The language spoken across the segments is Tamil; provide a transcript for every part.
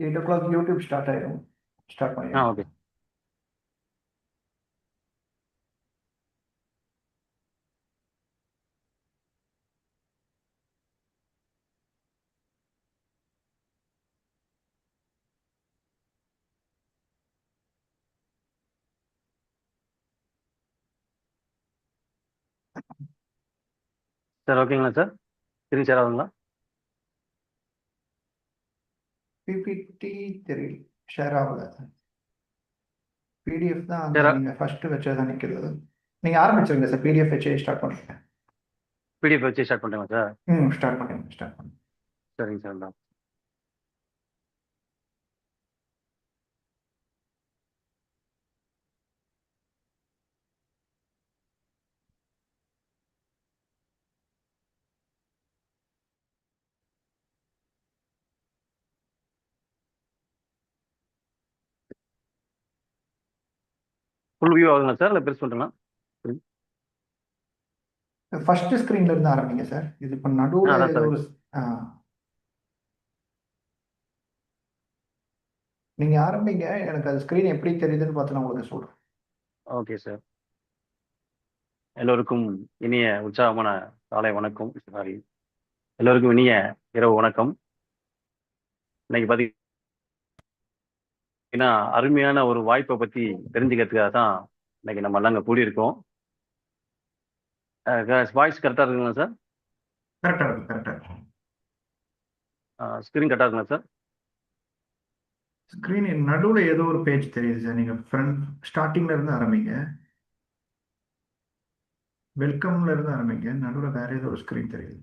8 o'clock யூடியூப் ஸ்டார்ட் ஆயிடும். ஸ்டார்ட் பண்ணிடுங்க. Okay sir. ஓகேங்களா சார்? ஸ்க்ரீன் ஷேர் ஆகுங்களா? பிபிடி தெரியல, ஷேர் ஆகல. பிடிஎஃப் தான் அந்த சார் நீங்கள் ஃபஸ்ட்டு வச்சதான் நிற்கிறது. நீங்கள் ஆரம்பிச்சிருங்க சார், பிடிஎஃப் வச்சு ஸ்டார்ட் பண்ணுங்க. பிடிஎஃப் வச்சு ஸ்டார்ட் பண்ணுறேங்க சார். ஸ்டார்ட் பண்ணுங்க, ஸ்டார்ட் பண்ணுங்க. சரிங்க சார் தான். ஃபுல் வியூ ஆகுங்களா சார், இல்லை பெருசு பண்ணுறேங்களா? ஃபர்ஸ்ட் ஸ்க்ரீன்ல இருந்து ஆரம்பிங்க சார். இது இப்போ நடுவில் அதான் ஏதோ சார். ஒரு நீங்கள் ஆரம்பிங்க. எனக்கு அது ஸ்க்ரீன் எப்படி தெரியுதுன்னு பார்த்து நான் உங்களுக்கு சொல்கிறேன். Okay sir. எல்லோருக்கும் இனிய உற்சாகமான காலை வணக்கம். சாரி, எல்லோருக்கும் இனிய இரவு வணக்கம். இன்னைக்கு பார்த்தீங்கன்னா அருமையான ஒரு வாய்ப்பை பற்றி தெரிஞ்சுக்கிறதுக்காக தான் இன்னைக்கு நம்ம எல்லாம் இங்கே கூடியிருக்கோம். வாய்ஸ் கரெக்டாக இருக்குங்களா சார்? கரெக்டாக இருக்கு, கரெக்டாக இருக்கு. ஸ்க்ரீன் கரெக்டாக இருக்குங்களா சார்? ஸ்க்ரீன் நடுவில் ஏதோ ஒரு பேஜ் தெரியுது சார். நீங்கள் ஃப்ரண்ட் ஸ்டார்டிங்ல இருந்து ஆரம்பிங்க. வெல்கம்ல இருந்து ஆரம்பிங்க. நடுவில் வேற ஏதோ ஒரு ஸ்க்ரீன் தெரியுது.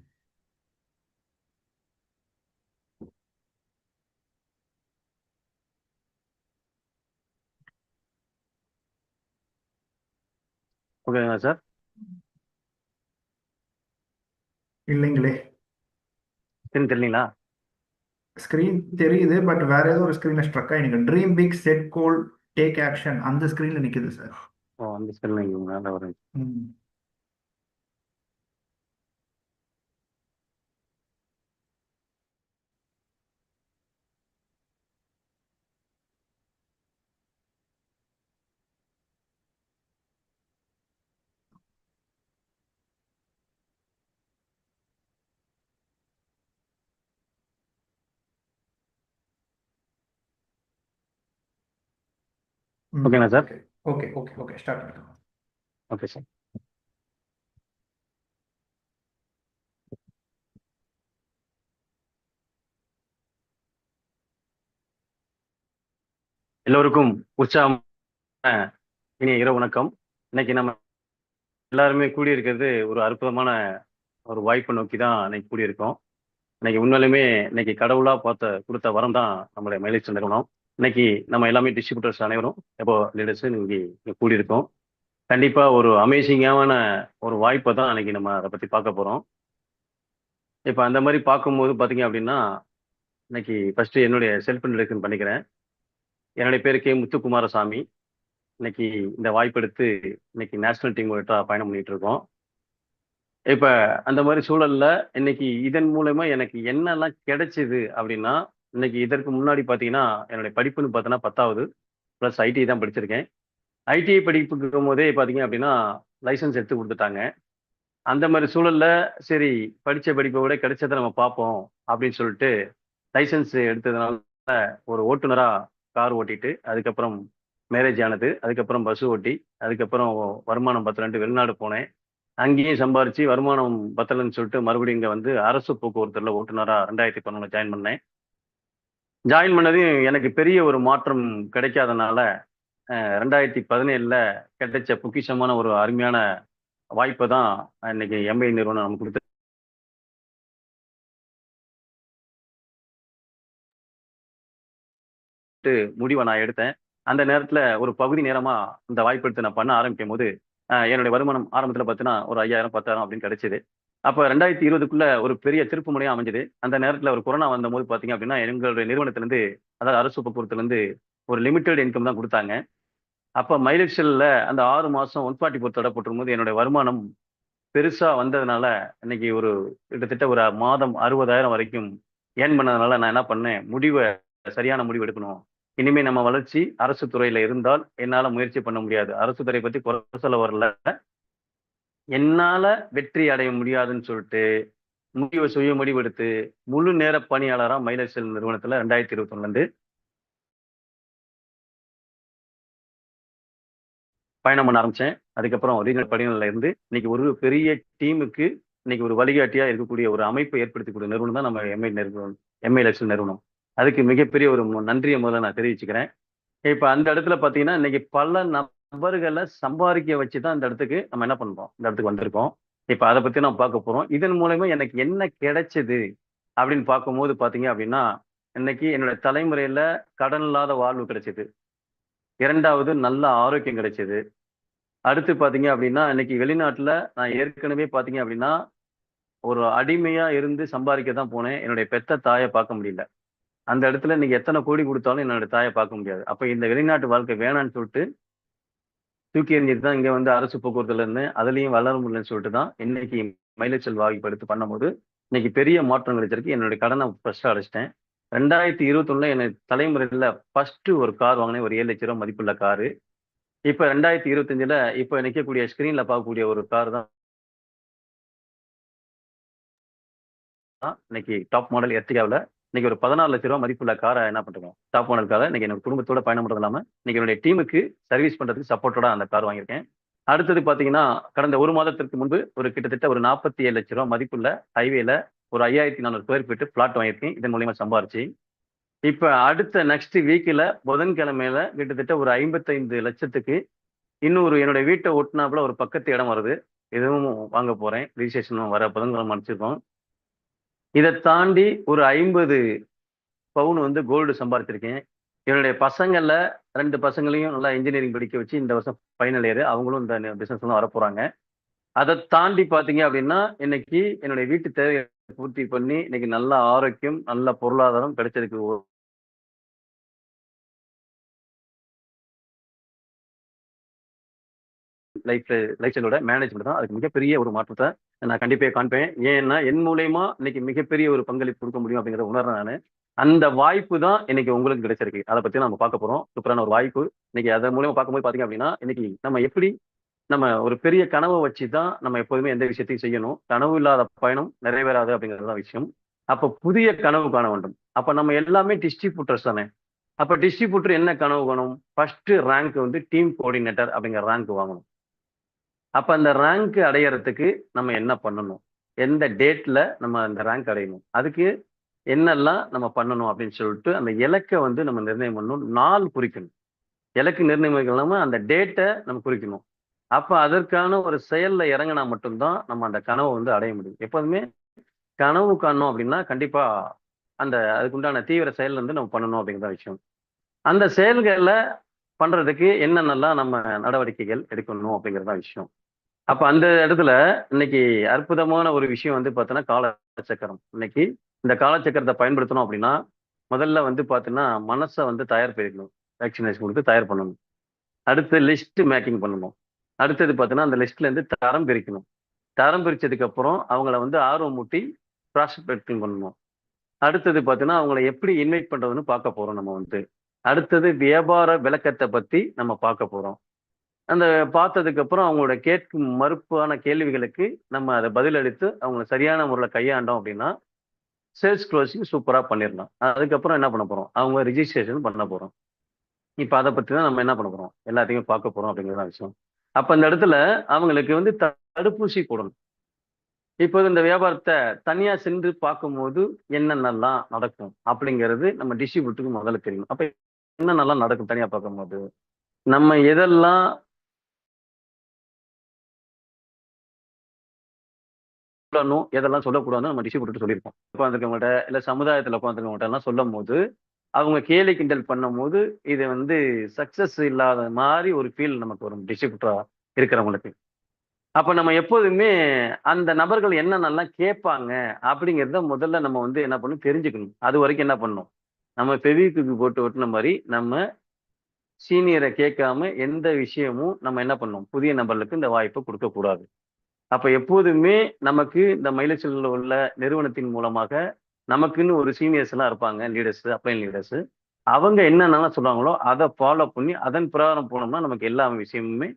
ஓகேங்களா சார்? இல்லைங்களே, ஸ்க்ரீன் தெரியலீங்களா? ஸ்க்ரீன் தெரியுது, பட் வேற ஏதோ ஒரு ஸ்க்ரீன்ல ஸ்ட்ரக் ஆகி நிற்கும். Dream big, set goal, take action, அந்த ஸ்க்ரீன்ல நிற்குது சார். ஓ, அந்த ஸ்க்ரீன் மேலே வரும். ம். ஓகேங்களா sir? Okay okay okay okay, start பண்ணிக்கலாம். Okay sir. எல்லோருக்கும் உற்சாகம் இனிய இரவு வணக்கம். இன்னைக்கு நம்ம எல்லாருமே கூடியிருக்கிறது ஒரு அற்புதமான ஒரு வாய்ப்பை நோக்கி தான் இன்னைக்கு கூடியிருக்கோம். இன்னைக்கு உண்மையிலுமே இன்னைக்கு கடவுளா கொடுத்த வரம் தான் நம்மளுடைய மயிலேஜ் நிறுவனம். இன்னைக்கு நம்ம எல்லாமே டிஸ்ட்ரிபியூட்டர்ஸ் அனைவரும் எப்போ லீடர்ஸ் இங்கே கூடியிருக்கோம். கண்டிப்பா ஒரு அமேசிங்கான ஒரு வாய்ப்பை தான் இன்னைக்கு நம்ம அதை பத்தி பார்க்க போறோம். இப்போ அந்த மாதிரி பார்க்கும்போது பார்த்தீங்க அப்படின்னா, இன்னைக்கு ஃபர்ஸ்ட் என்னுடைய செல்ஃப் இன்ட்ரடக்ஷன் பண்ணிக்கிறேன். என்னுடைய பேரு கே முத்துக்குமாரசாமி. இன்னைக்கு இந்த வாய்ப்பு எடுத்து இன்னைக்கு நேஷனல் டீம் பயணம் பண்ணிட்டு இருக்கோம். இப்ப அந்த மாதிரி சூழல்ல இன்னைக்கு இதன் மூலமா எனக்கு என்னெல்லாம் கிடைச்சது அப்படின்னா, இன்னைக்கு இதற்கு முன்னாடி பாத்தீங்கன்னா என்னுடைய படிப்புன்னு பார்த்தோன்னா 10வது ப்ளஸ் ஐடி தான் படிச்சிருக்கேன். ஐடிஐ படிப்புக்கும் போதே பாத்தீங்க அப்படின்னா லைசன்ஸ் எடுத்து கொடுத்துட்டாங்க. அந்த மாதிரி சூழல்ல சரி, படிச்ச படிப்பை விட கிடைச்சதை நம்ம பார்ப்போம் அப்படின்னு சொல்லிட்டு லைசன்ஸ் எடுத்ததுனால ஒரு ஓட்டுநரா கார் ஓட்டிட்டு, அதுக்கப்புறம் மேரேஜ் ஆனது, அதுக்கப்புறம் பஸ் ஓட்டி, அதுக்கப்புறம் வருமானம் பத்தலன்ட்டு வெளிநாடு போனேன். அங்கேயும் சம்பாரிச்சு வருமானம் பத்தலன்னு சொல்லிட்டு மறுபடியும் இங்க வந்து அரசு போக்குவரத்துல ஓட்டுநரா 2011 ஜாயின் பண்ணேன். ஜாயின் பண்ணது எனக்கு பெரிய ஒரு மாற்றம் கிடைக்காதனால 2017ல கிடைச்ச பொக்கிஷமான ஒரு அருமையான வாய்ப்பை தான் இன்னைக்கு எம்ஐ நிறுவனம் நமக்கு கொடுத்து முடிவை நான் எடுத்தேன். அந்த நேரத்துல ஒரு பகுதி நேரமா இந்த வாய்ப்பு எடுத்து நான் பண்ண ஆரம்பிக்கும் போது என்னுடைய வருமானம் ஆரம்பத்துல பார்த்தீங்கன்னா ஒரு 5000 10,000 அப்படின்னு கிடைச்சது. அப்ப 2020க்குள்ள ஒரு பெரிய திருப்பு முனையா அமைஞ்சது. அந்த நேரத்துல ஒரு கொரோனா வந்த போது பாத்தீங்க அப்படின்னா எங்களுடைய நிறுவனத்துல இருந்து, அதாவது அரசு போக்குவரத்துல இருந்து ஒரு லிமிடெட் இன்கம் தான் கொடுத்தாங்க. அப்ப மைலேஜ்ல அந்த 6 மாசம் 144 தடை போட்டிருக்கும் போது என்னுடைய வருமானம் பெருசா வந்ததுனால இன்னைக்கு ஒரு கிட்டத்தட்ட ஒரு மாதம் 60,000 வரைக்கும் ஏர்ன் பண்ணதுனால நான் என்ன பண்ணேன், முடிவை சரியான முடிவு எடுக்கணும். இனிமே நம்ம வளர்ச்சி அரசு துறையில இருந்தால் என்னால முயற்சி பண்ண முடியாது. அரசு துறை பத்தி குறை சொல்ல வரல. என்னால வெற்றி அடைய முடியாதுன்னு சொல்லிட்டு சுய முடிவு எடுத்து முழு நேர பணியாளரா மைலேஜ் நிறுவனத்துல 2021 இருந்து பயணம் பண்ண ஆரம்பிச்சேன். அதுக்கப்புறம் ரீஜனல் பணியாளர்ல இருந்து இன்னைக்கு ஒரு பெரிய டீமுக்கு இன்னைக்கு ஒரு வழிகாட்டியா இருக்கக்கூடிய ஒரு அமைப்பை ஏற்படுத்தக்கூடிய நிறுவனம் தான் நம்ம எம்ஐ நிறுவனம். அதுக்கு மிகப்பெரிய ஒரு நன்றியை முதல்ல நான் தெரிவிச்சுக்கிறேன். இப்ப அந்த இடத்துல பாத்தீங்கன்னா இன்னைக்கு பல நபர்களை சம்பாதிக்க வச்சுதான் இந்த இடத்துக்கு நம்ம என்ன பண்றோம், இந்த இடத்துக்கு வந்திருக்கோம். இப்ப அதை பத்தி நம்ம பார்க்க போறோம். இதன் மூலமா எனக்கு என்ன கிடைச்சது அப்படின்னு பார்க்கும்போது பாத்தீங்க அப்படின்னா, இன்னைக்கு என்னோட தலைமுறையில கடன் இல்லாத வாழ்வு கிடைச்சது. 2வது நல்ல ஆரோக்கியம் கிடைச்சது. அடுத்து பாத்தீங்க அப்படின்னா, இன்னைக்கு வெளிநாட்டுல நான் ஏற்கனவே பாத்தீங்க அப்படின்னா, ஒரு அடிமையா இருந்து சம்பாதிக்க தான் போனேன். என்னுடைய பெத்த தாய பார்க்க முடியல. அந்த இடத்துல இன்னைக்கு எத்தனை கோடி குடுத்தாலும் என்னோட தாய பார்க்க முடியாது. அப்ப இந்த வெளிநாட்டு வாழ்க்கை வேணான்னு சொல்லிட்டு தூக்கி எறிஞ்சிட்டு தான் இங்க வந்து அரசு போக்குவரத்துல இருந்தேன். அதுலயும் வளர முடியலன்னு சொல்லிட்டு தான் இன்னைக்கு மைலேஜ் வாய்ப்பு எடுத்து பண்ணும்போது, இன்னைக்கு பெரிய மாற்றம் கிடைச்சிருக்கு. என்னுடைய கடனை ஃபர்ஸ்ட் அடைச்சிட்டேன். 2021 எனக்கு தலைமுறையில ஃபர்ஸ்ட் ஒரு கார் வாங்கினேன். ஒரு ரூ. 7,00,000 மதிப்புள்ள காரு. இப்ப 2025ல இப்ப நிக்கக்கூடிய ஸ்கிரீன்ல பார்க்கக்கூடிய ஒரு கார் தான் இன்னைக்கு டாப் மாடல் எர்டிகாவுல இன்னைக்கு ஒரு ரூ. 14,00,000 மதிப்புள்ள கார என்ன பண்றோம், டாப் மாடல் கார இன்னைக்கு என்னோட குடும்பத்தோட பயணம் பண்றது இல்லாம, இன்னைக்கு என்னுடைய டீமுக்கு சர்வீஸ் பண்றதுக்கு சப்போர்ட்டோட அந்த கார் வாங்கியிருக்கேன். அடுத்தது பாத்தீங்கன்னா, கடந்த 1 மாதத்திற்கு முன்பு ஒரு கிட்டத்தட்ட ஒரு ரூ. 47,00,000 மதிப்புள்ள ஹைவேல ஒரு 5,400 ஸ்கொயர் ஃபீட் பிளாட் வாங்கியிருக்கேன். இதன் மூலியமா சம்பாரிச்சு. இப்ப அடுத்த நெக்ஸ்ட் வீக்ல புதன்கிழமையில கிட்டத்தட்ட ஒரு 55 லட்சத்துக்கு இன்னொரு என்னுடைய வீட்டை ஒட்டுனாப்புல ஒரு பக்கத்து இடம் வருது. இதுவும் வாங்க போறேன். ரிஜிஸ்ட்ரேஷன் வர புதன்கிழமை அனுப்பிச்சிருக்கோம். இதை தாண்டி ஒரு 50 பவுன் வந்து கோல்டு சம்பாதிச்சிருக்கேன். என்னுடைய பசங்கள்ல 2 பசங்களையும் நல்லா இன்ஜினியரிங் படிக்க வச்சு இந்த வருஷம் ஃபைனல் இயர். அவங்களும் இந்த பிசினஸ்ல தான் வரப்போறாங்க. அதை தாண்டி பாத்தீங்க அப்படின்னா, இன்னைக்கு என்னுடைய வீட்டு தேவையை பூர்த்தி பண்ணி இன்னைக்கு நல்ல ஆரோக்கியம், நல்ல பொருளாதாரம் கிடைச்சதுக்கு லைஃப் ஸ்டைலோட மேனேஜ்மெண்ட் தான் அதுக்கு மிகப்பெரிய ஒரு மாற்றத்தை நான் கண்டிப்பா காண்பேன். ஏன்னா என் மூலியமா இன்னைக்கு மிகப்பெரிய ஒரு பங்களிப்பு கொடுக்க முடியும் அப்படிங்கிறத உணர்றேன் நானு. அந்த வாய்ப்பு தான் இன்னைக்கு உங்களுக்கு கிடைச்சிருக்கு. அதை பத்தி நம்ம பார்க்க போறோம். சூப்பரான ஒரு வாய்ப்பு. இன்னைக்கு அதன் மூலியமா பார்க்கும்போது பாத்தீங்க அப்படின்னா, இன்னைக்கு நம்ம எப்படி நம்ம ஒரு பெரிய கனவை வச்சு தான் நம்ம எப்போதுமே எந்த விஷயத்தையும் செய்யணும். கனவு இல்லாத பயணம் நிறைவேறாது அப்படிங்கிறது தான் விஷயம். அப்ப புதிய கனவு காண வேண்டும். அப்ப நம்ம எல்லாமே டிஸ்ட்ரிபியூட்டர்ஸ் தானே. அப்ப டிஸ்ட்ரிபியூட்டர் என்ன கனவு காணும்? ஃபர்ஸ்ட் ரேங்க் வந்து டீம் கோஆர்டினேட்டர் அப்படிங்கிற ரேங்க் வாங்கணும். அப்ப அந்த ரேங்க் அடையறதுக்கு நம்ம என்ன பண்ணணும்? எந்த டேட்ல நம்ம அந்த ரேங்க் அடையணும்? அதுக்கு என்னெல்லாம் நம்ம பண்ணணும் அப்படின்னு சொல்லிட்டு அந்த இலக்கை வந்து நம்ம நிர்ணயம் பண்ணணும். நாள் குறிக்கணும். இலக்கு நிர்ணயம் இல்லாம அந்த டேட்டை நம்ம குறிக்கணும். அப்ப அதற்கான ஒரு செயல்ல இறங்கினா மட்டும்தான் நம்ம அந்த கனவை வந்து அடைய முடியும். எப்போதுமே கனவு காணணும் அப்படின்னா கண்டிப்பா அந்த அதுக்குண்டான தீவிர செயல் வந்து நம்ம பண்ணணும் அப்படிங்கிற விஷயம். அந்த செயல்களை பண்றதுக்கு என்னென்னலாம் நம்ம நடவடிக்கைகள் எடுக்கணும் அப்படிங்கிறதா விஷயம். அப்ப அந்த இடத்துல இன்னைக்கு அற்புதமான ஒரு விஷயம் வந்து பார்த்தோன்னா காலச்சக்கரம். இன்னைக்கு இந்த காலச்சக்கரத்தை பயன்படுத்தணும் அப்படின்னா, முதல்ல வந்து பார்த்தீங்கன்னா, மனசை வந்து தயார் பண்ணிக்கணும். வேக்சினேஷன் கொடுத்து தயார் பண்ணணும். அடுத்து லிஸ்ட் மேக்கிங் பண்ணணும். அடுத்தது பார்த்தீங்கன்னா, அந்த லிஸ்ட்ல இருந்து தரம் பிரிக்கணும். தரம் பிரிச்சதுக்கு அப்புறம் அவங்கள வந்து ஆர்வம் மூட்டி ப்ராஸ்பெக்டிங் பண்ணணும். அடுத்தது பார்த்தீங்கன்னா, அவங்கள எப்படி இன்வைட் பண்றதுன்னு பார்க்க போறோம் நம்ம வந்து. அடுத்தது வியாபார விளக்கத்தை பத்தி நம்ம பார்க்க போறோம். அந்த பார்த்ததுக்கு அப்புறம் அவங்களோட கேட்கும் மறுப்பான கேள்விகளுக்கு நம்ம அதை பதிலளித்து அவங்கள சரியான முறையில் கையாண்டோம் அப்படின்னா சேல்ஸ் க்ளோசிங் சூப்பரா பண்ணிடலாம். அதுக்கப்புறம் என்ன பண்ண போறோம்? அவங்க ரிஜிஸ்ட்ரேஷன் பண்ண போறோம். இப்ப அதை பத்தி தான் நம்ம என்ன பண்ண போறோம்? எல்லாத்தையுமே பார்க்க போறோம் அப்படிங்கிறத விஷயம். அப்ப இந்த இடத்துல அவங்களுக்கு வந்து தடுப்பூசி போடணும். இப்போ இந்த வியாபாரத்தை தனியா சென்று பார்க்கும்போது என்னென்னலாம் நடக்கும் அப்படிங்கிறது நம்ம டிஸ்ட்ரிபியூட்டருக்கு முதல்ல தெரியும். அப்ப என்னென்னலாம் நடக்கும் தனியா பார்க்கும்போது? நம்ம எதெல்லாம் சொல்லணும், எதெல்லாம் சொல்லக்கூடாதுன்னு நம்ம டிஸ்ட்ரிபியூட்டர் சொல்லியிருப்போம். உட்காந்துருக்கவங்கள்ட்ட, இல்ல சமுதாயத்துல உட்காந்துருக்கவங்கள்ட்ட எல்லாம் சொல்லும்போது, அவங்க கேலி கிண்டல் பண்ணும்போது, இது வந்து சக்சஸ் இல்லாத மாரி ஒரு ஃபீல் நமக்கு வரும் டிஸ்ட்ரிபியூட்டரா இருக்கிறவங்களுக்கு. அப்ப நம்ம எப்போதுமே அந்த நபர்கள் என்னென்னலாம் கேட்பாங்க அப்படிங்கிறத முதல்ல நம்ம வந்து என்ன பண்ணணும் தெரிஞ்சுக்கணும். அது வரைக்கும் என்ன பண்ணணும்? நம்ம ஃபெவிக்விக் போட்டு ஒட்டுன மாரி நம்ம சீனியரை கேட்காம எந்த விஷயமும் நம்ம என்ன பண்ணணும்? புதிய நபர்களுக்கு இந்த வாய்ப்பை கொடுக்கக்கூடாது. அப்ப எப்போதுமே நமக்கு இந்த மைலேஜ்ல உள்ள நிறுவனத்தின் மூலமாக நமக்குன்னு ஒரு சீனியர்ஸ் எல்லாம் இருப்பாங்க. Leaders, upline leaders. அவங்க என்னென்னலாம் சொல்றாங்களோ அதை ஃபாலோ பண்ணி அதன் பிரகாரம் போனோம்னா நமக்கு எல்லா விஷயமுமே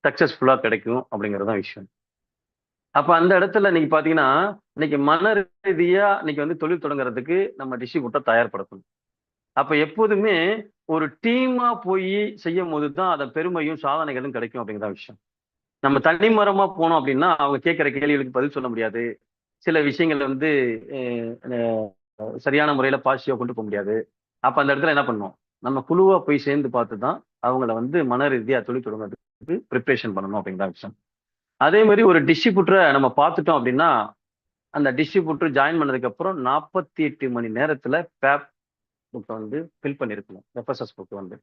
சக்சஸ்ஃபுல்லா கிடைக்கும் அப்படிங்கிறது தான் விஷயம். அப்ப அந்த இடத்துல நீங்க பாத்தீங்கன்னா, இன்னைக்கு மன ரீதியா இன்னைக்கு வந்து தொழில் தொடங்குறதுக்கு நம்ம டிஸ்ட்ரிபியூட்டர் தயார்படுத்தணும். அப்ப எப்போதுமே ஒரு டீமா போய் செய்யும்போது தான் அதன் பெருமையும், சாதனைகளும் கிடைக்கும் அப்படிங்கிற விஷயம். நம்ம தனிமரமா போனோம் அப்படின்னா, அவங்க கேட்கிற கேள்விகளுக்கு பதில் சொல்ல முடியாது. சில விஷயங்கள் வந்து சரியான முறையில பாசிட்டிவா கொண்டு போக முடியாது. அப்ப அந்த இடத்துல என்ன பண்ணணும்? நம்ம குழுவா போய் சேர்ந்து பார்த்து தான் அவங்கள வந்து மன ரீதியா தொழில் தொடங்குறதுக்கு பிரிப்பரேஷன் பண்ணணும் அப்படிங்கிற விஷயம். அதே மாரி ஒரு டிஸ்ட்ரிபியூட்டர நம்ம பார்த்துட்டோம் அப்படின்னா, அந்த டிஸ்ட்ரிபியூட்டர் ஜாயின் பண்ணதுக்கு அப்புறம் 48 மணி நேரத்துல பேப் புக்க வந்து ஃபில் பண்ணியிருக்கணும். எஃப்எஸ்எஸ் புக் வந்து.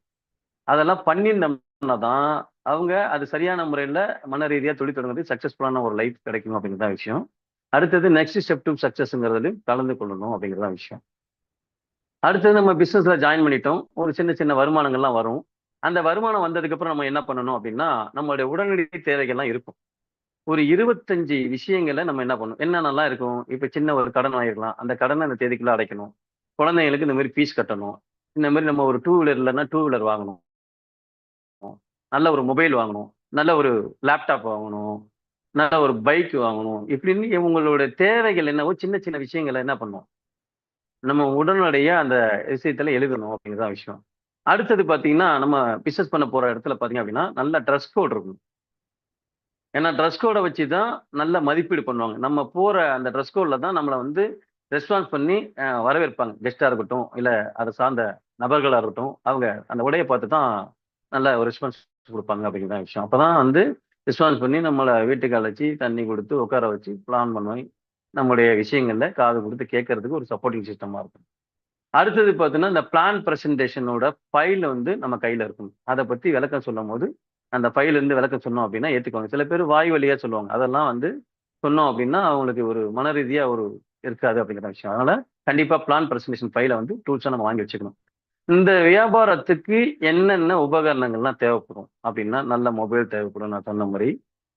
அதெல்லாம் பண்ணியிருந்தோம்னா தான், அவங்க அது சரியான முறையில மன ரீதியா தொழில் தொடங்குறதுக்கு சக்சஸ்ஃபுல்லான ஒரு லைஃப் கிடைக்கும் அப்படிங்கிறது தான் விஷயம். அடுத்தது நெக்ஸ்ட் ஸ்டெப் டூ சக்சஸ்ங்கிறதுலயும் கலந்து கொள்ளணும் அப்படிங்கிறது தான் விஷயம். அடுத்தது நம்ம பிசினஸ்ல ஜாயின் பண்ணிட்டோம். ஒரு சின்ன சின்ன வருமானங்கள்லாம் வரும். அந்த வருமானம் வந்ததுக்கு அப்புறம் நம்ம என்ன பண்ணணும் அப்படின்னா, நம்மளுடைய உடனடி தேவைகள்லாம் இருக்கும். ஒரு 25 விஷயங்கள நம்ம என்ன பண்ணணும்? என்னென்னலாம் இருக்கும்? இப்ப சின்ன ஒரு கடன் வாங்கியிருக்கலாம். அந்த கடன அந்த தேதிக்குள்ள அடைக்கணும். குழந்தைங்களுக்கு இந்த மாரி ஃபீஸ் கட்டணும். இந்த மாரி நம்ம ஒரு டூ வீலர் இல்லன்னா, டூ வீலர் வாங்கணும். நல்ல ஒரு மொபைல் வாங்கணும். நல்ல ஒரு லேப்டாப் வாங்கணும். நல்ல ஒரு பைக் வாங்கணும். இப்படின்னு உங்களோட தேவைகள் என்னவோ சின்ன சின்ன விஷயங்கள என்ன பண்ணணும்? நம்ம உடனடியா அந்த விஷயத்துல எழுதணும் அப்படிங்கிறது தான் விஷயம். அடுத்தது பார்த்தீங்கன்னா, நம்ம பிசினஸ் பண்ண போற இடத்துல பார்த்தீங்க அப்படின்னா, நல்ல ட்ரெஸ் கோட் இருக்கணும். ஏன்னா ட்ரெஸ் கோட வச்சு தான் நல்ல மதிப்பீடு பண்ணுவாங்க. நம்ம போற அந்த ட்ரெஸ் கோட்ல தான் நம்மள வந்து ரெஸ்பான்ஸ் பண்ணி வரவேற்பாங்க. கெஸ்ட்டா இருக்கட்டும், இல்ல அத சார்ந்த நபர்களா இருக்கட்டும், அவங்க அந்த உடைய பார்த்து தான் நல்ல ஒரு ரெஸ்பான்ஸ் குடுப்பாங்க அப்படிங்கிறது தான் விஷயம். அப்பதான் வந்து ரெஸ்பான்ஸ் பண்ணி நம்மள வீட்டுக்கு அழைச்சு, தண்ணி குடுத்து, உட்கார வச்சு, பிளான் பண்ணி, நம்முடைய விஷயங்கள்ல காது குடுத்து கேட்கறதுக்கு ஒரு சப்போர்ட்டிங் சிஸ்டமா இருக்கும். அடுத்தது பார்த்தீங்கன்னா, இந்த பிளான் பிரசன்டேஷனோட ஃபைல் வந்து நம்ம கையில இருக்கணும். அத பத்தி விளக்கம் சொல்லும்போது, அந்த ஃபைல்லேருந்து விளக்கம் சொன்னோம் அப்படின்னா ஏத்துக்குவாங்க. சில பேர் வாய் வழியா சொல்லுவாங்க. அதெல்லாம் வந்து சொன்னோம் அப்படின்னா, அவங்களுக்கு ஒரு மன ரீதியா ஒரு இருக்காது அப்படிங்கிற விஷயம். அதனால கண்டிப்பா பிளான் பிரசன்டேஷன் ஃபைல வந்து டூல்ஸா நம்ம வாங்கி வச்சுக்கணும். இந்த வியாபாரத்துக்கு என்னென்ன உபகரணங்கள்லாம் தேவைப்படும் அப்படின்னா, நல்ல மொபைல் தேவைப்படும் நான் சொன்ன மாரி.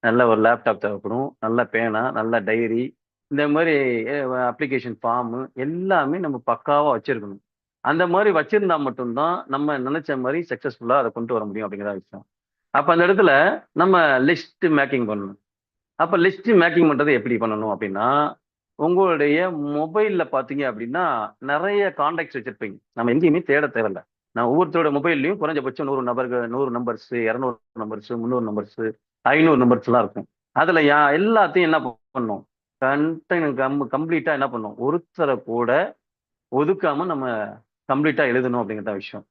நல்ல ஒரு லேப்டாப் தேவைப்படும். நல்ல பேனா, நல்ல டைரி, இந்த மாரி அப்ளிகேஷன் ஃபார்மு எல்லாமே நம்ம பக்காவா வச்சிருக்கணும். அந்த மாரி வச்சிருந்தா மட்டும் தான், நம்ம நெனச்ச மாரி சக்சஸ்ஃபுல்லா அத கொண்டு வர முடியும் அப்படிங்கிற விஷயம். அப்ப அந்த இடத்துல நம்ம லிஸ்ட் மேக்கிங் பண்ணணும். அப்ப லிஸ்ட் மேக்கிங் பண்றது எப்படி பண்ணணும் அப்படின்னா, உங்களுடைய மொபைல்ல பார்த்தீங்க அப்படின்னா, நெறைய கான்டாக்ட்ஸ் வச்சிருப்பீங்க. நம்ம எங்கேயுமே தேட தேவையில்ல. நான் ஒவ்வொருத்தரோட மொபைல்லயும் குறைஞ்சபட்சம் 100 நபர்கள் 100 நம்பர்ஸ், 200 நம்பர்ஸ், 300 நம்பர்ஸ், 500 நம்பர்ஸ்லாம் இருக்கும். அதுல எல்லாத்தையும் என்ன பண்ணணும்? கம்ப்ளீட்டா என்ன பண்ணணும்? ஒருத்தர கூட ஒதுக்காம நம்ம கம்ப்ளீட்டா எழுதணும் அப்படிங்கிறது தான் விஷயம்.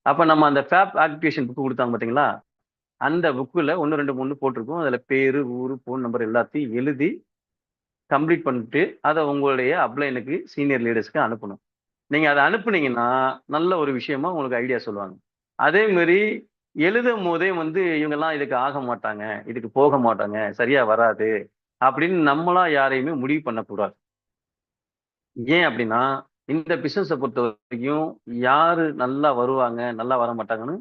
அப்ப நம்ம அந்த ஃபேப் ஆக்டிவேஷன் புக் குடுத்தாங்க பார்த்தீங்களா? அந்த புக்குல 1, 2, 3 போட்டிருக்கும். அதுல பேரு, ஊரு, ஃபோன் நம்பர் எல்லாத்தையும் எழுதி கம்ப்ளீட் பண்ணிட்டு, அத உங்களுடைய அப்ளைனுக்கு, சீனியர் லீடர்ஸ்க்கு அனுப்பணும். நீங்க அத அனுப்புனீங்கன்னா, நல்ல ஒரு விஷயமா உங்களுக்கு ஐடியா சொல்லுவாங்க. அதே மாரி எழுதும்போதே வந்து இவங்கலாம் இதுக்கு ஆக மாட்டாங்க, இதுக்கு போக மாட்டாங்க, சரியா வராது அப்படின்னு நம்மளா யாரையுமே முடிவு பண்ணக்கூடாது. ஏன் அப்படின்னா, இந்த பிசினஸ பொறுத்தவரைக்கும் யாரு நல்லா வருவாங்க, நல்லா வரமாட்டாங்கன்னு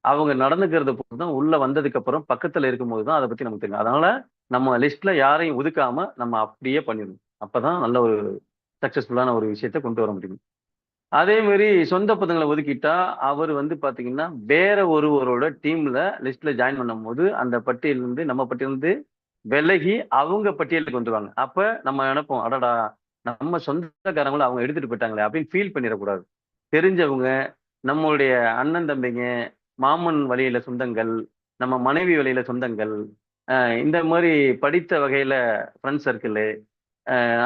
அவங்க நடந்துக்கிறத பொறுத்து தான் உள்ள வந்ததுக்கு அப்புறம் பக்கத்துல இருக்கும்போது தான் அத பத்தி நமக்கு தெரியும். அதனால நம்ம லிஸ்ட்ல யாரையும் ஒதுக்காம நம்ம அப்படியே பண்ணிடணும். அப்பதான் நல்ல ஒரு சக்சஸ்ஃபுல்லான ஒரு விஷயத்த கொண்டு வர முடியும். அதே மாரி சொந்த பந்தங்கள ஒதுக்கிட்டா, அவரு வந்து பாத்தீங்கன்னா, வேற ஒருவரோட டீம்ல லிஸ்ட்ல ஜாயின் பண்ணும்போது, அந்த பட்டியலிருந்து நம்ம பட்டியலிருந்து விலகி அவங்க பட்டியலுக்கு வந்துருவாங்க. அப்ப நம்ம நெனைப்போம், "அடடா! நம்ம சொந்தக்காரங்கள அவங்க எடுத்துட்டு போய்ட்டாங்களே!" அப்படின்னு ஃபீல் பண்ணிறக்கூடாது. தெரிஞ்சவங்க, நம்மளுடைய அண்ணன், தம்பிங்க, மாமன் வழியில சொந்தங்கள், நம்ம மனைவி வழியில சொந்தங்கள், அ இந்த மாரி படித்த வகையில ஃப்ரெண்ட்ஸ் சர்க்கிளு,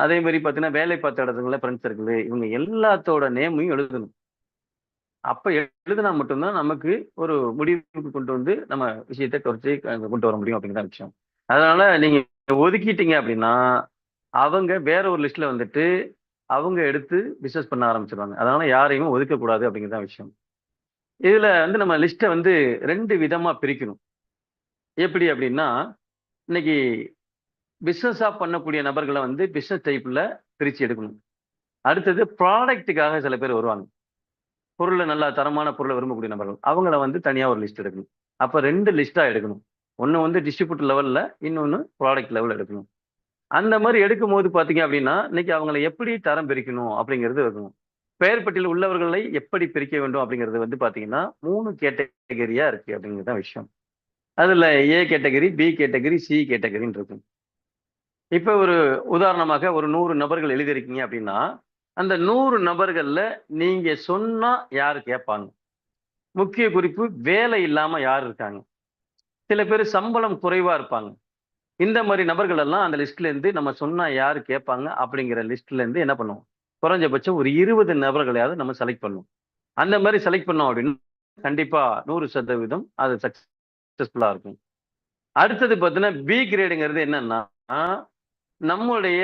அதே மாரி பார்த்தீங்கன்னா, வேலை பார்த்த இடத்துங்கள்ல ஃப்ரெண்ட்ஸ் சர்க்கிளு, இவங்க எல்லாத்தோட நேமையும் எழுதணும். அப்ப எழுதுனா மட்டும் தான் நமக்கு ஒரு முடிவுக்கு கொண்டு வந்து நம்ம விஷயத்த குறைச்சு கொண்டு வர முடியும் அப்படிங்கிற விஷயம். அதனால நீங்க ஒதுக்கிட்டீங்க அப்படின்னா, அவங்க வேற ஒரு லிஸ்ட்ல வந்துட்டு, அவங்க எடுத்து பிசினஸ் பண்ண ஆரம்பிச்சுருவாங்க. அதனால யாரையுமே ஒதுக்கக்கூடாது அப்படிங்கிறது தான் விஷயம். இதுல வந்து நம்ம லிஸ்ட்ட வந்து 2 விதமா பிரிக்கணும். எப்படி அப்படின்னா, இன்னைக்கு பிசினஸா பண்ணக்கூடிய நபர்கள வந்து பிசினஸ் டைப்ல பிரிச்சு எடுக்கணும். அடுத்தது ப்ராடக்ட்டுக்காக சில பேர் வருவாங்க. நல்லா தரமான பொருள விரும்பக்கூடிய நபர்கள். அவங்கள வந்து தனியா ஒரு லிஸ்ட் எடுக்கணும். அப்ப 2 லிஸ்ட்டா எடுக்கணும். ஒண்ணு வந்து டிஸ்ட்ரிபியூட்டர் லெவல்ல, இன்னொன்னு ப்ராடக்ட் லெவல்ல எடுக்கணும். அந்த மாரி எடுக்கும்போது பார்த்தீங்க அப்படின்னா, இன்னைக்கு அவங்கள எப்படி தரம் பிரிக்கணும் அப்படிங்கிறது இருக்கணும். பெயர் பட்டியலில் உள்ளவர்களை எப்படி பிரிக்க வேண்டும் அப்படிங்கிறது வந்து பாத்தீங்கன்னா 3 கேட்டகரியா இருக்கு அப்படிங்கிறது தான் விஷயம். அதுல A category, B category, C கேட்டகரின்னு இருக்கும். இப்ப ஒரு உதாரணமாக ஒரு 100 நபர்கள் எழுதியிருக்கீங்க அப்படின்னா, அந்த 100 நபர்கள்ல நீங்க சொன்னா யாரு கேட்பாங்க? முக்கிய குறிப்பு வேலை இல்லாம யார் இருக்காங்க? சில பேரு சம்பளம் குறைவா இருப்பாங்க. இந்த மாரி நபர்கள் எல்லாம் அந்த லிஸ்ட்ல இருந்து நம்ம சொன்னா யாரு கேட்பாங்க அப்படிங்கிற லிஸ்ட்ல இருந்து என்ன பண்ணுவோம்? குறைஞ்சபட்சம் ஒரு 20 நபர்களையாவது நம்ம செலக்ட் பண்ணுவோம். அந்த மாரி செலக்ட் பண்ணோம் அப்படின்னா, கண்டிப்பா 100% அது சக்சஸ்ஃபுல்லா இருக்கும். அடுத்தது பார்த்தீங்கன்னா, பி கிரேடுங்கிறது என்னன்னா, நம்முடைய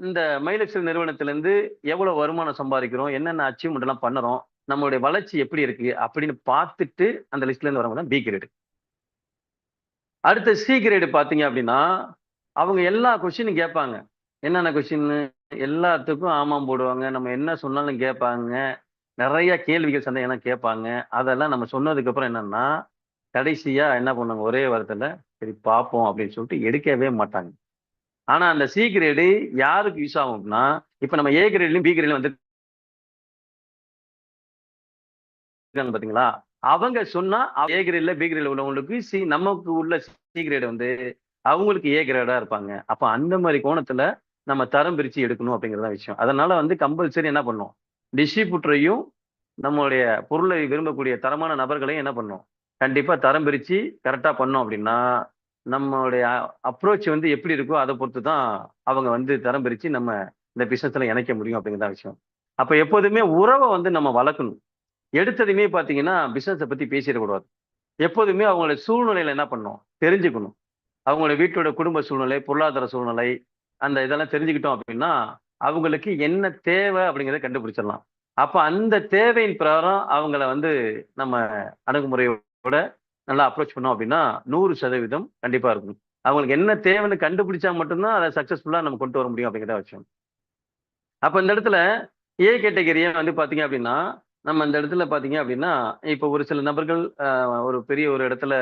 இந்த மைலெக்ஸல் நிறுவனத்திலிருந்து எவ்வளவு வருமானம் சம்பாதிக்கிறோம்? என்னென்ன அச்சீவ்மென்ட் எல்லாம் பண்ணுறோம்? நம்மளுடைய வளர்ச்சி எப்படி இருக்கு? அப்படின்னு பார்த்துட்டு அந்த லிஸ்ட்ல இருந்து வரவங்க தான் பி கிரேடு. அடுத்த சி கிரேடு பார்த்தீங்க அப்படின்னா, அவங்க எல்லா கொஸ்டினும் கேட்பாங்க. என்னென்ன கொஸ்டின்னு? எல்லாத்துக்கும் ஆமாம் போடுவாங்க. நம்ம என்ன சொன்னாலும் கேட்பாங்க. நெறைய கேள்விகள், சந்தேகம்லாம் கேட்பாங்க. அதெல்லாம் நம்ம சொன்னதுக்கு அப்புறம் என்னன்னா, கடைசியா என்ன பண்ணுவாங்க? ஒரே வார்த்தையில, "சரி பார்ப்போம்" அப்படின்னு சொல்லிட்டு எடுக்கவே மாட்டாங்க. ஆனா அந்த சி கிரேடு யாருக்கு யூஸ் ஆகும்னா, இப்ப நம்ம ஏ கிரேட்லயும், பி கிரேட்லயும் வந்துருக்காங்க பார்த்தீங்களா? அவங்க சொன்னா ஏ கிரேட்ல, பி கிரேட்ல உள்ளவங்களுக்கு நமக்கு உள்ள சி கிரேட் வந்து அவங்களுக்கு ஏ கிரேடா இருப்பாங்க. அப்ப அந்த மாரி கோணத்துல நம்ம தரம் பிரிச்சு எடுக்கணும் அப்படிங்கிறது தான் விஷயம். அதனால வந்து கம்பல்சரி என்ன பண்ணணும்? டிஸ்ட்ரிபியூட்டரையும் நம்மளுடைய பொருளை விரும்பக்கூடிய தரமான நபர்களையும் என்ன பண்ணணும்? கண்டிப்பா தரம் பிரிச்சு கரெக்ட்டா பண்ணோம் அப்படின்னா, நம்மளுடைய அப்ரோச் வந்து எப்படி இருக்கோ அத பொறுத்து தான் அவங்க வந்து தரம் பிரிச்சு நம்ம இந்த பிசினஸ்ல இணைக்க முடியும் அப்படிங்கிறது தான் விஷயம். அப்ப எப்போதுமே உறவ வந்து நம்ம வளர்க்கணும். எடுத்ததுமே பார்த்தீங்கன்னா, பிசினஸ பத்தி பேசிறக்கூடாது. எப்போதுமே அவங்களுடைய சூழ்நிலையில என்ன பண்ணணும்? தெரிஞ்சுக்கணும். அவங்களோட வீட்டோட குடும்ப சூழ்நிலை, பொருளாதார சூழ்நிலை, அந்த இதெல்லாம் தெரிஞ்சுக்கிட்டோம் அப்படின்னா, அவங்களுக்கு என்ன தேவை அப்படிங்கிறத கண்டுபிடிச்சிடலாம். அப்ப அந்த தேவையின் பிரகாரம் அவங்கள வந்து நம்ம அணுகுமுறையோட நல்லா அப்ரோச் பண்ணோம் அப்படின்னா, 100% கண்டிப்பா இருக்கும். அவங்களுக்கு என்ன தேவைன்னு கண்டுபிடிச்சா மட்டும் தான் அத சக்சஸ்ஃபுல்லா நம்ம கொண்டு வர முடியும் அப்படிங்கிறத விஷயம். அப்ப இந்த இடத்துல ஏ கேட்டகரிய வந்து பார்த்தீங்க அப்படின்னா, நம்ம இந்த இடத்துல பார்த்தீங்க அப்படின்னா, இப்ப ஒரு சில நபர்கள் ஒரு பெரிய ஒரு இடத்துல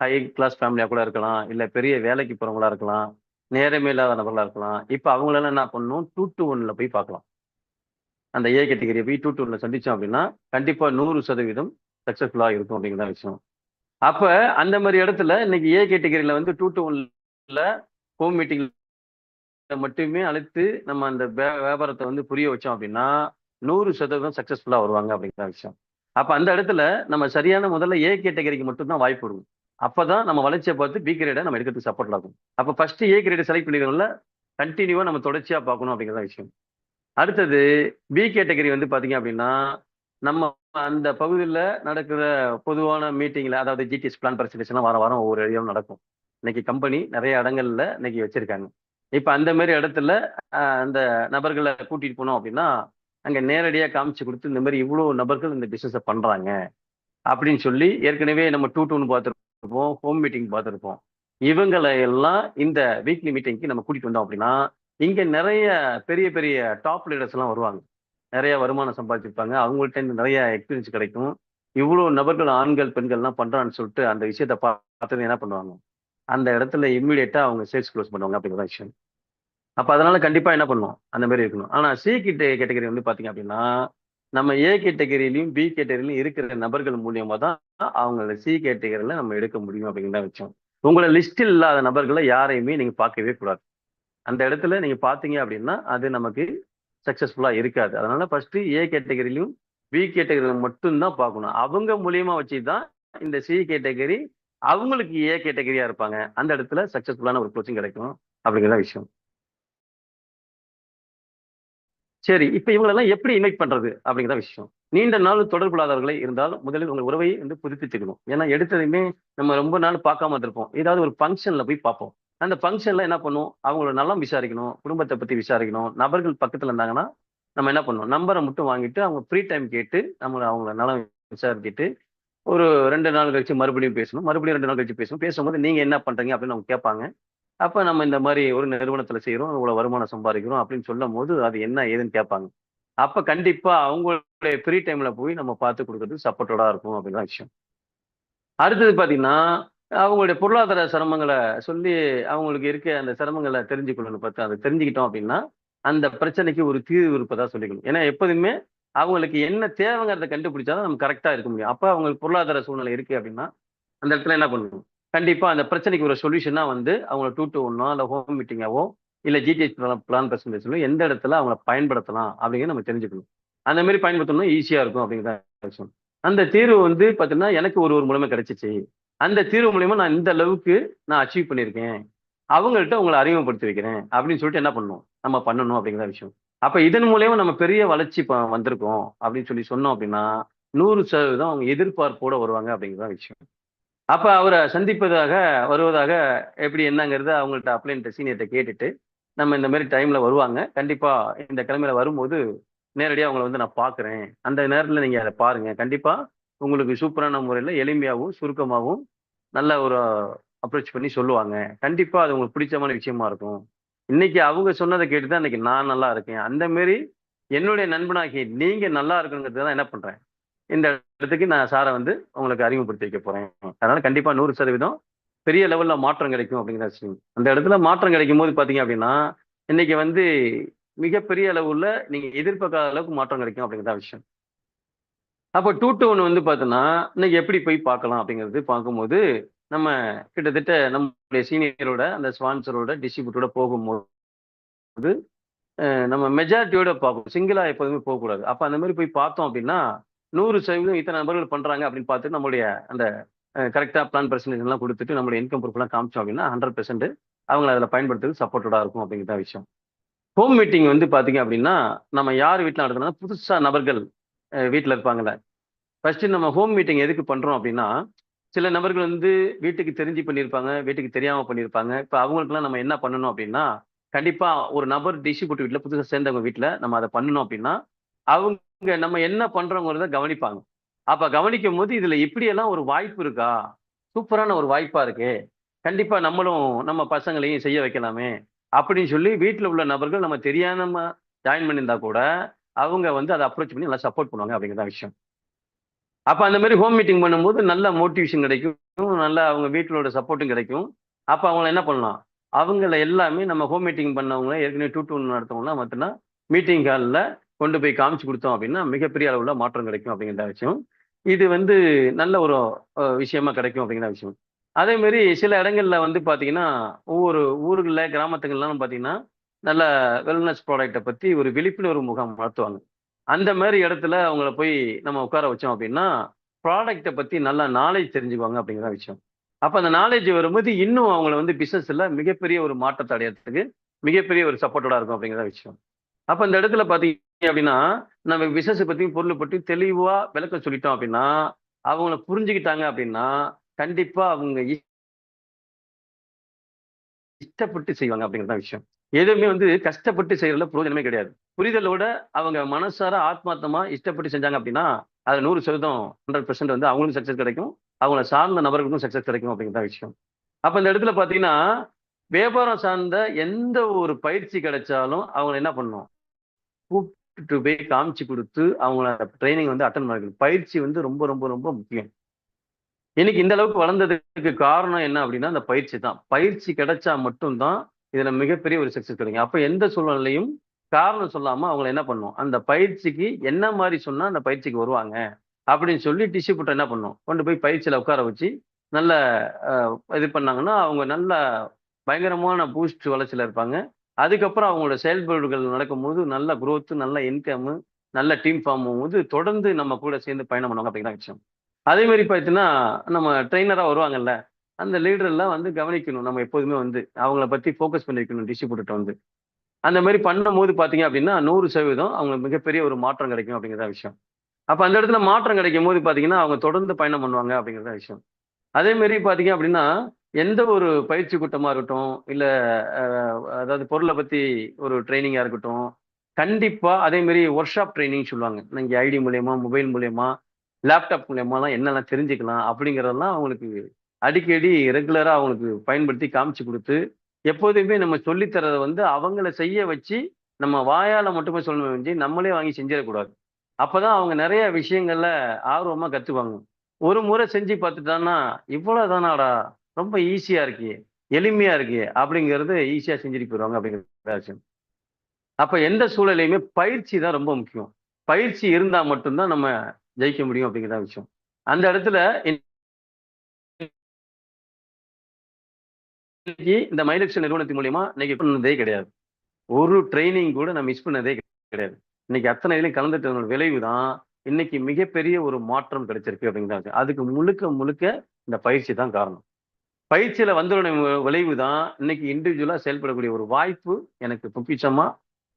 ஹை கிளாஸ் ஃபேமிலியா கூட இருக்கலாம். இல்ல பெரிய வேலைக்கு போறவங்களா இருக்கலாம். நேரமே இல்லாத நபர்களா இருக்கலாம். இப்ப அவங்களலாம் என்ன பண்ணணும்? 2 டூ 1ல போய் பார்க்கலாம். அந்த ஏ கேட்டகரிய போய் 2 டூ 1ல சந்திச்சோம் அப்படின்னா, கண்டிப்பா 100% சக்சஸ்ஃபுல்லா இருக்கும் அப்படிங்கிறது தான் விஷயம். அப்ப அந்த மாரி இடத்துல இன்னைக்கு ஏ கேட்டகரில வந்து 2 டூ 1ல ஹோம் மீட்டிங்ல மட்டுமே அழைத்து நம்ம அந்த வியாபாரத்த வந்து புரிய வச்சோம் அப்படின்னா, 100% சக்சஸ்ஃபுல்லா வருவாங்க அப்படிங்கிற விஷயம். அப்ப அந்த இடத்துல நம்ம சரியான முதல்ல ஏ கேட்டகரிக்கு மட்டும் தான் வாய்ப்பு கொடுக்கணும். அப்பதான் நம்ம வளர்ச்சிய பார்த்து பி கிரேட நம்ம எடுக்கிறதுக்கு சப்போர்ட் ஆகும். அப்ப ஃபர்ஸ்ட் ஏ கிரேட் செலக்ட் பண்ணிக்கிறோம்ல, கன்டினியூவா நம்ம தொடர்ச்சியா பார்க்கணும் அப்படிங்கிற விஷயம். அடுத்தது பி கேட்டகரி வந்து பார்த்தீங்க அப்படின்னா, நம்ம அந்த பகுதியில நடக்கிற பொதுவான மீட்டிங்ல அதாவது ஜிடிஎஸ் பிளான் பிரசன்டேஷன்லாம் வாரம் வாரம் ஒவ்வொரு ஏரியாவும் நடக்கும். இன்னைக்கு கம்பெனி நெறைய இடங்கள்ல இன்னைக்கு வச்சிருக்காங்க. இப்ப அந்த மாரி இடத்துல அந்த நபர்கள கூட்டிட்டு போனோம் அப்படின்னா, அங்க நேரடியா காமிச்சு குடுத்து, இந்த மாரி இவ்ளோ நபர்கள் இந்த பிசினஸ பண்றாங்க. அப்படின்னு சொல்லி ஏற்கனவே நம்ம 2 டூன்னு பார்த்திருப்போம். ஹோம் மீட்டிங் பார்த்திருப்போம். இவங்கள எல்லாம் இந்த வீக்லி மீட்டிங்க்கு நம்ம கூட்டிட்டு வந்தோம் அப்படின்னா, இங்க நெறைய பெரிய பெரிய டாப் லீடர்ஸ் எல்லாம் வருவாங்க. நெறைய வருமானம் சம்பாதிச்சிருப்பாங்க. அவங்கள்ட்ட இருந்து நெறைய எக்ஸ்பீரியன்ஸ் கிடைக்கும். இவ்ளோ நபர்கள் ஆண்கள், பெண்கள்லாம் பண்றான்னு சொல்லிட்டு அந்த விஷயத்த பார்த்தது என்ன பண்ணுவாங்க? அந்த இடத்துல இம்மீடியட்டா அவங்க சேல்ஸ் குளோஸ் பண்ணுவாங்க அப்படிங்கிற விஷயம். அப்ப அதனால கண்டிப்பா என்ன பண்ணணும்? அந்த மாரி இருக்கணும். ஆனா சி கேட்டகரி வந்து பார்த்தீங்க அப்படின்னா, நம்ம ஏ கேட்டகரியிலயும், பி கேட்டகரியிலயும் இருக்கிற நபர்கள் மூலியமா தான் அவங்கள சி கேட்டகரில நம்ம எடுக்க முடியும் அப்படிங்கிறது தான் விஷயம். உங்கள லிஸ்டில் இல்லாத நபர்கள யாரையுமே நீங்க பார்க்கவே கூடாது. அந்த இடத்துல நீங்க பார்த்தீங்க அப்படின்னா, அது நமக்கு சக்சஸ்ஃபுல்லா இருக்காது. அதனால ஃபர்ஸ்ட் ஏ கேட்டகரியிலயும், பி கேட்டகரியில மட்டும் தான் பார்க்கணும். அவங்க மூலியமா வச்சு தான் இந்த சி கேட்டகரி அவங்களுக்கு ஏ கேட்டகரியா இருப்பாங்க. அந்த இடத்துல சக்சஸ்ஃபுல்லான ஒரு கோச்சிங் கிடைக்கும் அப்படிங்கிற விஷயம். சரி. இப்ப இவங்களெல்லாம் எப்படி இன்வைட் பண்றது? அப்படிங்கிற விஷயம். நீண்ட நாள் தொடர்பு இல்லாதவர்களே இருந்தால், முதலில் உங்கள் உறவை வந்து புதுப்பிச்சுக்கணும். ஏன்னா எடுத்ததுமே நம்ம ரொம்ப நாள் பார்க்காம இருந்திருப்போம். ஏதாவது ஒரு ஃபங்ஷன்ல போய் பார்ப்போம். அந்த ஃபங்ஷன்ல என்ன பண்ணுவோம்? அவங்களோட நலம் விசாரிக்கணும். குடும்பத்த பத்தி விசாரிக்கணும். நபர்கள் பக்கத்துல இருந்தாங்கன்னா, நம்ம என்ன பண்ணணும்? நம்பர மட்டும் வாங்கிட்டு, அவங்க ஃப்ரீ டைம் கேட்டு, அவங்கள நலம் விசாரிச்சுட்டு, ஒரு 2 நாள் கழிச்சு மறுபடியும் பேசணும். மறுபடியும் 2 நாள் கழிச்சு பேசணும். பேசும்போது நீங்க என்ன பண்றீங்க? அப்படின்னு அவங்க கேட்பாங்க. அப்ப நம்ம இந்த மாரி ஒரு நிறுவனத்துல செய்றோம். இவ்வளவு வருமானம் சம்பாதிக்கிறோம் அப்படின்னு சொல்லும்போது, அது என்ன ஏதுன்னு கேட்பாங்க. அப்ப கண்டிப்பா அவங்களுடைய ஃப்ரீ டைம்ல போய் நம்ம பார்த்து குடுக்குறது சப்போர்ட்டடா இருக்கும் அப்படின்னு தான் விஷயம். அடுத்தது பார்த்தீங்கன்னா, அவங்களுடைய பொருளாதார சிரமங்கள சொல்லி அவங்களுக்கு இருக்க அந்த சிரமங்கள தெரிஞ்சுக்கொள்ளணும். அத தெரிஞ்சுக்கிட்டோம் அப்படின்னா, அந்த பிரச்சனைக்கு ஒரு தீர்வு இருப்பதா சொல்லிக்கணும். ஏன்னா எப்போதுமே அவங்களுக்கு என்ன தேவைங்கிறத கண்டுபிடிச்சாதான் நம்ம கரெக்டா இருக்க முடியும். அப்ப அவங்களுக்கு பொருளாதார சூழ்நிலை இருக்கு அப்படின்னா அந்த இடத்துல என்ன பண்ணணும்? கண்டிப்பா அந்த பிரச்சனைக்கு ஒரு சொல்யூஷனா வந்து அவங்கள 2 to 1 இல்ல ஹோம் மீட்டிங்காவோ, இல்ல ஜிடிஹெச் பிளான் பிரசன்டேஷனோ எந்த இடத்துல அவங்கள பயன்படுத்தலாம் அப்படிங்கிறத நம்ம தெரிஞ்சுக்கணும். அந்த மாரி பயன்படுத்தணும்னா ஈஸியா இருக்கும் அப்படிங்கிற விஷயம். அந்த தீர்வு வந்து பார்த்தீங்கன்னா, எனக்கு ஒரு ஒரு மூலியமா கிடைச்சுச்சு. அந்த தீர்வு மூலியமா நான் இந்த அளவுக்கு நான் அச்சீவ் பண்ணியிருக்கேன். அவங்கள்ட்ட உங்கள அறிமுகப்படுத்தி வைக்கிறேன் அப்படின்னு சொல்லிட்டு என்ன பண்ணணும்? நம்ம பண்ணணும் அப்படிங்கிற விஷயம். அப்ப இதன் மூலியமா நம்ம பெரிய வளர்ச்சி வந்திருக்கோம் அப்படின்னு சொல்லி சொன்னோம் அப்படின்னா, 100% அவங்க எதிர்பார்ப்போட வருவாங்க அப்படிங்கிறது விஷயம். அப்ப அவர சந்திப்பதாக வருவதாக எப்படி என்னங்கிறத அவங்கள்ட்ட அப்ளைன்ட்ட சீனியர்ட்ட கேட்டுட்டு, நம்ம இந்த மாரி டைம்ல வருவாங்க. கண்டிப்பா இந்த கிழமையில வரும்போது, நேரடியா அவங்கள வந்து நான் பார்க்குறேன். அந்த நேரத்துல நீங்க அத பாருங்க. கண்டிப்பா உங்களுக்கு சூப்பரான முறையில எளிமையாவும், சுருக்கமாவும் நல்ல ஒரு அப்ரோச் பண்ணி சொல்லுவாங்க. கண்டிப்பா அது உங்களுக்கு பிடிச்சமான விஷயமா இருக்கும். இன்னைக்கு அவங்க சொன்னத கேட்டு தான் இன்னைக்கு நான் நல்லா இருக்கேன். அந்த மாரி என்னுடைய நண்பனாகிய நீங்க நல்லா இருக்கணுங்கிறதுக்கு தான் என்ன பண்றேன். இந்த இடத்துக்கு நான் சார வந்து உங்களுக்கு அறிமுகப்படுத்தி வைக்க போறேன். அதனால கண்டிப்பா 100% பெரிய லெவல்ல மாற்றம் கிடைக்கும் அப்படிங்கிற விஷயம். அந்த இடத்துல மாற்றம் கிடைக்கும்போது பார்த்தீங்க அப்படின்னா, இன்னைக்கு வந்து மிகப்பெரிய அளவுல நீங்க எதிர்பார்க்காத அளவுக்கு மாற்றம் கிடைக்கும் அப்படிங்கிறதான் விஷயம். அப்போ 2 to 1 வந்து பார்த்தோன்னா, இன்னைக்கு எப்படி போய் பார்க்கலாம் அப்படிங்கிறது பார்க்கும்போது, நம்ம கிட்டத்தட்ட நம்முடைய சீனியரோட, அந்த ஸ்பான்சரோட, டிஸ்ட்ரிபியூட்டரோட போகும்போது, நம்ம மெஜாரிட்டியோட பார்க்கணும். சிங்கிளா எப்போதுமே போகக்கூடாது. அப்ப அந்த மாரி போய் பார்த்தோம் அப்படின்னா, 100% இத்தனை நபர்கள் பண்றாங்க அப்படின்னு பார்த்து நம்முடைய அந்த கரெக்ட்டா பிளான் பிரசன்டேஷன்லாம் குடுத்துட்டு, நம்முடைய இன்கம் ப்ரூஃப்லாம் காமிச்சோம் அப்படின்னா, 100% அவங்கள அதில பயன்படுத்துறதுக்கு சப்போர்ட்டடா இருக்கும் அப்படிங்கிறது தான் விஷயம். ஹோம் மீட்டிங் வந்து பார்த்தீங்க அப்படின்னா, நம்ம யார் வீட்ல நடத்துறோம்னா, புதுசா நபர்கள் வீட்ல இருப்பாங்கல்ல. ஃபர்ஸ்ட்டு நம்ம ஹோம் மீட்டிங் எதுக்கு பண்றோம் அப்படின்னா, சில நபர்கள் வந்து வீட்டுக்கு தெரிஞ்சு பண்ணியிருப்பாங்க, வீட்டுக்கு தெரியாம பண்ணியிருப்பாங்க. இப்ப அவங்களுக்கெல்லாம் நம்ம என்ன பண்ணணும் அப்படின்னா, கண்டிப்பா ஒரு நபர் டிஸ்ட்ரிபியூட்டர் வீட்ல புதுசா சேர்ந்தவங்க வீட்ல நம்ம அத பண்ணணும் அப்படின்னா, அவங்க நம்ம என்ன பண்றோங்கிறத கவனிப்பாங்க. அப்ப கவனிக்கும்போது, இதுல இப்படியெல்லாம் ஒரு வாய்ப்பு இருக்கா? சூப்பரான ஒரு வாய்ப்பா இருக்கே! கண்டிப்பா நம்மளும் நம்ம பசங்களையும் செய்ய வைக்கலாமே! அப்படின்னு சொல்லி வீட்ல உள்ள நபர்கள் நம்ம தெரியாம ஜாயின் பண்ணியிருந்தா கூட, அவங்க வந்து அத அப்ரோச் பண்ணி நல்லா சப்போர்ட் பண்ணுவாங்க அப்படிங்கிறது தான் விஷயம். அப்ப அந்த மாரி ஹோம் மீட்டிங் பண்ணும்போது நல்ல மோட்டிவேஷன் கிடைக்கும். நல்ல அவங்க வீட்லோட சப்போர்ட்டும் கிடைக்கும். அப்ப அவங்கள என்ன பண்ணலாம்? அவங்கள எல்லாமே நம்ம ஹோம் மீட்டிங் பண்ணவங்கள ஏற்கனவே 2 to 1 நடத்துனவங்கலாம் பார்த்தீங்கன்னா, மீட்டிங் ஹால்ல கொண்டு போய் காமிச்சு குடுத்தோம் அப்படின்னா, மிகப்பெரிய அளவுல மாற்றம் கிடைக்கும் அப்படிங்கிற விஷயம். இது வந்து நல்ல ஒரு விஷயமா கிடைக்கும் அப்படிங்கிற விஷயம். அதே மாரி சில இடங்கள்ல வந்து பார்த்தீங்கன்னா, ஒவ்வொரு ஊர்கள்ல, கிராமத்துங்கள்லாம் பார்த்தீங்கன்னா, நல்ல வெல்னஸ் ப்ராடக்ட்ட பத்தி ஒரு விழிப்புணர்வு முகாம் நடத்துவாங்க. அந்த மாரி இடத்துல அவங்கள போய் நம்ம உட்கார வச்சோம் அப்படின்னா, ப்ராடக்ட்ட பத்தி நல்லா நாலேட்ஜ் தெரிஞ்சுக்குவாங்க அப்படிங்கிற தான் விஷயம். அப்ப அந்த நாலேட்ஜ் வரும்போது, இன்னும் அவங்கள வந்து பிசினஸ்ல மிகப்பெரிய ஒரு மாற்றத்த அடையறதுக்கு, மிகப்பெரிய ஒரு சப்போர்ட்டடா இருக்கும் அப்படிங்கிற விஷயம். அப்ப இந்த இடத்துல பார்த்தீங்க அப்படின்னா, நம்ம பிசினஸ பத்தியும், பொருள பத்தியும் தெளிவா விளக்கம் சொல்லிட்டோம் அப்படின்னா, அவங்கள புரிஞ்சுக்கிட்டாங்க அப்படின்னா, கண்டிப்பா அவங்க இஷ்டப்பட்டு செய்வாங்க அப்படிங்கிறது தான் விஷயம். எதுவுமே வந்து கஷ்டப்பட்டு செய்றதுல பிரயோஜனமே கிடையாது. புரிதலோட அவங்க மனசார ஆத்மார்த்தமா இஷ்டப்பட்டு செஞ்சாங்க அப்படின்னா, அது 100% 100% வந்து அவங்களுக்கும் சக்சஸ் கிடைக்கும். அவங்கள சார்ந்த நபர்களுக்கும் சக்சஸ் கிடைக்கும் அப்படிங்கிறது தான் விஷயம். அப்ப இந்த இடத்துல பார்த்தீங்கன்னா, வியாபாரம் சார்ந்த எந்த ஒரு பயிற்சி கிடைச்சாலும் அவங்கள என்ன பண்ணணும்? கூப்ட்டுட்டு போய் காமிச்சு குடுத்து, அவங்கள ட்ரெய்னிங் வந்து அட்டெண்ட் பண்ண வைக்கணும். பயிற்சி வந்து ரொம்ப, ரொம்ப, ரொம்ப முக்கியம். இன்னைக்கு இந்த அளவுக்கு வளர்ந்ததுக்கு காரணம் என்ன அப்டின்னா, அந்த பயிற்சி தான். பயிற்சி கிடைச்சா மட்டும் தான், இதுல மிகப்பெரிய ஒரு சக்சஸ் கிடைக்கும். அப்ப எந்த சூழ்நிலையிலயும் காரணம் சொல்லாம அவங்கள என்ன பண்ணணும், அந்த பயிற்சிக்கு என்ன மாரி சொன்னா அந்த பயிற்சிக்கு வருவாங்க, அப்படின்னு சொல்லி டிஸ்ட்ரிபியூட்டர் என்ன பண்ணணும், கொண்டு போய் பயிற்சியில உட்கார வச்சு, நல்ல அ இது பண்ணாங்கன்னா, அவங்க நல்ல பயங்கரமான பூஸ்ட் வளர்ச்சியில இருப்பாங்க. அதுக்கப்புறம் அவங்களோட செயல்பாடுகள் நடக்கும்போது, நல்ல குரோத், நல்ல இன்கம்மு, நல்ல டீம் ஃபார்ம் ஆகும்போது, தொடர்ந்து நம்ம கூட சேர்ந்து பயணம் பண்ணுவாங்க அப்படிங்கிற விஷயம். அதே மாரி பார்த்தீங்கன்னா, நம்ம ட்ரெய்னரா வருவாங்கல்ல, அந்த லீடர் எல்லாம் வந்து கவனிக்கணும். நம்ம எப்போதுமே வந்து அவங்கள பத்தி ஃபோக்கஸ் பண்ணி வைக்கணும் டிஸ்ட்ரிபியூட்டர்ட்ட வந்து. அந்த மாரி பண்ணும்போது பார்த்தீங்க அப்டின்னா, 100% அவங்களுக்கு மிகப்பெரிய ஒரு மாற்றம் கிடைக்கும் அப்படிங்கிறது தான் விஷயம். அப்ப அந்த இடத்துல மாற்றம் கிடைக்கும்போது பார்த்தீங்கன்னா, அவங்க தொடர்ந்து பயணம் பண்ணுவாங்க அப்படிங்கிறது தான் விஷயம். அதே மாரி பார்த்தீங்க அப்டின்னா, எந்த ஒரு பயிற்சி கூட்டமா இருக்கட்டும், இல்ல அ அதாவது பொருள பத்தி ஒரு ட்ரெய்னிங்கா இருக்கட்டும், கண்டிப்பா அதே மாரி ஒர்க் ஷாப் ட்ரெய்னிங் சொல்லுவாங்க. நீங்க ஐடி மூலியமா, மொபைல் மூலியமா, லேப்டாப் மூலியமாலாம் என்னலாம் தெரிஞ்சுக்கலாம் அப்படிங்கிறதெல்லாம் அவங்களுக்கு அடிக்கடி ரெகுலரா அவங்களுக்கு பயன்படுத்தி காமிச்சு குடுத்து, எப்போதுமே நம்ம சொல்லி தர்றத வந்து அவங்கள செய்ய வச்சு, நம்ம வாயால மட்டுமே சொல்லணுமே ஒழிஞ்சு, நம்மளே வாங்கி செஞ்சிறக்கூடாது. அப்பதான் அவங்க நெறைய விஷயங்கள்ல ஆர்வமா கத்துக்குவாங்க. ஒரு முறை செஞ்சு பார்த்துட்டான்னா, "இவ்வளோ தானாடா! ரொம்ப ஈஸியா இருக்கே! எளிமையா இருக்கே!" அப்படிங்கிறது ஈஸியா செஞ்சுட்டு போயிருவாங்க அப்படிங்கிறது தான் விஷயம். அப்ப எந்த சூழலையுமே பயிற்சி தான் ரொம்ப முக்கியம். பயிற்சி இருந்தா மட்டும்தான் நம்ம ஜெயிக்க முடியும் அப்படிங்கிற விஷயம். அந்த இடத்துல இன்னைக்கு இந்த மைலெக்ஸ் நிறுவனத்தின் மூலியமா இன்னைக்கு பண்ணதே கிடையாது. ஒரு ட்ரைனிங் கூட நான் மிஸ் பண்ணதே கிடையாது. இன்னைக்கு அத்தனை இதுலயும் கலந்துட்டதோட விளைவு தான் இன்னைக்கு மிகப்பெரிய ஒரு மாற்றம் கிடைச்சிருக்கு அப்படிங்கிறாங்க. அதுக்கு முழுக்க முழுக்க இந்த பயிற்சி தான் காரணம். பயிற்சியில வந்தோட விளைவு தான் இன்னைக்கு இண்டிவிஜுவலா செயல்படக்கூடிய ஒரு வாய்ப்பு எனக்கு பொக்கிஷமா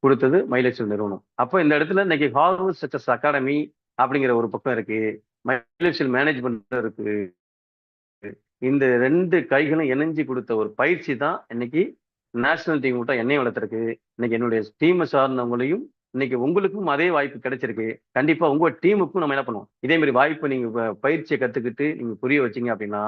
கொடுத்தது மைலேஜ் நிறுவனம். அப்ப இந்த இடத்துல இன்னைக்கு ஹார்வர்ட் சக்சஸ் அகாடமி அப்படிங்கிற ஒரு பக்கம் இருக்கு, மைலேஜ் மேனேஜ்மெண்ட் இருக்கு. இந்த 2 கைகளும் இணைஞ்சு கொடுத்த ஒரு பயிற்சி தான் இன்னைக்கு நேஷனல் டீம் விட்டா என்னையும் வளர்த்துருக்கு. இன்னைக்கு என்னுடைய டீமை சார்ந்தவங்களையும் இன்னைக்கு உங்களுக்கும் அதே வாய்ப்பு கிடைச்சிருக்கு. கண்டிப்பா உங்க டீமுக்கும் நம்ம என்ன பண்ணுவோம், இதே மாதிரி வாய்ப்பு நீங்க பயிற்சியை கத்துக்கிட்டு நீங்க புரிய வச்சீங்க அப்படின்னா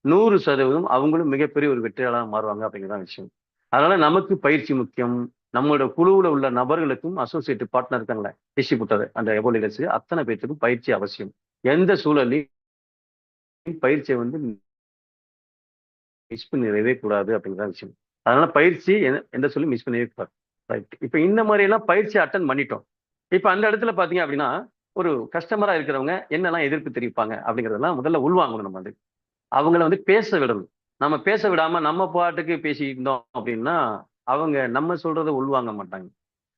100% அவங்களும் மிகப்பெரிய ஒரு வெற்றியாளராக மாறுவாங்க அப்படிங்கிறதான் விஷயம். அதனால நமக்கு பயிற்சி முக்கியம். நம்மளோட குழுவுல உள்ள நபர்களுக்கும் அசோசியேட் பார்ட்னர் இருக்காங்களே, டிஸ்ட்ரிபியூட்டர் அந்த எபோலிடர்ஸ் அத்தனை பேருக்கும் பயிற்சி அவசியம். எந்த சூழலையும் பயிற்சியை வந்து மிஸ் பண்ணிடவே கூடாது அப்படிங்கிற விஷயம். அதனால பயிற்சி எந்த சொல்லி மிஸ் பண்ணவே கூடாது. ரைட். இப்ப இந்த மாதிரி எல்லாம் பயிற்சி அட்டன் பண்ணிட்டோம். இப்ப அந்த இடத்துல பாத்தீங்க அப்படின்னா ஒரு கஸ்டமரா இருக்கிறவங்க என்னெல்லாம் எதிர்ப்பு தெரிவிப்பாங்க அப்படிங்கறதெல்லாம் முதல்ல உள்வாங்கணும். நம்ம வந்து அவங்கள வந்து பேச விடணும். நம்ம பேச விடாம நம்ம பாட்டுக்கு பேசிட்டு இருந்தோம் அப்படின்னா அவங்க நம்ம சொல்றதை உள்வாங்க மாட்டாங்க.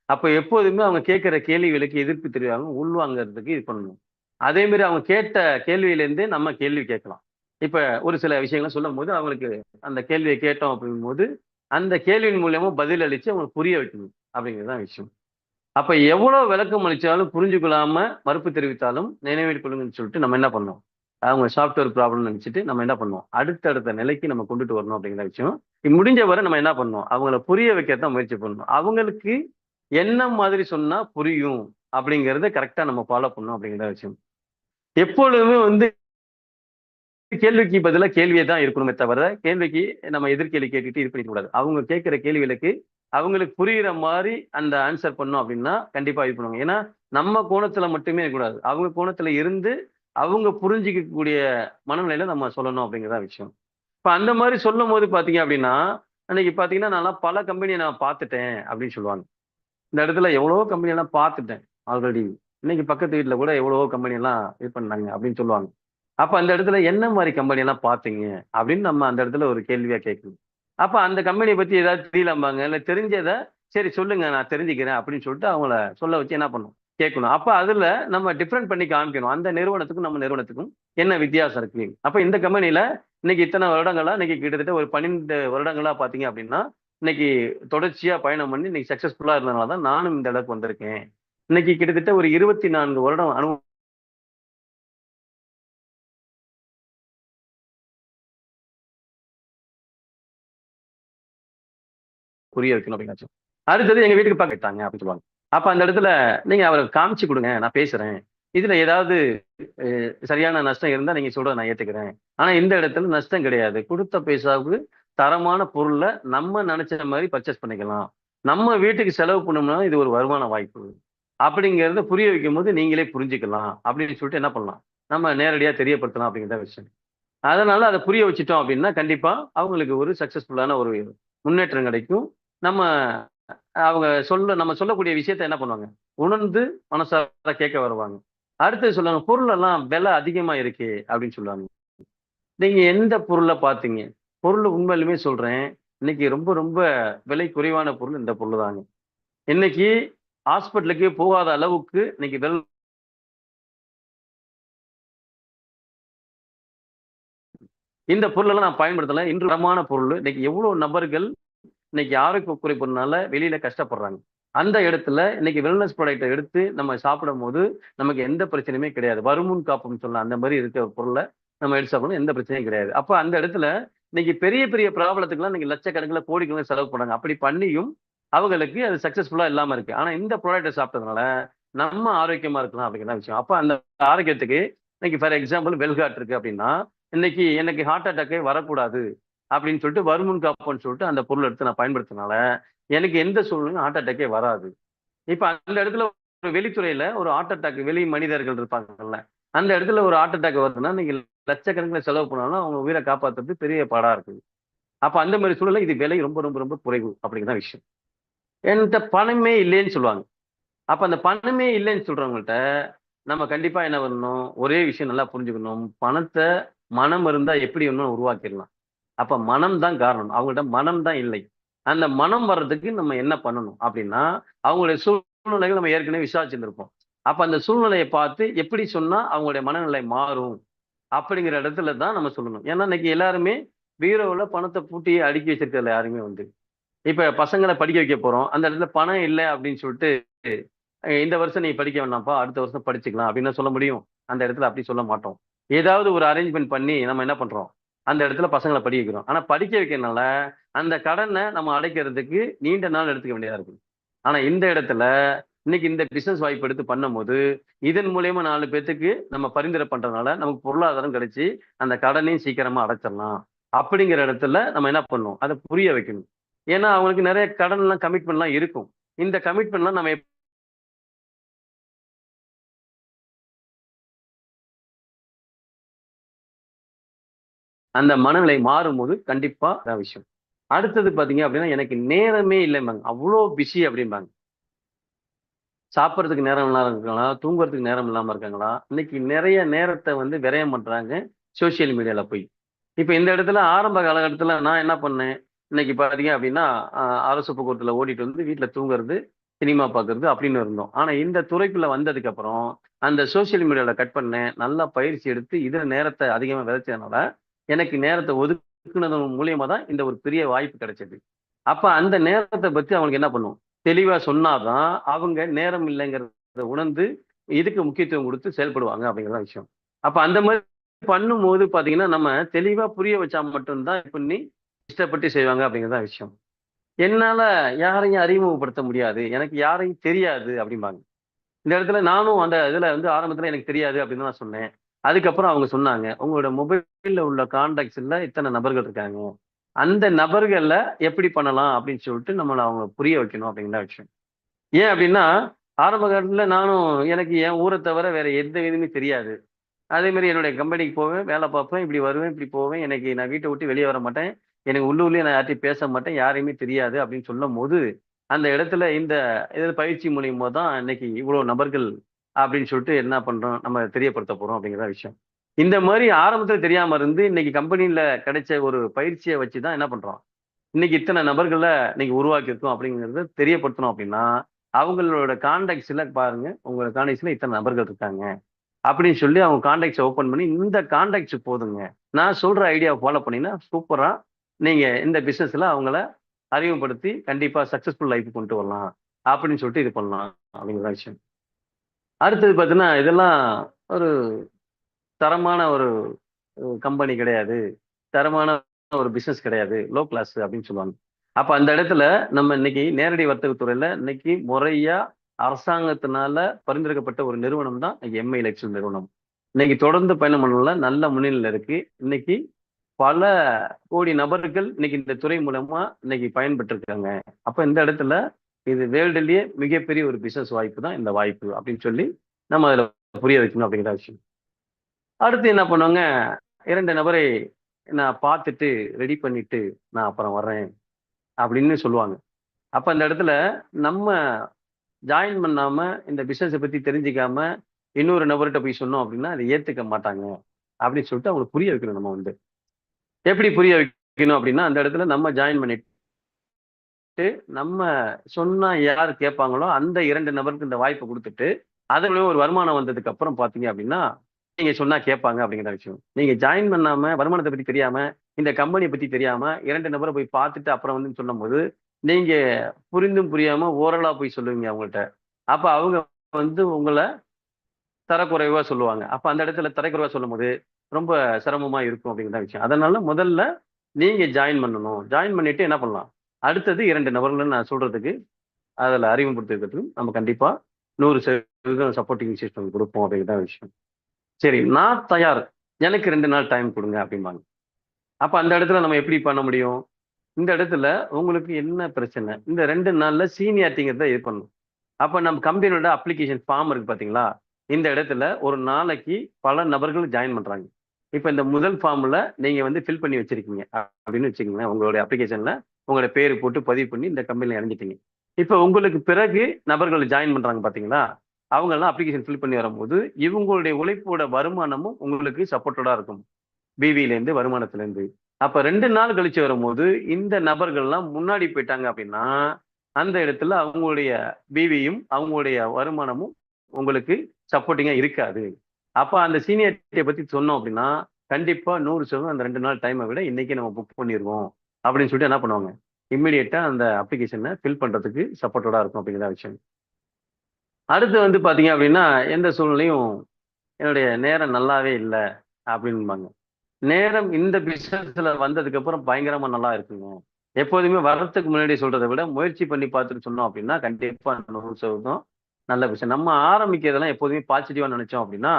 அப்ப எப்போதுமே அவங்க கேட்கிற கேள்விகளுக்கு எதிர்ப்பு தெரியாம உள்வாங்கிறதுக்கு இது பண்ணணும். அதே மாதிரி அவங்க கேட்ட கேள்வியிலேருந்தே நம்ம கேள்வி கேட்கலாம். இப்ப ஒரு சில விஷயங்களை சொல்லும் போது அவங்களுக்கு அந்த கேள்வியை கேட்டோம் அப்படிங்கும் போது அந்த கேள்வியின் மூலியமா பதில் அளிச்சு அவங்களுக்கு புரிய வைக்கணும் அப்படிங்கிறதுதான் விஷயம். அப்ப எவ்வளவு விளக்கம் அளிச்சாலும் புரிஞ்சுக்கொள்ளாம மறுப்பு தெரிவித்தாலும் நினைவில் கொள்ளுங்கன்னு சொல்லிட்டு நம்ம என்ன பண்ணோம், அவங்க சாஃப்ட்வேர் ப்ராப்ளம் நினைச்சிட்டு நம்ம என்ன பண்ணுவோம், அடுத்தடுத்த நிலைக்கு நம்ம கொண்டுட்டு வரணும் அப்படிங்கிற விஷயம். முடிஞ்ச வரை நம்ம என்ன பண்ணணும், அவங்கள புரிய வைக்கத்தான் முயற்சி பண்ணணும். அவங்களுக்கு என்ன மாதிரி சொன்னா புரியும் அப்படிங்கறத கரெக்டா நம்ம ஃபாலோ பண்ணணும் அப்படிங்கிற விஷயம். எப்பொழுதுமே வந்து கேள்விக்கு பதிலா கேள்வியே தான் இருக்கணுமே தவிர கேள்விக்கு நம்ம எதிர்கேள்வி கேட்டுட்டு இது பண்ணிக்க கூடாது. அவங்க கேட்கிற கேள்விகளுக்கு அவங்களுக்கு புரியுற மாதிரி அந்த ஆன்சர் பண்ணோம் அப்படின்னா கண்டிப்பா இது பண்ணுவாங்க. ஏன்னா நம்ம கோணத்துல மட்டுமே இருக்கக்கூடாது, அவங்க கோணத்துல இருந்து அவங்க புரிஞ்சிக்கக்கூடிய மனநிலையில நம்ம சொல்லணும் அப்படிங்கிறதா விஷயம். இப்ப அந்த மாதிரி சொல்லும் போது பாத்தீங்க அப்படின்னா அன்னைக்கு பாத்தீங்கன்னா நான் பல கம்பெனியை நான் பார்த்துட்டேன் அப்படின்னு சொல்லுவாங்க. இந்த இடத்துல எவ்வளவோ கம்பெனி எல்லாம் பார்த்துட்டேன் ஆல்ரெடி. இன்னைக்கு பக்கத்து வீட்டுல கூட எவ்வளவோ கம்பெனி எல்லாம் இது பண்ணாங்க அப்படின்னு சொல்லுவாங்க. அப்ப அந்த இடத்துல என்ன மாதிரி கம்பெனி எல்லாம் பார்த்தீங்க அப்படின்னு நம்ம அந்த இடத்துல ஒரு கேள்வியா கேட்கணும். அப்ப அந்த கம்பெனியை பத்தி ஏதாவது தெரியலாம்பாங்க, இல்ல தெரிஞ்சதை சரி சொல்லுங்க நான் தெரிஞ்சுக்கிறேன் அப்படின்னு சொல்லிட்டு அவங்கள சொல்ல வச்சு என்ன பண்ணணும் கேட்கணும். அப்ப அதுல நம்ம டிஃபரெண்ட் பண்ணி காமிக்கணும் அந்த நிறுவனத்துக்கும் நம்ம நிறுவனத்துக்கும் என்ன வித்தியாசம் இருக்கு. அப்ப இந்த கம்பெனில இன்னைக்கு இத்தனை வருடங்களா இன்னைக்கு கிட்டத்தட்ட ஒரு 12 வருடங்களா பாத்தீங்க அப்படின்னா இன்னைக்கு தொடர்ச்சியா பயணம் பண்ணி இன்னைக்கு சக்சஸ்ஃபுல்லா இருந்ததுனாலதான் நானும் இந்த அளவுக்கு வந்திருக்கேன். இன்னைக்கு கிட்டத்தட்ட ஒரு 24 வருடம் அனுபவம் புரிய வைக்கணும் அப்படின்னு. அடுத்தது எங்க வீட்டுக்கு பார்த்துட்டாங்க அப்படின்னு சொல்லுவாங்க. அப்ப அந்த இடத்துல நீங்க அவரை காமிச்சு கொடுங்க, நான் பேசுறேன். இதுல ஏதாவது சரியான நஷ்டம் இருந்தா நீங்க சொல்றத நான் ஏத்துக்கிறேன். ஆனா இந்த இடத்துல நஷ்டம் கிடையாது. கொடுத்த பைசாவுக்கு தரமான பொருளை நம்ம நினைச்ச மாதிரி பர்ச்சேஸ் பண்ணிக்கலாம். நம்ம வீட்டுக்கு செலவு பண்ணோம்னா இது ஒரு வருமான வாய்ப்பு அப்படிங்கறத புரிய வைக்கும் போது நீங்களே புரிஞ்சுக்கலாம் அப்படின்னு சொல்லிட்டு என்ன பண்ணலாம், நம்ம நேரடியா தெரியப்படுத்தலாம் அப்படிங்கிற விஷயம். அதனால அதை புரிய வச்சுட்டோம் அப்படின்னா கண்டிப்பா அவங்களுக்கு ஒரு சக்சஸ்ஃபுல்லான ஒரு முன்னேற்றம் கிடைக்கும். நம்ம அவங்க நம்ம சொல்லக்கூடிய விஷயத்த என்ன பண்ணுவாங்க, உணர்ந்து மனசார கேட்க வருவாங்க. அடுத்தது சொல்லுவாங்க, பொருள் எல்லாம் விலை அதிகமா இருக்கு அப்படின்னு சொல்லுவாங்க. நீங்க எந்த பொருளை பார்த்தீங்க? பொருள் உண்மையிலுமே சொல்றேன், இன்னைக்கு ரொம்ப ரொம்ப விலை குறைவான பொருள் இந்த பொருள் தாங்க. இன்னைக்கு ஹாஸ்பிட்டலுக்கு போகாத அளவுக்கு இன்னைக்கு இந்த பொருள் எல்லாம் நான் பயன்படுத்தல. இன்று தரமான பொருள். இன்னைக்கு எவ்வளவு நபர்கள் இன்னைக்கு ஆரோக்கிய குறைபாடுனால வெளியில கஷ்டப்படுறாங்க. அந்த இடத்துல இன்னைக்கு வெல்னஸ் ப்ராடக்ட்டை எடுத்து நம்ம சாப்பிடும்போது நமக்கு எந்த பிரச்சனையுமே கிடையாது. வருமுன் காப்புன்னு சொல்லலாம். அந்த மாதிரி இருக்கிற பொருளை நம்ம எடுத்து சாப்பிடணும், எந்த பிரச்சனையும் கிடையாது. அப்ப அந்த இடத்துல இன்னைக்கு பெரிய பெரிய ப்ராப்ளத்துக்குலாம் இன்னைக்கு லட்சக்கணக்கில் கோடிக்கணக்கில் செலவு பண்ணாங்க. அப்படி பண்ணியும் அவங்களுக்கு அது சக்சஸ்ஃபுல்லா இல்லாம இருக்கு. ஆனா இந்த ப்ராடக்ட்டை சாப்பிட்டதுனால நம்ம ஆரோக்கியமா இருக்கலாம் அப்படிங்கிற விஷயம். அப்ப அந்த ஆரோக்கியத்துக்கு இன்னைக்கு ஃபார் எக்ஸாம்பிள் வெல்காட் இருக்கு அப்படின்னா இன்னைக்கு எனக்கு ஹார்ட் அட்டாக்கே வரக்கூடாது அப்படின்னு சொல்லிட்டு வருமுன் காப்புன்னு சொல்லிட்டு அந்த பொருள் எடுத்து நான் பயன்படுத்தினால எனக்கு எந்த சூழ்நிலையும் ஹார்ட் அட்டாக்கே வராது. இப்ப அந்த இடத்துல ஒரு வெளித்துறையில ஒரு ஹார்ட் அட்டாக் வெளி மனிதர்கள் இருப்பாங்கல்ல, அந்த இடத்துல ஒரு ஹார்ட் அட்டாக் வருதுன்னா நீங்க லட்சக்கணக்கில் செலவு பண்ணாலும் அவங்க உயிரை காப்பாத்துறது பெரிய பாடா இருக்கு. அப்ப அந்த மாதிரி சூழல்ல இது விலை ரொம்ப ரொம்ப ரொம்ப குறைவு அப்படிங்கிற விஷயம். என்கிட்ட பணமே இல்லைன்னு சொல்லுவாங்க. அப்ப அந்த பணமே இல்லைன்னு சொல்றவங்கள்ட்ட நம்ம கண்டிப்பா என்ன பண்ணணும்? ஒரே விஷயம் நல்லா புரிஞ்சுக்கணும். பணத்த மனம் இருந்தா எப்படி வேணும்னாலும் உருவாக்கிடலாம். அப்ப மனம் தான் காரணம். அவங்கள்ட்ட மனம் தான் இல்லை. அந்த மனம் வர்றதுக்கு நம்ம என்ன பண்ணணும்? அப்படின்னா, அவங்களுடைய சூழ்நிலைகள் நம்ம ஏற்கனவே விசாரிச்சிருந்திருப்போம். அப்ப அந்த சூழ்நிலைய பார்த்து எப்படி சொன்னா அவங்களுடைய மனநிலை மாறும்? அப்படிங்கிற இடத்துல தான் நம்ம சொல்லணும். ஏன்னா, இன்னைக்கு எல்லாருமே பீரோவுல பணத்த பூட்டி அடுக்கி வச்சிருக்கிறதுல யாருமே வந்து. இப்ப பசங்கள படிக்க வைக்க போறோம். அந்த இடத்துல பணம் இல்ல அப்படின்னு சொல்லிட்டு, இந்த வருஷம் நீ படிக்க வேணாம்ப்பா. அடுத்த வருஷம் படிச்சுக்கலாம் அப்படின்னா சொல்ல முடியும்? அந்த இடத்துல அப்படி சொல்ல மாட்டோம். ஏதாவது ஒரு அரேஞ்ச்மென்ட் பண்ணி நம்ம என்ன பண்றோம்? அந்த இடத்துல பசங்கள படிக்க வைக்கிறோம். ஆனா படிக்க வைக்கிறனால, அந்த கடன நம்ம அடைக்கிறதுக்கு நீண்ட நாள் எடுத்துக்க வேண்டியதா இருக்கு. ஆனா இந்த இடத்துல, இன்னைக்கு இந்த பிசினஸ் வாய்ப்பு எடுத்து பண்ணும்போது, இதன் மூலியமா 4 பேத்துக்கு நம்ம பரிந்துரை பண்றதுனால, நமக்கு பொருளாதாரம் கிடைச்சு, அந்த கடனையும் சீக்கிரமா அடைச்சிடலாம். அப்படிங்கிற இடத்துல நம்ம என்ன பண்ணணும்? அத புரிய வைக்கணும். ஏன்னா, அவங்களுக்கு நெறைய கடன்லாம் கமிட்மென்ட்லாம் இருக்கும். இந்த கமிட்மென்ட்லாம் நம்ம அந்த மனநிலை மாறும்போது கண்டிப்பா அதான் விஷயம். அடுத்தது பார்த்தீங்க அப்படின்னா, எனக்கு நேரமே இல்லைம்பாங்க. அவ்ளோ பிஸி அப்படிம்பாங்க. சாப்பிடுறதுக்கு நேரம் இல்லாம இருக்காங்களா? தூங்குறதுக்கு நேரம் இல்லாம இருக்காங்களா? இன்னைக்கு நெறைய நேரத்த வந்து விரயம் பண்றாங்க, சோசியல் மீடியால போய். இப்ப இந்த இடத்துல ஆரம்ப காலகட்டத்துல நான் என்ன பண்ணேன்? இன்னைக்கு பார்த்தீங்க அப்படின்னா, அ அரசு போக்குவரத்துல ஓட்டிட்டு வந்து வீட்ல தூங்குறது, சினிமா பார்க்கறது அப்படின்னு இருந்தோம். ஆனா இந்த துறைக்குள்ள வந்ததுக்கு அப்புறம், அந்த சோசியல் மீடியால கட் பண்ணேன். நல்லா பயிற்சி எடுத்து இதுல நேரத்த அதிகமா விதைச்சதுனால, எனக்கு நேரத்த ஒதுக்குனது மூலியமா தான் இந்த ஒரு பெரிய வாய்ப்பு கிடைச்சது. அப்ப அந்த நேரத்த பத்தி அவங்களுக்கு என்ன பண்ணும்? தெளிவா சொன்னா தான், அவங்க நேரம் இல்லைங்கிறத உணர்ந்து, இதுக்கு முக்கியத்துவம் குடுத்து செயல்படுவாங்க அப்படிங்கிறது தான் விஷயம். அப்ப அந்த மாரி பண்ணும்போது பார்த்தீங்கன்னா, நம்ம தெளிவா புரிய வச்சா மட்டும் தான் பண்ணி இஷ்டப்பட்டு செய்வாங்க அப்படிங்கிறது தான் விஷயம். என்னால யாரையும் அறிமுகப்படுத்த முடியாது. எனக்கு யாரையும் தெரியாது அப்படிம்பாங்க. இந்த இடத்துல நானும் அந்த இதுல வந்து ஆரம்பத்துல எனக்கு தெரியாது அப்படின்னு தான் நான் சொன்னேன். அதுக்கப்புறம் அவங்க சொன்னாங்க, "உங்களோட மொபைல்ல உள்ள கான்டாக்ட்ஸ்ல இத்தன நபர்கள் இருக்காங்க. அந்த நபர்கள்ல எப்படி பண்ணலாம்?" அப்படின்னு சொல்லிட்டு நம்மள அவங்க புரிய வைக்கணும் அப்படிங்கிற தான் விஷயம். ஏன் அப்படின்னா, ஆரம்ப காலத்துல நானும் எனக்கு என் ஊர தவிர வேற எந்த இதுவுமே தெரியாது. அதே மாரி என்னுடைய கம்பெனிக்கு போவேன், வேலை பார்ப்பேன், இப்படி வருவேன், இப்படி போவேன். எனக்கு நான் வீட்ட விட்டு வெளிய வர மாட்டேன். எனக்கு உள்ளூர்லயே நான் யார்ட்டயும் பேச மாட்டேன். யாரையுமே தெரியாது அப்படின்னு சொல்லும்போது, அந்த இடத்துல இந்த இது பயிற்சி மூலியமா தான் இன்னைக்கு இவ்வளோ நபர்கள் அப்படின்னு சொல்லிட்டு என்ன பண்றோம், நம்ம தெரியப்படுத்த போறோம் அப்படிங்கிற விஷயம். இந்த மாரி ஆரம்பத்துல தெரியாம இருந்து, இன்னைக்கு கம்பெனில கிடைச்ச ஒரு பயிற்சிய வச்சு தான் என்ன பண்றோம், இன்னைக்கு இத்தன நபர்கள இன்னைக்கு உருவாக்கியிருக்கோம் அப்படிங்கிறத தெரியப்படுத்தணும் அப்படின்னா, அவங்களோட கான்டாக்ட்ஸ்ல பாருங்க, உங்களோட கான்டாக்ட்ஸ்ல இத்தன நபர்கள் இருக்காங்க. அப்படின்னு சொல்லி அவங்க கான்டாக்ட்ஸ ஓப்பன் பண்ணி, இந்த கான்டாக்ட்ஸ் போதுங்க. நான் சொல்ற ஐடியாவ ஃபாலோ பண்ணீங்கன்னா, சூப்பரா நீங்க இந்த பிசினஸ்ல அவங்கள அறிமுகப்படுத்தி, கண்டிப்பா சக்சஸ்ஃபுல் லைஃப்க்கு கொண்டு வரலாம். அப்படின்னு சொல்லிட்டு இது பண்ணலாம். அப்படிங்கிற விஷயம். அடுத்தது பார்த்தீங்கன்னா, இதெல்லாம் ஒரு தரமான ஒரு கம்பெனி கிடையாது. தரமான ஒரு பிசினஸ் கிடையாது. லோ கிளாஸ் அப்படின்னு சொல்லுவாங்க. அப்ப அந்த இடத்துல நம்ம இன்னைக்கு நேரடி வர்த்தகத் துறையில இன்னைக்கு முறையா அரசாங்கத்தினால பரிந்துரைக்கப்பட்ட ஒரு நிறுவனம் தான் எம்.ஐ. எலக்ட்ரிகல் நிறுவனம். இன்னைக்கு தொடர்ந்து பயணம் பண்ணல நல்ல முன்னணியில இருக்கு. இன்னைக்கு பல கோடி நபர்கள் இன்னைக்கு இந்த துறை மூலமா இன்னைக்கு பயன்பெற்று இருக்காங்க. அப்ப இந்த இடத்துல இது வேர்ல்டுலயே மிகப்பெரிய ஒரு பிசினஸ் வாய்ப்பு தான் இந்த வாய்ப்பு அப்படின்னு சொல்லி நம்ம அதுல புரிய வைக்கணும் அப்படிங்கிற விஷயம். அடுத்து என்ன பண்ணுவாங்க, 2 நபரை நான் பார்த்துட்டு, ரெடி பண்ணிட்டு, நான் அப்புறம் வர்றேன் அப்படின்னு சொல்லுவாங்க. அப்ப அந்த இடத்துல நம்ம ஜாயின் பண்ணாம, இந்த பிசினஸ பத்தி தெரிஞ்சுக்காம, இன்னொரு நபர்ட்ட போய் சொன்னோம் அப்படின்னா, அத ஏத்துக்க மாட்டாங்க. அப்படின்னு சொல்லிட்டு அவங்களுக்கு புரிய வைக்கணும் நம்ம வந்து. எப்படி புரிய வைக்கணும் அப்படின்னா, அந்த இடத்துல நம்ம ஜாயின் பண்ணிட்டு, நம்ம சொன்னா யார் கேட்பாங்களோ, அந்த 2 நபருக்கு இந்த வாய்ப்ப குடுத்துட்டு, அதன் மூலியமா ஒரு வருமானம் வந்ததுக்கு அப்புறம் பார்த்தீங்க அப்படின்னா, நீங்க சொன்னா கேட்பாங்க அப்படிங்கிற விஷயம். நீங்க ஜாயின் பண்ணாம, வருமானத்த பத்தி தெரியாம, இந்த கம்பெனிய பத்தி தெரியாம, 2 நபர போய் பார்த்துட்டு அப்புறம் வந்து சொல்லும்போது, நீங்க புரிந்தும் புரியாம ஓரலா போய் சொல்லுவீங்க அவங்கள்ட்ட. அப்ப அவங்க வந்து உங்கள தரக்குறைவா சொல்லுவாங்க. அப்ப அந்த இடத்துல தரக்குறைவா சொல்லும்போது, ரொம்ப சிரமமா இருக்கும் அப்படிங்கிற தான் விஷயம். அதனால முதல்ல நீங்க ஜாயின் பண்ணணும். ஜாயின் பண்ணிட்டு என்ன பண்ணலாம்? அடுத்தது 2 நபர்கள நான் சொல்றதுக்கு, அதுல அறிமுகப்படுத்துறதுக்கு நம்ம கண்டிப்பா 100% சப்போர்ட்டிங் சிஸ்டம் குடுப்போம் அப்படிங்கிற தான் விஷயம். சரி, நான் தயார். எனக்கு 2 நாள் டைம் குடுங்க அப்படிம்பாங்க. அப்ப அந்த இடத்துல நம்ம எப்படி பண்ண முடியும்? இந்த இடத்துல உங்களுக்கு என்ன பிரச்சனை? இந்த 2 நாள்ல சீனியாரிட்டிங்கிறத இது பண்ணணும். அப்ப நம்ம கம்பெனியோட அப்ளிகேஷன் ஃபார்ம் இருக்கு பார்த்தீங்களா? இந்த இடத்துல ஒரு நாளைக்கு பல நபர்கள் ஜாயின் பண்றாங்க. இப்ப இந்த முதல் ஃபார்ம்ல நீங்க வந்து ஃபில் பண்ணி வச்சிருக்கீங்க அப்படின்னு வச்சுக்கங்களேன். உங்களுடைய அப்ளிகேஷன்ல உங்களுடைய பேரு போட்டு பதிவு பண்ணி இந்த கம்பெனில இணைஞ்சிட்டீங்க. இப்ப உங்களுக்கு பிறகு நபர்கள் ஜாயின் பண்றாங்க பாத்தீங்களா? அவங்கலாம் அப்ளிகேஷன் ஃபில் பண்ணி வரும்போது, இவங்களுடைய உழைப்போட வருமானமும் உங்களுக்கு சப்போர்ட்டடா இருக்கும். பிவிலேருந்து வருமானத்திலேருந்து. அப்ப 2 நாள் கழிச்சு வரும்போது, இந்த நபர்கள்லாம் முன்னாடி போயிட்டாங்க அப்படின்னா, அந்த இடத்துல அவங்களுடைய பிவியும், அவங்களுடைய வருமானமும் உங்களுக்கு சப்போர்ட்டிங்கா இருக்காது. அப்ப அந்த சீனியாரிட்டிய பத்தி சொன்னோம் அப்படின்னா, கண்டிப்பா 100% அந்த 2 நாள் டைம விட இன்னைக்கே நம்ம புக் பண்ணிருவோம். அப்படின்னு சொல்லிட்டு என்ன பண்ணுவாங்க, இம்மீடியட்டா அந்த அப்ளிகேஷன ஃபில் பண்றதுக்கு சப்போர்ட்டடா இருக்கும் அப்படிங்கிற விஷயம். அடுத்து வந்து பார்த்தீங்க அப்படின்னா, எந்த சூழ்நிலையும் என்னுடைய நேரம் நல்லாவே இல்ல அப்படிம்பாங்க. நேரம் இந்த பிசினஸ்ல வந்ததுக்கு அப்புறம் பயங்கரமா நல்லா இருக்குங்க. எப்போதுமே வர்றதுக்கு முன்னாடி சொல்றத விட, முயற்சி பண்ணி பார்த்துட்டு சொன்னோம் அப்படின்னா, கண்டிப்பா 100% நல்ல விஷயம். நம்ம ஆரம்பிக்கிறதெல்லாம் எப்போதுமே பாசிட்டிவா நெனைச்சோம் அப்படின்னா,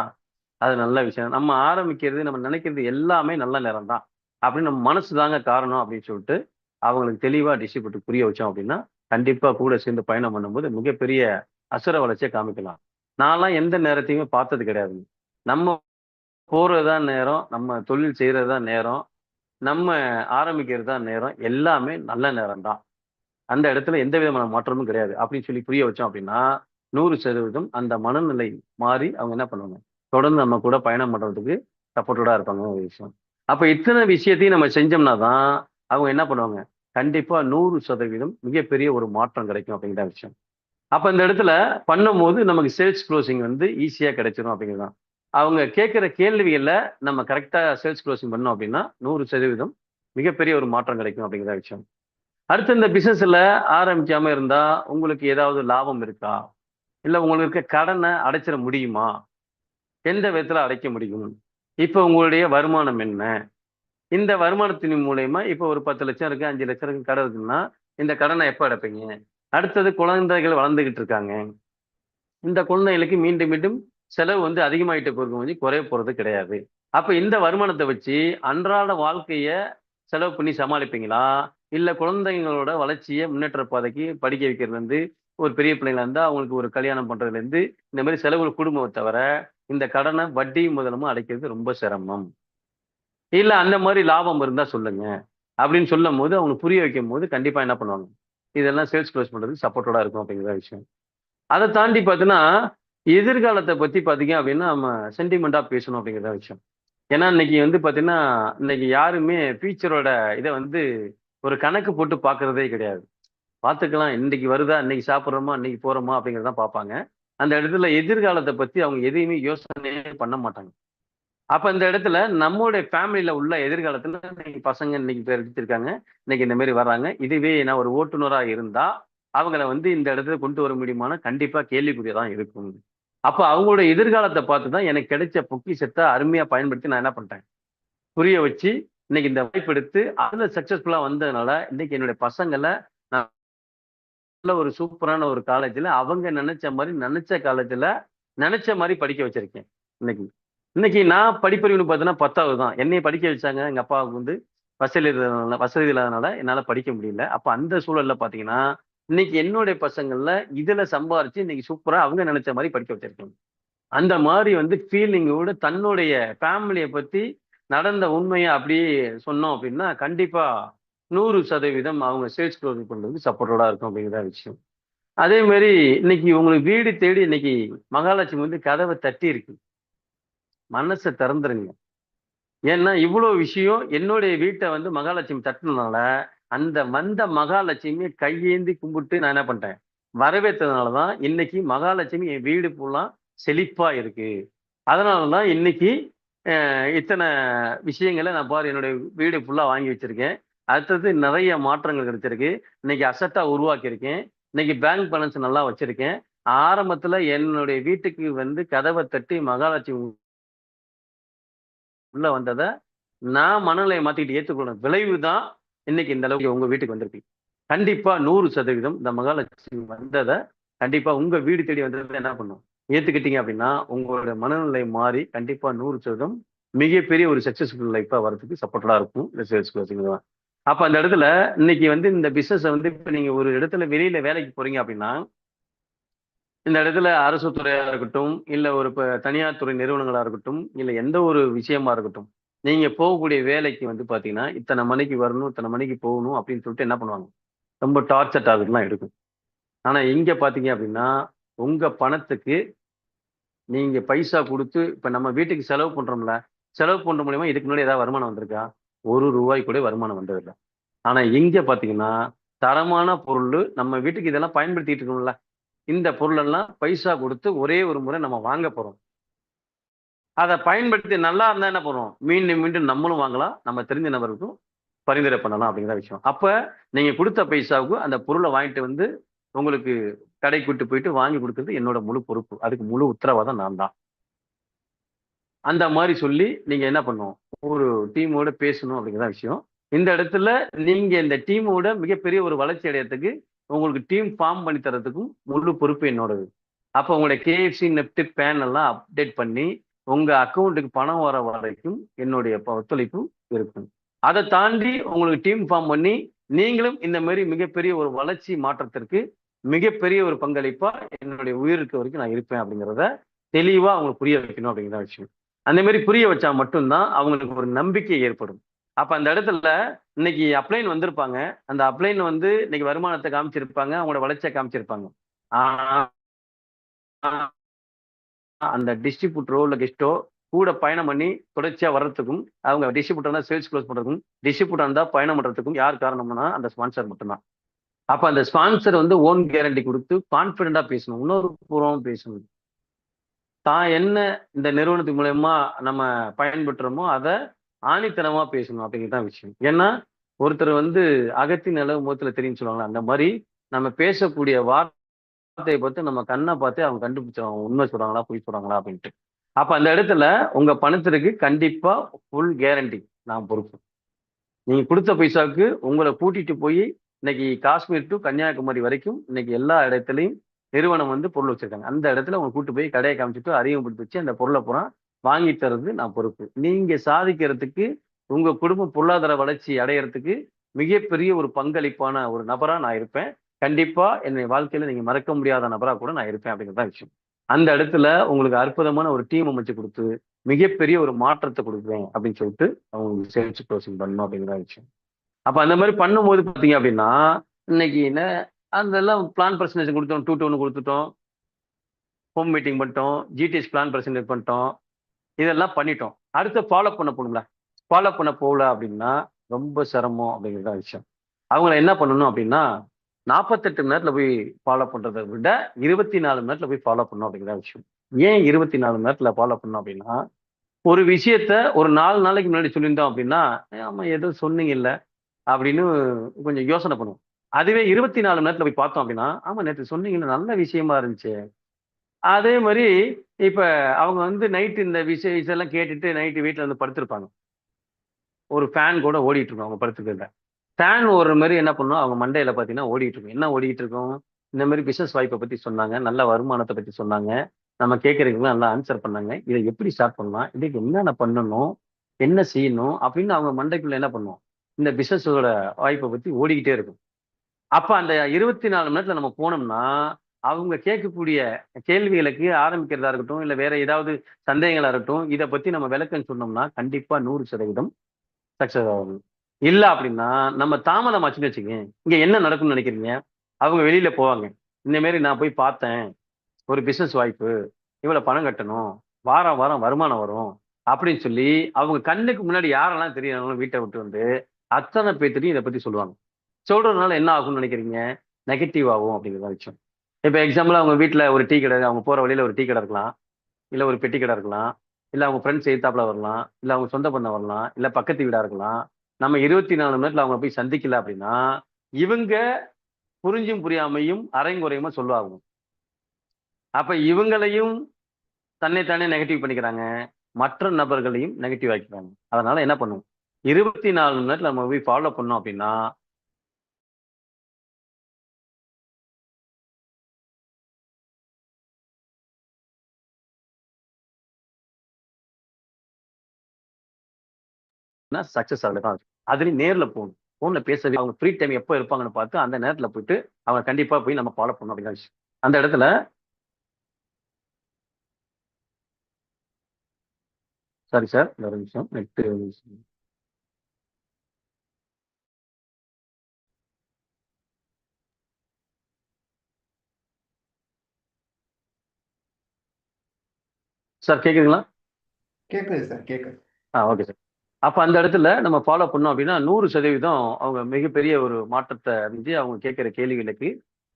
அது நல்ல விஷயம். நம்ம ஆரம்பிக்கிறது, நம்ம நெனைக்கிறது எல்லாமே நல்ல நேரம் தான். அப்படின்னு நம்ம மனசு தாங்க காரணம் அப்படின்னு சொல்லிட்டு, அவங்களுக்கு தெளிவா டிஸ்ட்ரிபியூட்டர் புரிய வச்சோம் அப்படின்னா, கண்டிப்பா கூட சேர்ந்து பயணம் பண்ணும்போது மிகப்பெரிய அசுர வளர்ச்சிய காமிக்கலாம். நான்லாம் எந்த நேரத்தையுமே பார்த்தது கிடையாதுங்க. நம்ம போறது தான் நேரம், நம்ம தொழில் செய்றது தான் நேரம், நம்ம ஆரம்பிக்கிறது தான் நேரம். எல்லாமே நல்ல நேரம் தான். அந்த இடத்துல எந்த விதமான மாற்றமும் கிடையாது. அப்படின்னு சொல்லி புரிய வச்சோம் அப்படின்னா, 100% அந்த மனநிலை மாறி அவங்க என்ன பண்ணுவாங்க, தொடர்ந்து நம்ம கூட பயணம் பண்றதுக்கு சப்போர்ட்டடா இருப்பாங்கன்னு ஒரு விஷயம். அப்ப இத்தன விஷயத்தையும் நம்ம செஞ்சோம்னா தான், அவங்க என்ன பண்ணுவாங்க, கண்டிப்பா 100% மிகப்பெரிய ஒரு மாற்றம் கிடைக்கும் அப்படிங்கிற விஷயம். அப்ப இந்த இடத்துல பண்ணும்போது நமக்கு சேல்ஸ் குளோசிங் வந்து ஈஸியா கிடைச்சிரும் அப்படிங்கிறது தான். அவங்க கேட்கிற கேள்விகள்ல நம்ம கரெக்ட்டா சேல்ஸ் குளோசிங் பண்ணோம் அப்படின்னா, 100% மிகப்பெரிய ஒரு மாற்றம் கிடைக்கும் அப்படிங்கிற விஷயம். அடுத்து இந்த பிசினஸ்ல ஆரம்பிக்காம இருந்தா, உங்களுக்கு ஏதாவது லாபம் இருக்கா? இல்ல உங்களுக்கு இருக்க கடன அடைச்சிற முடியுமா? எந்த விதத்துல அடைக்க முடியும்? இப்ப உங்களுடைய வருமானம் என்ன? இந்த வருமானத்தின் மூலியமா இப்ப ஒரு 10,00,000 இருக்கு, 5,00,000 இருக்கு கடன் இருக்குன்னா, இந்த கடன எப்ப அடைப்பீங்க? அடுத்தது குழந்தைகள் வளர்ந்துகிட்டு இருக்காங்க. இந்த குழந்தைகளுக்கு மீண்டும், மீண்டும் செலவு வந்து அதிகமாயிட்டே போகும் ஒழிஞ்சு குறைய போறது கிடையாது. அப்ப இந்த வருமானத்த வச்சு அன்றாட வாழ்க்கைய செலவு பண்ணி சமாளிப்பீங்களா? இல்ல குழந்தைங்களோட வளர்ச்சிய முன்னேற்ற பாதைக்கு படிக்க வைக்கிறதுலருந்து, ஒரு பெரிய பிள்ளைங்களா இருந்தா அவங்களுக்கு ஒரு கல்யாணம் பண்றதுலேருந்து, இந்த மாரி செலவுகள் குடும்பமே தவிர, இந்த கடன வட்டியும் முதலுமா அடைக்கிறது ரொம்ப சிரமம். இல்ல அந்த மாரி லாபம் இருந்தா சொல்லுங்க. அப்படின்னு சொல்லும்போது, அவங்களுக்கு புரிய வைக்கும்போது கண்டிப்பா என்ன பண்ணுவாங்க, இதெல்லாம் சேல்ஸ் க்ளோஸ் பண்றதுக்கு சப்போர்ட்டடா இருக்கும் அப்படிங்கிற விஷயம். அத தாண்டி பார்த்தீங்கன்னா, எதிர்காலத்த பத்தி பார்த்தீங்க அப்டின்னா, நம்ம சென்டிமென்ட்டா பேசணும் அப்படிங்கிற தான் விஷயம். ஏன்னா, இன்னைக்கு வந்து பார்த்தீங்கன்னா, இன்னைக்கு யாருமே ஃபியூச்சரோட இத வந்து ஒரு கணக்கு போட்டு பார்க்கிறதே கிடையாது. பார்த்துக்கலாம் இன்னைக்கு வருதா, இன்னைக்கு சாப்பிடுறோமா, இன்னைக்கு போறோமா அப்படிங்கிறத தான் பார்ப்பாங்க. அந்த இடத்துல எதிர்காலத்த பத்தி அவங்க எதையுமே யோசனையே பண்ண மாட்டாங்க. அப்ப இந்த இடத்துல நம்முடைய ஃபேமிலில உள்ள எதிர்காலத்துல இன்னைக்கு பசங்க இன்னைக்கு பேர் எடுத்திருக்காங்க. இன்னைக்கு இந்த மாரி வர்றாங்க. இதுவே நான் ஒரு ஓட்டுநரா இருந்தா, அவங்கள வந்து இந்த இடத்துல கொண்டு வர முடியுமான்னா, கண்டிப்பா கேள்விக்குறியா தான் இருக்கும். அப்ப அவங்களுடைய எதிர்காலத்த பார்த்து தான் எனக்கு கிடைச்ச பொக்கிஷத்த அருமையா பயன்படுத்தி நான் என்ன பண்ட்டேன், புரிய வச்சு, இன்னைக்கு இந்த வாய்ப்பு எடுத்து அதுல சக்சஸ்ஃபுல்லா வந்ததுனால, இன்னைக்கு என்னுடைய பசங்கள நான் நல்ல ஒரு சூப்பரான ஒரு காலேஜ்ல அவங்க நெனச்ச மாரி, நெனச்ச காலேஜ்ல, நெனச்ச மாரி படிக்க வச்சிருக்கேன். இன்னைக்கு. இன்னைக்கு நான் படிப்பறிவுன்னு பார்த்தீங்கன்னா 10வது தான். என்னைய படிக்க வச்சாங்க. எங்க அப்பாவுக்கு வந்து வசதி இல்லாதனால என்னால படிக்க முடியல. அப்ப அந்த சூழல்ல பார்த்தீங்கன்னா, இன்னைக்கு என்னுடைய பசங்கள்ல இதுல சம்பாரிச்சு இன்னைக்கு சூப்பரா அவங்க நெனச்ச மாரி படிக்க வச்சிருக்கேன். அந்த மாரி வந்து ஃபீலிங்கோட தன்னுடைய ஃபேமிலிய பத்தி நடந்த உண்மைய அப்படியே சொன்னோம் அப்படின்னா, கண்டிப்பா 100% அவங்க சேல்ஸ் க்ளோஸ் பண்றதுக்கு சப்போர்ட்டடா இருக்கும் அப்படிங்கிற விஷயம். அதே மாரி இன்னைக்கு உங்களுக்கு வீடு தேடி இன்னைக்கு மகாலட்சுமி வந்து கதவ தட்டியிருக்கு. மனச திறந்துருங்க. ஏன்னா, இவ்ளோ விஷயம் என்னுடைய வீட்ட வந்து மகாலட்சுமி தட்டுனனால, அந்த வந்த மகாலட்சுமிய கையேந்தி கும்பிட்டு நான் என்ன பண்ட்டேன், வரவேத்ததுனால தான் இன்னைக்கு மகாலட்சுமி என் வீடு ஃபுல்லா செழிப்பா இருக்கு. அதனால தான் இன்னைக்கு இத்தன விஷயங்கள நான் பாரு என்னுடைய வீடு ஃபுல்லா வாங்கி வச்சிருக்கேன். அடுத்தது நெறைய மாற்றங்கள் கிடைச்சிருக்கு. இன்னைக்கு அசெட்டா உருவாக்கியிருக்கேன். இன்னைக்கு பேங்க் பேலன்ஸ் நல்லா வச்சிருக்கேன். ஆரம்பத்துல என்னுடைய வீட்டுக்கு வந்து கதவ தட்டி மகாலட்சுமி உள்ள வந்தத, நான் மனநிலைய மாத்திக்கிட்டு ஏத்துக்கொண்ட விளைவு தான், இன்னைக்கு இந்த அளவுக்கு உங்க வீட்டுக்கு வந்திருக்கு. கண்டிப்பா 100% இந்த மகாலட்சுமி வந்தத, கண்டிப்பா உங்க வீடு தேடி வந்தத என்ன பண்ணும்? ஏத்துக்கிட்டீங்க அப்படின்னா, உங்களோட மனநிலை மாறி, கண்டிப்பா 100% மிகப்பெரிய ஒரு சக்சஸ்ஃபுல் லைஃப்பா வரதுக்கு சப்போர்ட்டடா இருக்கும். இந்த சேல்ஸ் க்ளோசிங் தான். அப்ப அந்த இடத்துல, இன்னைக்கு வந்து இந்த பிசினஸ வந்து இப்ப நீங்க ஒரு இடத்துல வெளியில வேலைக்கு போறீங்க அப்படின்னா, இந்த இடத்துல அரசு துறையா இருக்கட்டும், இல்ல ஒரு தனியார் துறை நிறுவனங்களா இருக்கட்டும், இல்ல எந்த ஒரு விஷயமா இருக்கட்டும். நீங்க போகக்கூடிய வேலைக்கு வந்து பார்த்தீங்கன்னா, இத்தன மணிக்கு வரணும், இத்தன மணிக்கு போகணும் அப்படின்னு சொல்லிட்டு என்ன பண்ணுவாங்க? ரொம்ப டார்ச்சர் டார்கெட்லாம் எடுக்கும். ஆனா இங்க பாத்தீங்க அப்படின்னா உங்க பணத்துக்கு நீங்க பைசா கொடுத்து இப்ப நம்ம வீட்டுக்கு செலவு பண்றோம்ல, செலவு பண்ற மூலியமா இதுக்கு முன்னாடி ஏதாவது வருமானம் வந்திருக்கா? ரூ. 1 கூட வருமானம் வந்ததில்ல. ஆனா இங்க பாத்தீங்கன்னா, தரமான பொருளு நம்ம வீட்டுக்கு இதெல்லாம் பயன்படுத்திட்டு இருக்கோம்ல. இந்த பொருளெல்லாம் பைசா குடுத்து ஒரே ஒரு முறை நம்ம வாங்க போறோம். அத பயன்படுத்தி நல்லா இருந்தா என்ன பண்ணுவோம்? மீண்டும், மீண்டும் நம்மளும் வாங்கலாம். நம்ம தெரிஞ்ச நபருக்கும் பரிந்துரை பண்ணலாம் அப்படிங்கிற விஷயம். அப்ப நீங்க குடுத்த பைசாவுக்கு அந்த பொருள வாங்கிட்டு வந்து உங்களுக்கு கடைக்கு கூட்டு போயிட்டு வாங்கி குடுக்குறது என்னோட முழு பொறுப்பு. அதுக்கு முழு உத்தரவாதம் நான் தான். அந்த மாரி சொல்லி நீங்க என்ன பண்ணணும்? ஒரு டீமோட பேசணும் அப்படிங்கிறதான் விஷயம். இந்த இடத்துல நீங்க இந்த டீமோட மிகப்பெரிய ஒரு வளர்ச்சி அடையறதுக்கு, உங்களுக்கு டீம் ஃபார்ம் பண்ணி தர்றதுக்கும் முழு பொறுப்பு என்னோடது. அப்ப உங்களுடைய KFC, நெஃப்ட், பேன் எல்லாம் அப்டேட் பண்ணி, உங்க அக்கவுண்ட்க்கு பணம் வர வரைக்கும் என்னுடைய ஒத்துழைப்பு இருக்கும். அத தாண்டி உங்களுக்கு டீம் ஃபார்ம் பண்ணி, நீங்களும் இந்த மாரி மிகப்பெரிய ஒரு வளர்ச்சி மாற்றத்திற்கு மிகப்பெரிய ஒரு பங்களிப்பா என்னுடைய உயிர் இருக்க வரைக்கும் நான் இருப்பேன் அப்படிங்கிறத தெளிவா அவங்களுக்கு புரிய வைக்கணும் அப்படிங்கிற விஷயம். அந்த மாரி புரிய வச்சா மட்டும் தான் அவங்களுக்கு ஒரு நம்பிக்கை ஏற்படும். அப்ப அந்த இடத்துல இன்னைக்கு அப்ளைன் வந்திருப்பாங்க. அந்த அப்ளைன் வந்து இன்னைக்கு வருமானத்த காமிச்சிருப்பாங்க. அவங்களோட வளர்ச்சிய காமிச்சிருப்பாங்க. ஆனா அந்த டிஸ்ட்ரிபியூட்டரோ, இல்ல கெஸ்ட்டோ கூட பயணம் பண்ணி தொடர்ச்சியா வர்றதுக்கும், அவங்க டிஸ்ட்ரிபியூட்டர்னா சேல்ஸ் குளோஸ் பண்றதுக்கும், டிஸ்ட்ரிபியூட்டர் இருந்தா பயணம் பண்றதுக்கும் யார் காரணம்னா அந்த ஸ்பான்சர் மட்டும் தான். அப்ப அந்த ஸ்பான்சர் வந்து ஓன் கேரண்டி குடுத்து கான்ஃபிடென்ட்டா பேசணும். இன்னொரு புறம் பேசணும். தான் என்ன இந்த நிறுவனத்து மூலியமா நம்ம பயன்பெற்றோமோ, அத ஆணித்தனமா பேசணும் அப்படிங்கிறது தான் விஷயம். ஏன்னா, ஒருத்தர் வந்து "அகத்தின் அழகு முகத்தில தெரியும்னு" சொல்லுவாங்கல்ல, அந்த மாரி நம்ம பேசக்கூடிய வார்த்தைய பார்த்து நம்ம கண்ண பார்த்தே அவங்க கண்டுபிடிச்சுருவாங்க. உண்மை சொல்றாங்களா, பொய் சொல்றாங்களா அப்படின்ட்டு. அப்ப அந்த இடத்துல உங்க பணத்திற்கு கண்டிப்பா ஃபுல் கேரண்டி நான் பொறுப்பு. நீங்க குடுத்த பைசாவுக்கு உங்கள கூட்டிட்டு போயி, இன்னைக்கு காஷ்மீர் டூ கன்னியாகுமரி வரைக்கும் இன்னைக்கு எல்லா இடத்திலயும் நிறுவனம் வந்து பொருள் வச்சிருக்காங்க. அந்த இடத்துல உங்கள கூட்டு போய் கடைய காமிச்சுட்டு அறிமுகப்படுத்தி வச்சு, அந்த பொருள பூரா வாங்கி தர்றது நான் பொறுப்பு. நீங்க சாதிக்கிறதுக்கு, உங்க குடும்பம் பொருளாதார வளர்ச்சி அடையறதுக்கு மிகப்பெரிய ஒரு பங்களிப்பான ஒரு நபரா நான் இருப்பேன். கண்டிப்பா என்னுடைய வாழ்க்கையில நீங்க மறக்க முடியாத நபரா கூட நான் இருப்பேன் அப்படிங்கிறது தான் விஷயம். அந்த இடத்துல உங்களுக்கு அற்புதமான ஒரு டீம் அமைச்சு குடுத்து, மிகப்பெரிய ஒரு மாற்றத்த குடுக்குறேன் அப்படின்னு சொல்லிட்டு அவங்களுக்கு சேல்ஸ் க்ளோசிங் பண்ணணும் அப்படிங்கிற விஷயம். அப்ப அந்த மாரி பண்ணும்போது பார்த்தீங்க அப்படின்னா, இன்னைக்கு அதெல்லாம் பிளான் பிரசன்டேஷன் குடுத்தோம். 2 to 1 குடுத்துட்டோம். ஹோம் மீட்டிங் பண்ணிட்டோம். GTS பிளான் பிரசன்டேட் பண்ணிட்டோம். இதெல்லாம் பண்ணிட்டோம். அடுத்து ஃபாலோ பண்ண போணும்ல. ஃபாலோ பண்ண போகல அப்படின்னா, ரொம்ப சிரமம் அப்படிங்கிறது தான் விஷயம். அவங்கள என்ன பண்ணணும் அப்படின்னா, 48 மணி நேரத்துல போய் ஃபாலோ பண்றத விட, 24 மணி நேரத்துல போய் ஃபாலோ பண்ணணும் அப்படிங்கிற விஷயம். ஏன் 24 மணி நேரத்துல ஃபாலோ பண்ணணும் அப்படின்னா, ஒரு விஷயத்த ஒரு 4 நாளைக்கு முன்னாடி சொல்லியிருந்தோம் அப்படின்னா, ஆமா ஏதோ சொன்னீங்கல்ல அப்படின்னு கொஞ்சம் யோசனை பண்ணுவோம். அதுவே 24 மணி நேரத்துல போய் பார்த்தோம் அப்படின்னா, ஆமா நேத்து சொன்னீங்கல்ல நல்ல விஷயமா இருந்துச்சே. அதே மாரி இப்ப அவங்க வந்து நைட் இந்த விஷயத்தெல்லாம் கேட்டுட்டு நைட் வீட்ல வந்து படுத்திருப்பாங்க. ஒரு ஃபேன் கூட ஓடிட்டு இருக்கும் அவங்க படுத்துக்கிறதுல. ஃபேன் ஓடுற மாரி என்ன பண்ணும், அவங்க மண்டையில பார்த்தீங்கன்னா ஓடிட்டு இருக்கும். என்ன ஓடிட்டு இருக்கும்? இந்த மாரி பிசினஸ் வாய்ப்ப பத்தி சொன்னாங்க. நல்ல வருமானத்த பத்தி சொன்னாங்க. நம்ம கேட்கிறதுக்கெல்லாம் நல்லா ஆன்சர் பண்ணாங்க. இத எப்படி ஸ்டார்ட் பண்ணலாம்? இதுக்கு என்னென்ன பண்ணணும்? என்ன செய்யணும்? அப்படின்னு அவங்க மண்டைக்குள்ள என்ன பண்ணும்? இந்த பிசினஸோட வாய்ப்ப பத்தி ஓடிக்கிட்டே இருக்கும். அப்ப அந்த 24 மணி நேரத்துல நம்ம போனோம்னா, அவங்க கேட்கக்கூடிய கேள்விகளுக்கு ஆரம்பிக்கிறதா இருக்கட்டும், இல்ல வேற ஏதாவது சந்தேகங்களா இருக்கட்டும், இத பத்தி நம்ம விளக்கம் சொன்னோம்னா, கண்டிப்பா 100% சக்சஸ் ஆகும். இல்ல அப்படின்னா, நம்ம தாமதமாச்சுன்னு வச்சுக்கங்க, இங்க என்ன நடக்கும்னு நினைக்கிறீங்க? அவங்க வெளியில போவாங்க. இந்த மாரி நான் போய் பார்த்தேன். ஒரு பிசினஸ் வாய்ப்பு. இவ்வளவு பணம் கட்டணும். வாரம், வாரம் வருமானம் வரும். அப்படின்னு சொல்லி, அவங்க கண்ணுக்கு முன்னாடி யாரெல்லாம் தெரியுறாங்களோ வீட்ட விட்டு வந்து, அத்தன பேத்துட்டயும் இத பத்தி சொல்லுவாங்க. சொல்றதுனால என்ன ஆகும்னு நினைக்கிறீங்க? நெகட்டிவ் ஆகும் அப்படிங்கிறது தான் விஷயம். இப்ப எக்ஸாம்பிள் அவங்க வீட்ல ஒரு டீ கடை, அவங்க போற வழியில ஒரு டீ கடை இருக்கலாம். இல்ல ஒரு பெட்டி கடை இருக்கலாம். இல்ல அவங்க ஃப்ரெண்ட்ஸ் எதுத்தாப்புல வரலாம். இல்ல அவங்க சொந்த பந்தம் வரலாம். இல்ல பக்கத்து வீடா இருக்கலாம். நம்ம 24 மணி நேரத்துல அவங்கள போய் சந்திக்கல அப்படின்னா, இவங்க புரிஞ்சும் புரியாமையும் அரைங்குறையுமா சொல்லுவாங்க. அப்ப இவங்களையும் தன்னை தானே நெகட்டிவ் பண்ணிக்கிறாங்க. மற்ற நபர்களையும் நெகட்டிவ் ஆக்கிக்கிறாங்க. அதனால என்ன பண்ணும்? 24 மணி நேரத்துல நம்ம போய் ஃபாலோ பண்ணோம் அப்படின்னா, சக்சஸ் அதுல தான் இருக்கு. அதுலயும் நேர்ல போணும். ஃபோன்ல பேசவே அவங்க ஃப்ரீ டைம் எப்ப இருப்பாங்கன்னு பார்த்து, அந்த நேரத்துல போயிட்டு, அவங்க கண்டிப்பா போய் நம்ம ஃபாலோ பண்ணணும் அப்படிங்கிற விஷயம். அந்த இடத்துல சாரி சார். ஒரு நிமிஷம். நெட்டு சார் கேக்குதுங்களா? கேக்குது சார், கேக்குது. Okay sir. அப்ப அந்த இடத்துல நம்ம ஃபாலோ பண்ணோம் அப்படின்னா 100% அவங்க மிகப்பெரிய ஒரு மாற்றத்தை அடைஞ்சு அவங்க கேட்கிற கேள்விகளுக்கு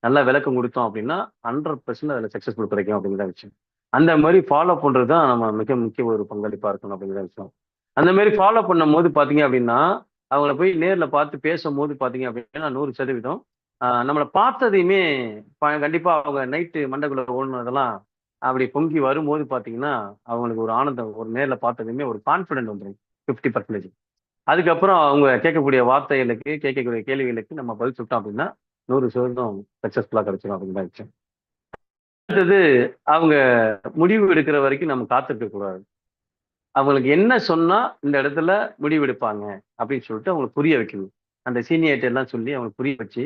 நல்லா விளக்கம் கொடுத்தோம் அப்படின்னா 100% அதுல சக்சஸ்ஃபுல் கிடைக்கும் அப்படிங்கிற விஷயம். அந்த மாதிரி ஃபாலோ பண்றது தான் நம்ம மிக முக்கிய ஒரு பங்களிப்பா இருக்கணும் அப்படிங்கிற விஷயம். அந்த மாதிரி ஃபாலோ பண்ணும்போது பாத்தீங்க அப்படின்னா அவங்கள போய் நேர்ல பார்த்து பேசும்போது பாத்தீங்க அப்படின்னா 100% நம்மளை பார்த்ததையுமே கண்டிப்பா அவங்க நைட்டு மண்டக்குள்ள ஓடுனதெல்லாம் அப்படி பொங்கி வரும்போது பாத்தீங்கன்னா அவங்களுக்கு ஒரு ஆனந்தம், ஒரு நேர்ல பார்த்ததுமே ஒரு கான்பிடென்ட் வந்துடும் 50%. அதுக்கப்புறம் அவங்க கேட்கக்கூடிய வார்த்தைகளுக்கு, கேட்கக்கூடிய கேள்விகளுக்கு நம்ம பதில் சொல்லிட்டோம் அப்படின்னா 100% சக்சஸ்ஃபுல்லா கிடைச்சிடும் அப்படிங்கிற விஷயம். அடுத்தது அவங்க முடிவு எடுக்கிற வரைக்கும் நம்ம காத்திருக்க கூடாது. அவங்களுக்கு என்ன சொன்னா இந்த இடத்துல முடிவு எடுப்பாங்க அப்படின்னு சொல்லிட்டு அவங்களுக்கு புரிய வைக்கணும். அந்த சீனியாரிட்டி எல்லாம் சொல்லி அவங்களுக்கு புரிய வச்சு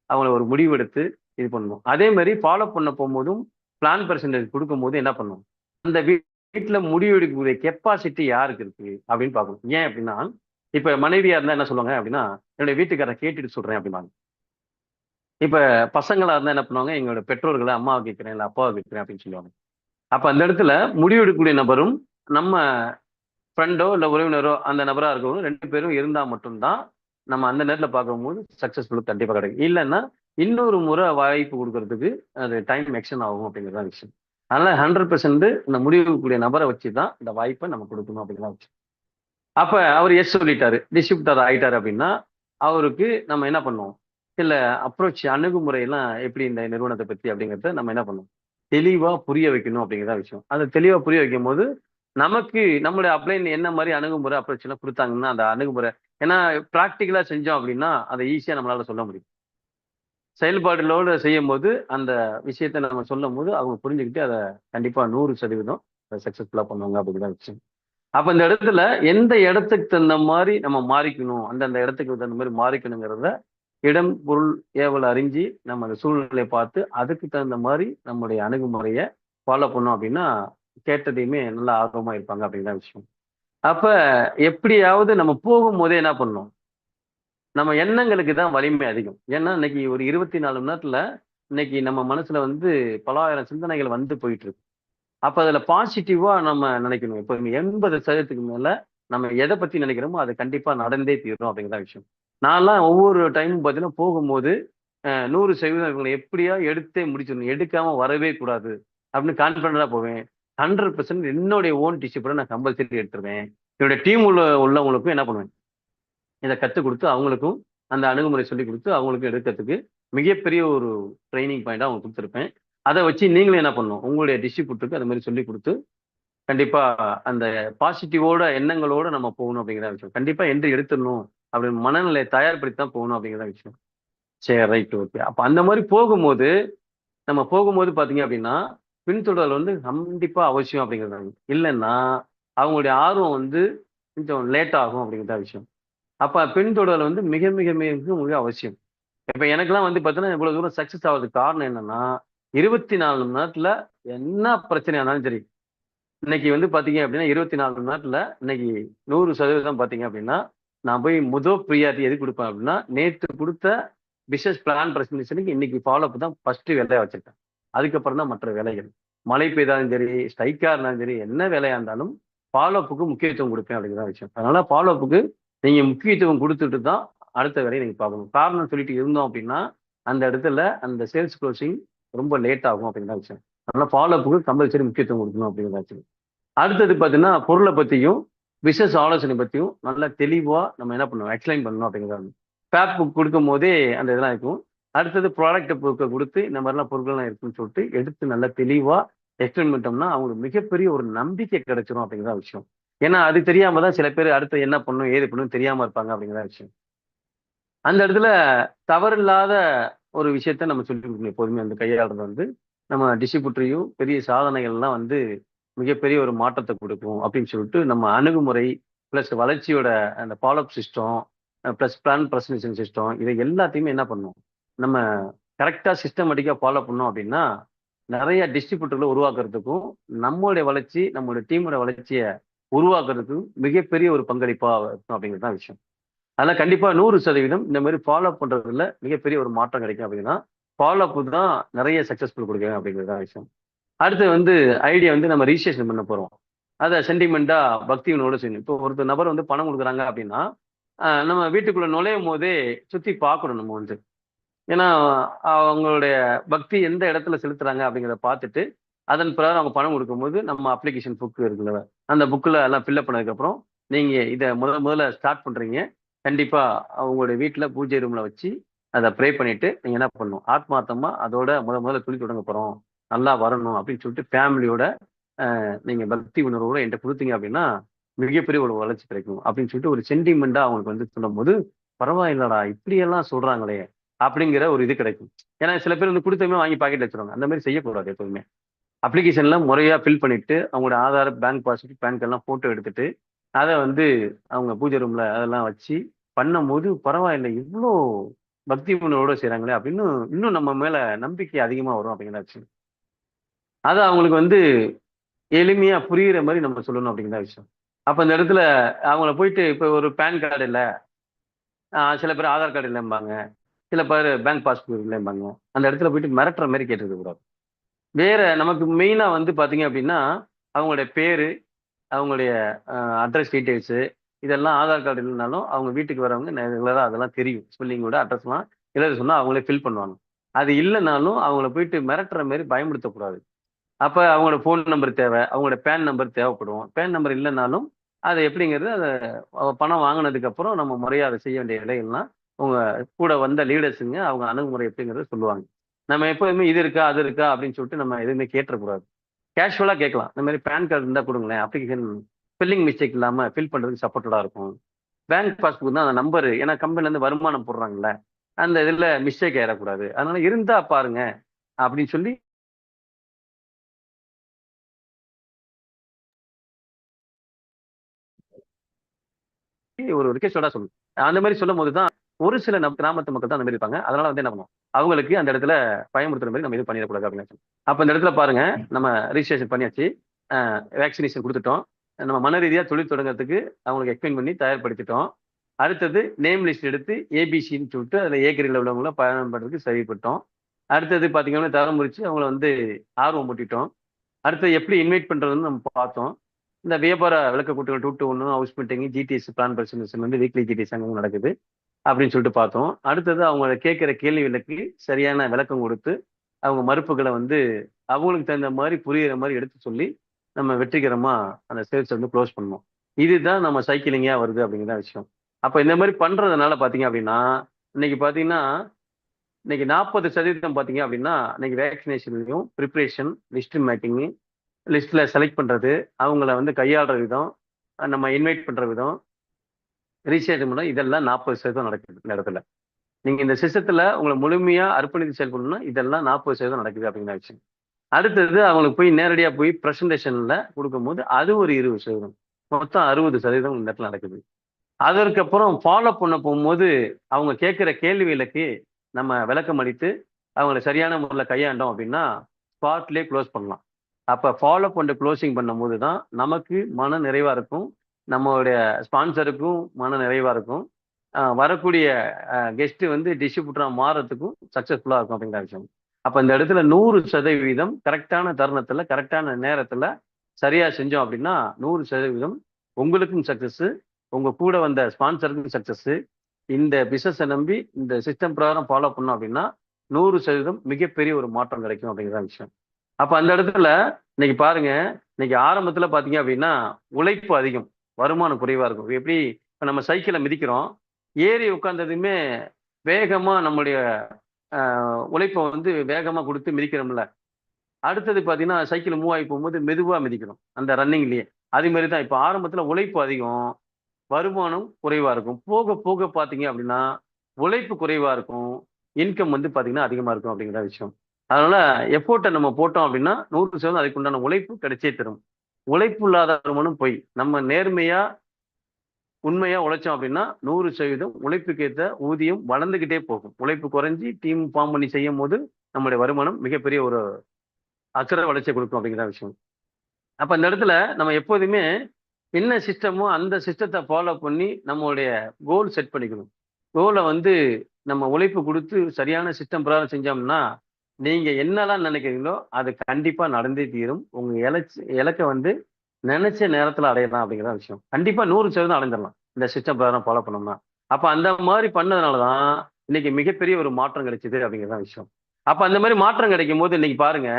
அவங்கள ஒரு முடிவு எடுத்து இது பண்ணணும். அதே மாதிரி ஃபாலோ பண்ண போகும்போதும் பிளான் பெர்சன்டேஜ் கொடுக்கும்போது என்ன பண்ணணும், அந்த வீட்டுல முடிவு எடுக்கக்கூடிய கெப்பாசிட்டி யாருக்கு இருக்கு அப்படின்னு பார்க்கணும். ஏன் அப்படின்னா இப்ப மனைவியா இருந்தா என்ன சொல்லுவாங்க அப்படின்னா, என்னுடைய வீட்டுக்காரரை கேட்டுட்டு சொல்றேன் அப்படிம்பாங்க. இப்ப பசங்களா இருந்தா என்ன பண்ணுவாங்க, எங்களோட பெற்றோர்களை அம்மாவை கேட்கிறேன் இல்ல அப்பாவை கேட்கிறேன் அப்படின்னு சொல்லுவாங்க. அப்ப அந்த இடத்துல முடிவு எடுக்கக்கூடிய நபரும் நம்ம ஃப்ரெண்டோ இல்ல உறவினரோ அந்த நபரா இருக்கவங்க 2 பேரும் இருந்தா மட்டும்தான் நம்ம அந்த நேரத்துல பார்க்கும்போது சக்சஸ்ஃபுல் கண்டிப்பா கிடைக்கும். இல்லன்னா இன்னொரு முறை வாய்ப்பு குடுக்குறதுக்கு அது டைம் எக்ஸ்டெண்ட் ஆகும் அப்படிங்கிறது தான் விஷயம். அதனால 100% இந்த முடிவெடுக்கக்கூடிய நபர வச்சு தான் இந்த வாய்ப்ப நம்ம குடுக்கணும் அப்படிங்கிறது தான் விஷயம். அப்ப அவரு எஸ் சொல்லிட்டாரு. டிஸ்ட்ரிபியூட்டர் ஆயிட்டாரு அப்படின்னா, அவருக்கு நம்ம என்ன பண்ணுவோம்? சில அப்ரோச் அணுகுமுறையெல்லாம் எப்படி இந்த நிறுவனத்த பத்தி அப்படிங்கிறத நம்ம என்ன பண்ணணும்? தெளிவா புரிய வைக்கணும் அப்படிங்கிறது தான் விஷயம். அத தெளிவா புரிய வைக்கும்போது, நமக்கு நம்முடைய அப்ளைன் என்ன மாரி அணுகுமுறை, அப்ரோச் எல்லாம் குடுத்தாங்கன்னா, அந்த அணுகுமுறை ஏன்னா பிராக்டிகலா செஞ்சோம் அப்படின்னா, அத ஈஸியா நம்மளால சொல்ல முடியும். செயல்பாடுகளோட செய்யும்போது, அந்த விஷயத்த நம்ம சொல்லும்போது, அவங்க புரிஞ்சுகிட்டு அத கண்டிப்பா 100% சக்சஸ்ஃபுல்லா பண்ணுவாங்க அப்படிங்கிற தான் விஷயம். அப்ப இந்த இடத்துல எந்த இடத்துக்கு தகுந்த மாரி நம்ம மாறிக்கணும், அந்தந்த இடத்துக்கு தகுந்த மாரி மாறிக்கணுங்கிறத இடம், பொருள், ஏவல் அறிஞ்சு நம்ம அந்த சூழ்நிலைய பார்த்து, அதுக்கு தகுந்த மாரி நம்முடைய அணுகுமுறைய ஃபாலோ பண்ணோம் அப்படின்னா, கேட்டதையுமே நல்லா ஆர்வமா இருப்பாங்க அப்படிங்கிற தான் விஷயம். அப்ப எப்படியாவது நம்ம போகும்போதே என்ன பண்ணணும்? நம்ம எண்ணங்களுக்கு தான் வலிமை அதிகம். ஏன்னா, இன்னைக்கு ஒரு 24 மணி நேரத்துல இன்னைக்கு நம்ம மனசுல வந்து பலாயிரம் சிந்தனைகள் வந்து போயிட்டு இருக்கு. அப்ப அதுல பாசிட்டிவா நம்ம நினைக்கணும். எப்பவுமே 80% மேல நம்ம எத பத்தி நினைக்கிறோமோ, அது கண்டிப்பா நடந்தே தீரும் அப்படிங்கிறதான் விஷயம். நான்லாம் ஒவ்வொரு டைமும் பார்த்தீங்கன்னா, போகும்போது 100% இவங்கள எப்படியா எடுத்தே முடிச்சிடணும். எடுக்காம வரவே கூடாது. அப்படின்னு கான்ஃபிடென்ட்டா போவேன். 100% என்னுடைய ஓன் டிசிப்ளின நான் கம்பல்சரி எடுத்துருவேன். என்னுடைய டீம் உள்ளவங்களுக்கும் என்ன பண்ணுவேன், இத கத்துக் குடுத்து அவங்களுக்கும் அந்த அணுகுமுறை சொல்லிக் குடுத்து, அவங்களுக்கும் எடுக்கிறதுக்கு மிகப்பெரிய ஒரு ட்ரெய்னிங் பாயிண்ட்டா அவங்களுக்கு குடுத்திருப்பேன். அத வச்சு நீங்களும் என்ன பண்ணணும், உங்களுடைய டிஸ்ட்ரிபியூட்டருக்கு அது மாரி சொல்லிக் குடுத்து, கண்டிப்பா அந்த பாசிட்டிவோட எண்ணங்களோட நம்ம போகணும் அப்படிங்கிற விஷயம். கண்டிப்பா என்ட்ரி எடுத்துறணும் அப்படின்னு மனநிலைய தயார்படுத்தி தான் போகணும் அப்படிங்கிற விஷயம். சரி ரைட் ஓகே. அப்ப அந்த மாரி போகும்போது, நம்ம போகும்போது பார்த்தீங்க அப்படின்னா, பின்தொடர்தல் வந்து கண்டிப்பா அவசியம் அப்படிங்கிறது. இல்லன்னா, அவங்களுடைய ஆர்வம் வந்து கொஞ்சம் லேட் ஆகும் அப்படிங்கிறது தான் விஷயம். அப்ப பின்தொடர்தல் வந்து மிக, மிக, மிக, மிக அவசியம். இப்ப எனக்கெல்லாம் வந்து பார்த்தீங்கன்னா, இவ்வளவு தூரம் சக்சஸ் ஆவறதுக்கு காரணம் என்னன்னா, 24 மணி நேரத்துல என்ன பிரச்சனையா இருந்தாலும் சரி, இன்னைக்கு வந்து பார்த்தீங்க அப்படின்னா, 24 மணி நேரத்துல இன்னைக்கு 100% பார்த்தீங்க அப்படின்னா, நான் போய் பிரியாரிட்டி எதுக்கு குடுப்பேன் அப்படின்னா, நேத்து குடுத்த பிசினஸ் பிளான் பிரசன்டேஷனுக்கு இன்னைக்கு ஃபாலோ அப் தான் ஃபர்ஸ்ட் வேலையா வச்சிருக்கேன். அதுக்கப்புறம் தான் மற்ற வேலைகள். மழை பெய்தாலும் சரி, ஸ்ட்ரைக்கா இருந்தாலும் சரி, என்ன வேலையா இருந்தாலும் ஃபாலோ அப்புக்கு முக்கியத்துவம் குடுப்பேன் அப்படிங்கிறதான் விஷயம். அதனால ஃபாலோ அப்புக்கு நீங்க முக்கியத்துவம் குடுத்துட்டு தான் அடுத்த வேலைய நீங்க பார்க்கணும். காரணம் சொல்லிட்டு இருந்தோம் அப்படின்னா, அந்த இடத்துல அந்த சேல்ஸ் குளோசிங் ரொம்ப லேட் ஆகும் அப்படிங்கிற விஷயம். அதனால ஃபாலோ அப்புக்கு கம்பல்சரி முக்கியத்துவம் குடுக்கணும் அப்படிங்கிற விஷயம். அடுத்தது பார்த்தீங்கன்னா, பொருள பத்தியும், பிசினஸ் ஆலோசனை பத்தியும் நல்லா தெளிவா நம்ம என்ன பண்ணணும், எக்ஸ்பிளைன் பண்ணணும் அப்படிங்கிறது. ஃபேக்ட் புக் குடுக்கும்போதே அந்த இதெல்லாம் இருக்கும். அடுத்தது ப்ராடக்ட் புக்க குடுத்து, இந்த மாரிலாம் பொருட்கள்லாம் இருக்குன்னு சொல்லிட்டு, எடுத்து நல்லா தெளிவா எக்ஸ்பிளைன் பண்ணிட்டோம்னா, அவங்களுக்கு மிகப்பெரிய ஒரு நம்பிக்கை கிடைச்சிரும் அப்படிங்கிற தான் விஷயம். ஏன்னா, அது தெரியாம தான் சில பேர் அடுத்து என்ன பண்ணணும், ஏது பண்ணணும்னு தெரியாம இருப்பாங்க அப்படிங்கிற விஷயம். அந்த இடத்துல தவறில்லாத ஒரு விஷயத்த நம்ம சொல்லிக் குடுக்கணும் எப்போதுமே வந்து கையாளுறது வந்து, நம்ம டிஸ்ட்ரிபியூட்டரையும் பெரிய சாதனைகள்லாம் வந்து மிகப்பெரிய ஒரு மாற்றத்த குடுக்கும் அப்படின்னு சொல்லிட்டு, நம்ம அணுகுமுறை, பிளஸ் வளர்ச்சியோட அந்த follow up system, plus plan presentation system இதை எல்லாத்தையுமே என்ன பண்ணணும், நம்ம கரெக்ட்டா சிஸ்டமேட்டிக்கா ஃபாலோ பண்ணோம் அப்படின்னா, நெறைய டிஸ்ட்ரிபியூட்டர்கள உருவாக்குறதுக்கும், நம்மளுடைய வளர்ச்சி, நம்மளுடைய டீமோட வளர்ச்சிய உருவாக்குறதுக்கும் மிகப்பெரிய ஒரு பங்களிப்பா இருக்கும் அப்படிங்கிறது தான் விஷயம். அதனால கண்டிப்பா 100% இந்த மாரி ஃபாலோ பண்றதுல மிகப்பெரிய ஒரு மாற்றம் கிடைக்கும் அப்படின்னா, ஃபாலோ அப் தான் நெறைய சக்சஸ்ஃபுல் குடுக்கும் அப்படிங்கிறது தான் விஷயம். அடுத்து வந்து ஐடியா வந்து நம்ம ரிஜிஸ்ட்ரேஷன் பண்ண போறோம். அதை சென்டிமெண்டா பக்தி உணர்வோட செய்யணும். இப்போ ஒருத்தர் நபர் வந்து பணம் கொடுக்குறாங்க அப்படின்னா நம்ம வீட்டுக்குள்ள நுழையும் போதே சுத்தி பார்க்கணும் நம்ம வந்து. ஏன்னா அவங்களுடைய பக்தி எந்த இடத்துல செலுத்துறாங்க அப்படிங்கிறத பார்த்துட்டு அதன் பிரகாரம் அவங்க பணம் கொடுக்கும்போது நம்ம அப்ளிகேஷன் புக் இருக்குல்ல அந்த புக்கில் எல்லாம் ஃபில்அப் பண்ணதுக்கப்புறம் நீங்க இதை முதல்ல ஸ்டார்ட் பண்றீங்க. கண்டிப்பா அவங்களுடைய வீட்டில் பூஜை ரூம்ல வச்சு அதை ப்ரே பண்ணிட்டு நீங்க என்ன பண்ணணும் ஆத்மார்த்தமா அதோட முதல்ல துணி தொடங்க போறோம் நல்லா வரணும் அப்படின்னு சொல்லிட்டு ஃபேமிலியோட நீங்க பக்தி உணர்வோட என்கிட்ட கொடுத்தீங்க அப்படின்னா மிகப்பெரிய ஒரு வளர்ச்சி கிடைக்கும் அப்படின்னு சொல்லிட்டு ஒரு சென்டிமெண்டா அவங்களுக்கு வந்து சொல்லும்போது பரவாயில்லடா இப்படியெல்லாம் சொல்றாங்களே அப்படிங்கிற ஒரு இது கிடைக்கும். ஏன்னா சில பேர் வந்து கொடுத்தமே வாங்கி பாக்கெட்ல வச்சிருவாங்க. அந்த மாதிரி செய்யக்கூடாது எப்பவுமே. அப்ளிகேஷன்ல முறையா ஃபில் பண்ணிட்டு அவங்களோட Aadhaar bank passbook PAN card எல்லாம் போட்டோ எடுத்துட்டு அதை வந்து அவங்க பூஜை ரூம்ல அதெல்லாம் வச்சு பண்ணும்போது பரவாயில்லை இவ்வளோ பக்தி உணர்வோட செய்றாங்களே அப்படின்னு இன்னும் நம்ம மேல நம்பிக்கை அதிகமா வரும் அப்படிங்கிற விஷயம். அது அவங்களுக்கு வந்து எளிமையா புரியுற மாதிரி நம்ம சொல்லணும் அப்படிங்கிற விஷயம். அப்ப இந்த இடத்துல அவங்கள போயிட்டு இப்ப ஒரு பேன் கார்டு இல்ல சில பேர் ஆதார் கார்டு இல்லைம்பாங்க. சில பேர் பேங்க் பாஸ்புக் இல்லைம்பாங்க. அந்த இடத்துல போயிட்டு மிரட்டுற மாதிரி கேட்டுருக்க கூடாது. வேற நமக்கு மெயினா வந்து பாத்தீங்க அப்படின்னா அவங்களுடைய பேரு அவங்களுடைய அட்ரஸ் டீடைல்ஸு இதெல்லாம் ஆதார் கார்டு இல்லைனாலும் அவங்க வீட்டுக்கு வரவங்க ரெகுலரா அதெல்லாம் தெரியும். ஸ்பெல்லிங்கோட அட்ரஸ்லாம் எழுத சொன்னா அவங்களே ஃபில் பண்ணுவாங்க. அது இல்லைனாலும் அவங்கள போயிட்டு மிரட்டுற மாதிரி பயமுறுத்தக்கூடாது. அப்ப அவங்களோட ஃபோன் நம்பர் தேவை. அவங்களோட பேன் நம்பர் தேவைப்படும். பேன் நம்பர் இல்லைனாலும் அது எப்படிங்கிறது அத பணம் வாங்குனதுக்கு அப்புறம் நம்ம முறையா அத செய்ய வேண்டிய வேலைகள்லாம் உங்க கூட வந்த லீடர்ஸுங்க அவங்க அணுகுமுறை எப்படிங்கிறத சொல்லுவாங்க. நம்ம எப்போதுமே இது இருக்கா, அது இருக்கா அப்படின்னு சொல்லிட்டு நம்ம எதுவுமே கேட்டுறக்கூடாது. கேஷுவலா கேட்கலாம். இந்த மாதிரி பேன் கார்டு இருந்தா குடுங்களேன். அப்ளிகேஷன் ஸ்பெல்லிங் மிஸ்டேக் இல்லாம ஃபில் பண்றதுக்கு சப்போர்ட்டடா இருக்கும். பேங்க் பாஸ்புக் தான் அந்த நம்பரு ஏன்னா கம்பெனில இருந்து வருமானம் போடுறாங்கல்ல. அந்த இதுல மிஸ்டேக் ஆயிறக்கூடாது. அதனால இருந்தா பாருங்க அப்படின்னு சொல்லி ஒரு ரிக்வெஸ்டோட சொல்லணும். அந்த மாதிரி சொல்லும்போது தான் ஒரு சில கிராமத்து மக்கள் தான் அந்த மாதிரி இருப்பாங்க. அதனால வந்து என்ன பண்ணுவோம், அவங்களுக்கு அந்த இடத்துல பயமுறுத்துற மாதிரி நம்ம எதுவும் பண்ணிடக்கூடாது அப்படின்னு. அப்ப இந்த இடத்துல பாருங்க, நம்ம ரிஜிஸ்ட்ரேஷன் பண்ணியாச்சு. வேக்சினேஷன் குடுத்துட்டோம். நம்ம மன ரீதியா தொழில் தொடங்குறதுக்கு அவங்களுக்கு எக்ஸ்பிளைன் பண்ணி தயார்படுத்திட்டோம். அடுத்தது நேம் லிஸ்ட் எடுத்து ஏபிசின்னு சொல்லிட்டு அதில் ஏ கிரேட்ல உள்ளவங்கள பயன்படுறதுக்கு சரிப்பட்டோம். அடுத்தது பார்த்தீங்கன்னா தரம் முறிச்சு அவங்கள வந்து ஆர்வம் மூட்டிட்டோம். அடுத்தது எப்படி இன்வைட் பண்றதுன்னு நம்ம பார்த்தோம். இந்த வியாபார விளக்க கூட்டுகள் 2 to 1 house meeting GDS plan presentation வந்து வீக்லி ஜிடிஎஸ் அங்கே நடக்குது அப்படின்னு சொல்லிட்டு பார்த்தோம். அடுத்தது அவங்க கேட்கிற கேள்விகளுக்கு சரியான விளக்கம் கொடுத்து அவங்க மறுப்புகளை வந்து அவங்களுக்கு தகுந்த மாதிரி புரியுற மாதிரி எடுத்து சொல்லி நம்ம வெற்றிகரமா அந்த சேல்ஸ் வந்து க்ளோஸ் பண்ணோம். இதுதான் நம்ம சைக்கிளிங்கா வருது அப்படிங்கிற விஷயம். அப்ப இந்த மாதிரி பண்றதுனால பாத்தீங்க அப்படின்னா இன்னைக்கு பாத்தீங்கன்னா இன்னைக்கு 40% பாத்தீங்க அப்படின்னா இன்னைக்கு வேக்சினேஷன்லையும் ப்ரிப்பரேஷன் லிஸ்ட் மேக்கிங் லிஸ்ட்ல செலக்ட் பண்றது அவங்கள வந்து கையாளுற விதம் நம்ம இன்வைட் பண்ற விதம் ரீசேர்ச் பண்ண இதெல்லாம் 40% நடக்குது இந்த இடத்துல. நீங்க இந்த சிஸ்டத்துல உங்களை முழுமையா அர்ப்பணித்து செயல்படணும்னா இதெல்லாம் 40% நடக்குது அப்படிங்கிற விஷயம். அடுத்தது அவங்களுக்கு போய் நேரடியா போய் பிரசன்டேஷன்ல கொடுக்கும்போது அது ஒரு 20%. மொத்தம் 60% இந்த இடத்துல நடக்குது. அதற்கப்புறம் ஃபாலோ பண்ண போகும்போது அவங்க கேட்கிற கேள்விகளுக்கு நம்ம விளக்கம் அளித்து அவங்களை சரியான முறையில் கையாண்டோம் அப்படின்னா ஸ்பாட்லேயே க்ளோஸ் பண்ணலாம். அப்ப ஃபாலோ பண்ணி க்ளோசிங் பண்ணும்போது தான் நமக்கு மன நிறைவா இருக்கும். நம்மளுடைய ஸ்பான்சருக்கும் மன நிறைவா இருக்கும். வரக்கூடிய கெஸ்ட் வந்து டிஸ்ட்ரிபியூட்டரா மாறதுக்கும் சக்சஸ்ஃபுல்லா இருக்கும் அப்படிங்கிற விஷயம். அப்ப இந்த இடத்துல 100% கரெக்டான தருணத்துல கரெக்டான நேரத்துல சரியா செஞ்சோம் அப்படின்னா 100% உங்களுக்கும் சக்சஸ், உங்க கூட வந்த ஸ்பான்சருக்கும் சக்சஸ். இந்த பிசினஸை நம்பி இந்த சிஸ்டம் பிரகாரம் ஃபாலோ பண்ணோம் அப்படின்னா 100% மிகப்பெரிய ஒரு மாற்றம் கிடைக்கும் அப்படிங்கிற விஷயம். அப்ப அந்த இடத்துல இன்னைக்கு பாருங்க, இன்னைக்கு ஆரம்பத்துல பாத்தீங்க அப்படின்னா உழைப்பு அதிகம், வருமானம் குறைவா இருக்கும். எப்படி இப்ப நம்ம சைக்கிளை மிதிக்கிறோம், ஏறி உட்கார்ந்ததுமே வேகமா நம்முடைய உழைப்பை வந்து வேகமா கொடுத்து மிதிக்கிறோம்ல. அடுத்தது பாத்தீங்கன்னா சைக்கிள் மூவ் ஆகி போகும்போது மெதுவா மிதிக்கிறோம் அந்த ரன்னிங்லயே. அதே மாதிரி தான் இப்ப ஆரம்பத்துல உழைப்பு அதிகம், வருமானம் குறைவா இருக்கும். போக போக பாத்தீங்க அப்படின்னா உழைப்பு குறைவா இருக்கும், இன்கம் வந்து பாத்தீங்கன்னா அதிகமா இருக்கும் அப்படிங்கிற விஷயம். அதனால எஃபோர்ட்டை நம்ம போட்டோம் அப்படின்னா 100% அதுக்கு உண்டான உழைப்பு கிடைச்சே தரும். உழைப்பு இல்லாத வருமானம் பொய். நம்ம நேர்மையா உண்மையா உழைச்சோம் அப்படின்னா 100% உழைப்புக்கு ஏற்ற ஊதியம் வளர்ந்துகிட்டே போகும். உழைப்பு குறைஞ்சி டீம் ஃபார்ம் பண்ணி செய்யும் போது நம்முடைய வருமானம் மிகப்பெரிய ஒரு அச்சர வளர்ச்சியை கொடுக்கும் அப்படிங்கிற விஷயம். அப்ப இந்த இடத்துல நம்ம எப்போதுமே என்ன சிஸ்டமோ அந்த சிஸ்டத்தை ஃபாலோ பண்ணி நம்மளுடைய கோல் செட் பண்ணிக்கணும். கோலை வந்து நம்ம உழைப்பு கொடுத்து சரியான சிஸ்டம் பிரகாரம் செஞ்சோம்னா நீங்க என்னெல்லாம் நினைக்கிறீங்களோ அது கண்டிப்பா நடந்தே தீரும். உங்க இலக்க வந்து நினைச்ச நேரத்துல அடையலாம் அப்படிங்கிற விஷயம். கண்டிப்பா 100% அடைஞ்சிடலாம். இந்த சிஸ்டம் பிரகாரம் ஃபாலோ பண்ணோம்னா. அப்ப அந்த மாரி பண்ணதுனால தான் இன்னைக்கு மிகப்பெரிய ஒரு மாற்றம் கிடைச்சது அப்படிங்கிறது தான் விஷயம். அப்ப அந்த மாரி மாற்றம் கிடைக்கும்போது இன்னைக்கு பாருங்க,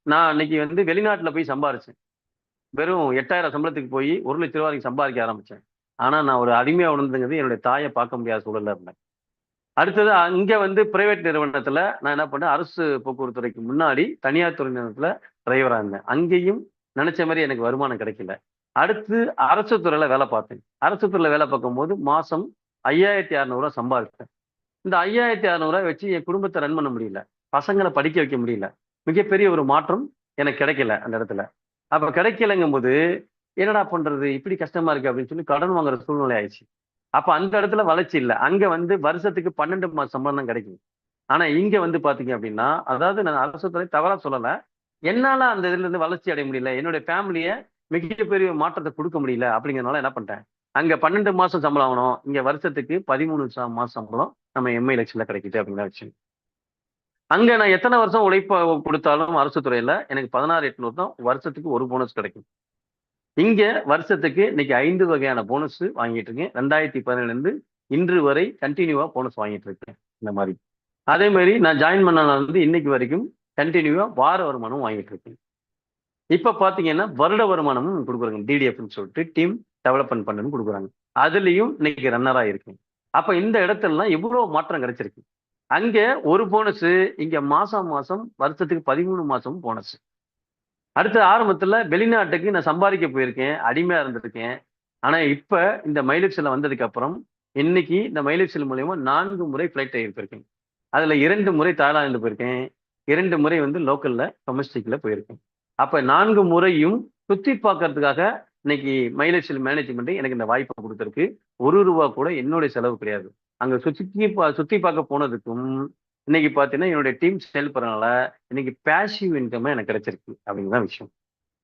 நான் இன்னைக்கு வந்து வெளிநாட்டுல போய் சம்பாரிச்சேன். வெறும் 8,000 சம்பளத்துக்கு போய் ரூ. 1,00,000 வரைக்கும் சம்பாதிக்க ஆரம்பிச்சேன். ஆனா நான் ஒரு அடிமையா உணர்ந்தது என்னுடைய தாய பார்க்க முடியாத சூழல்ல இருந்தேன். அடுத்தது அங்க வந்து பிரைவேட் நிறுவனத்துல நான் என்ன பண்ணேன், அரசு போக்குவரத்து துறைக்கு முன்னாடி தனியார் துறை நிறுவனத்துல டிரைவரா இருந்தேன். அங்கேயும் நினைச்ச மாரி எனக்கு வருமானம் கிடைக்கல. அடுத்து அரசு துறையில வேலை பார்த்தேன். அரசு துறையில வேலை பார்க்கும்போது மாசம் ரூ. 5,600 சம்பாதிச்சேன். இந்த ரூ. 5,600 வச்சு என் குடும்பத்த ரன் பண்ண முடியல. பசங்கள படிக்க வைக்க முடியல. மிகப்பெரிய ஒரு மாற்றம் எனக்கு கிடைக்கல அந்த இடத்துல. அப்ப கிடைக்கலங்கும்போது, என்னடா பண்றது? இப்படி கஷ்டமா இருக்கு அப்படின்னு சொல்லி கடன் வாங்குற சூழ்நிலை ஆயிடுச்சு. அப்ப அந்த இடத்துல வளர்ச்சி இல்ல. அங்க வந்து வருஷத்துக்கு 12 மாச சம்பளம் தான் கிடைக்கும். ஆனா இங்க வந்து பாத்தீங்க அப்படின்னா, அதாவது நான் அரசு துறை தவறா சொல்லல. என்னால அந்த இதுல இருந்து வளர்ச்சி அடைய முடியல. என்னுடைய ஃபேமிலிய மிகப்பெரிய மாற்றத்த குடுக்க முடியல அப்படிங்கிறதுனால என்ன பண்ணிட்டேன், அங்க 12 மாசம் சம்பளம் வாங்கணும். இங்க வருஷத்துக்கு 13 மாசம் சம்பளம் நம்ம எம்.ஐ எலக்ஷன்ல கிடைக்குது அப்படிங்கிற விஷயம். அங்க நான் எத்தன வருஷம் உழைப்ப குடுத்தாலும் அரசு துறையில எனக்கு 16,800 தான் வருஷத்துக்கு 1 போனஸ் கிடைக்கும். இங்க வருஷத்துக்கு இன்னைக்கு 5 வகையான போனஸ் வாங்கிட்டு இருக்கேன். 2017லேருந்து இன்று வரை கன்டினியூவா போனஸ் வாங்கிட்டு இருக்கேன். இந்த மாரி. அதே மாரி நான் ஜாயின் பண்ண நாள்ல இருந்து இன்னைக்கு வரைக்கும் கன்டினியூவா வார வருமானம் வாங்கிட்டு இருக்கேன். இப்ப பாத்தீங்கன்னா, வருட வருமானமும் குடுக்குறாங்க. டிடிஎஃப்ன்னு சொல்லிட்டு டீம் டெவலப்மென்ட் ஃபண்டுன்னு குடுக்குறாங்க. அதுலயும் இன்னைக்கு ரன்னரா இருக்கேன். அப்ப இந்த இடத்துலலாம் எவ்வளோ மாற்றம் கிடைச்சிருக்கு. அங்க ஒரு போனஸு, இங்க மாசம் மாசம் வருஷத்துக்கு 13 மாசமும் போனஸ். அடுத்து ஆரம்பத்துல வெளிநாட்டுக்கு நான் சம்பாதிக்க போயிருக்கேன். அடிமையா இருந்திருக்கேன். ஆனா இப்ப இந்த மைலேஜ்ல வந்ததுக்கு அப்புறம், இன்னைக்கு இந்த மைலேஜ் மூலியமா 4 முறை ஃப்ளைட் ஏறியிருக்கேன். அதுல 2 முறை தாய்லாந்து போயிருக்கேன். 2 முறை வந்து லோக்கல்ல டொமஸ்டிக்ல போயிருக்கேன். அப்ப 4 முறையும் சுத்தி பார்க்கறதுக்காக இன்னைக்கு மைலேஜ் மேனேஜ்மெண்ட் எனக்கு இந்த வாய்ப்ப குடுத்திருக்கு. ரூ. 1 கூட என்னுடைய செலவு கிடையாது. அங்க சுத்தி பார்க்க போனதுக்கும், இன்னைக்கு பார்த்தீங்கன்னா, என்னுடைய டீம் செயல்படுறனால, இன்னைக்கு பேசிவ் இன்கம் எனக்கு கிடைச்சிருக்கு அப்படிங்கிறது தான் விஷயம்.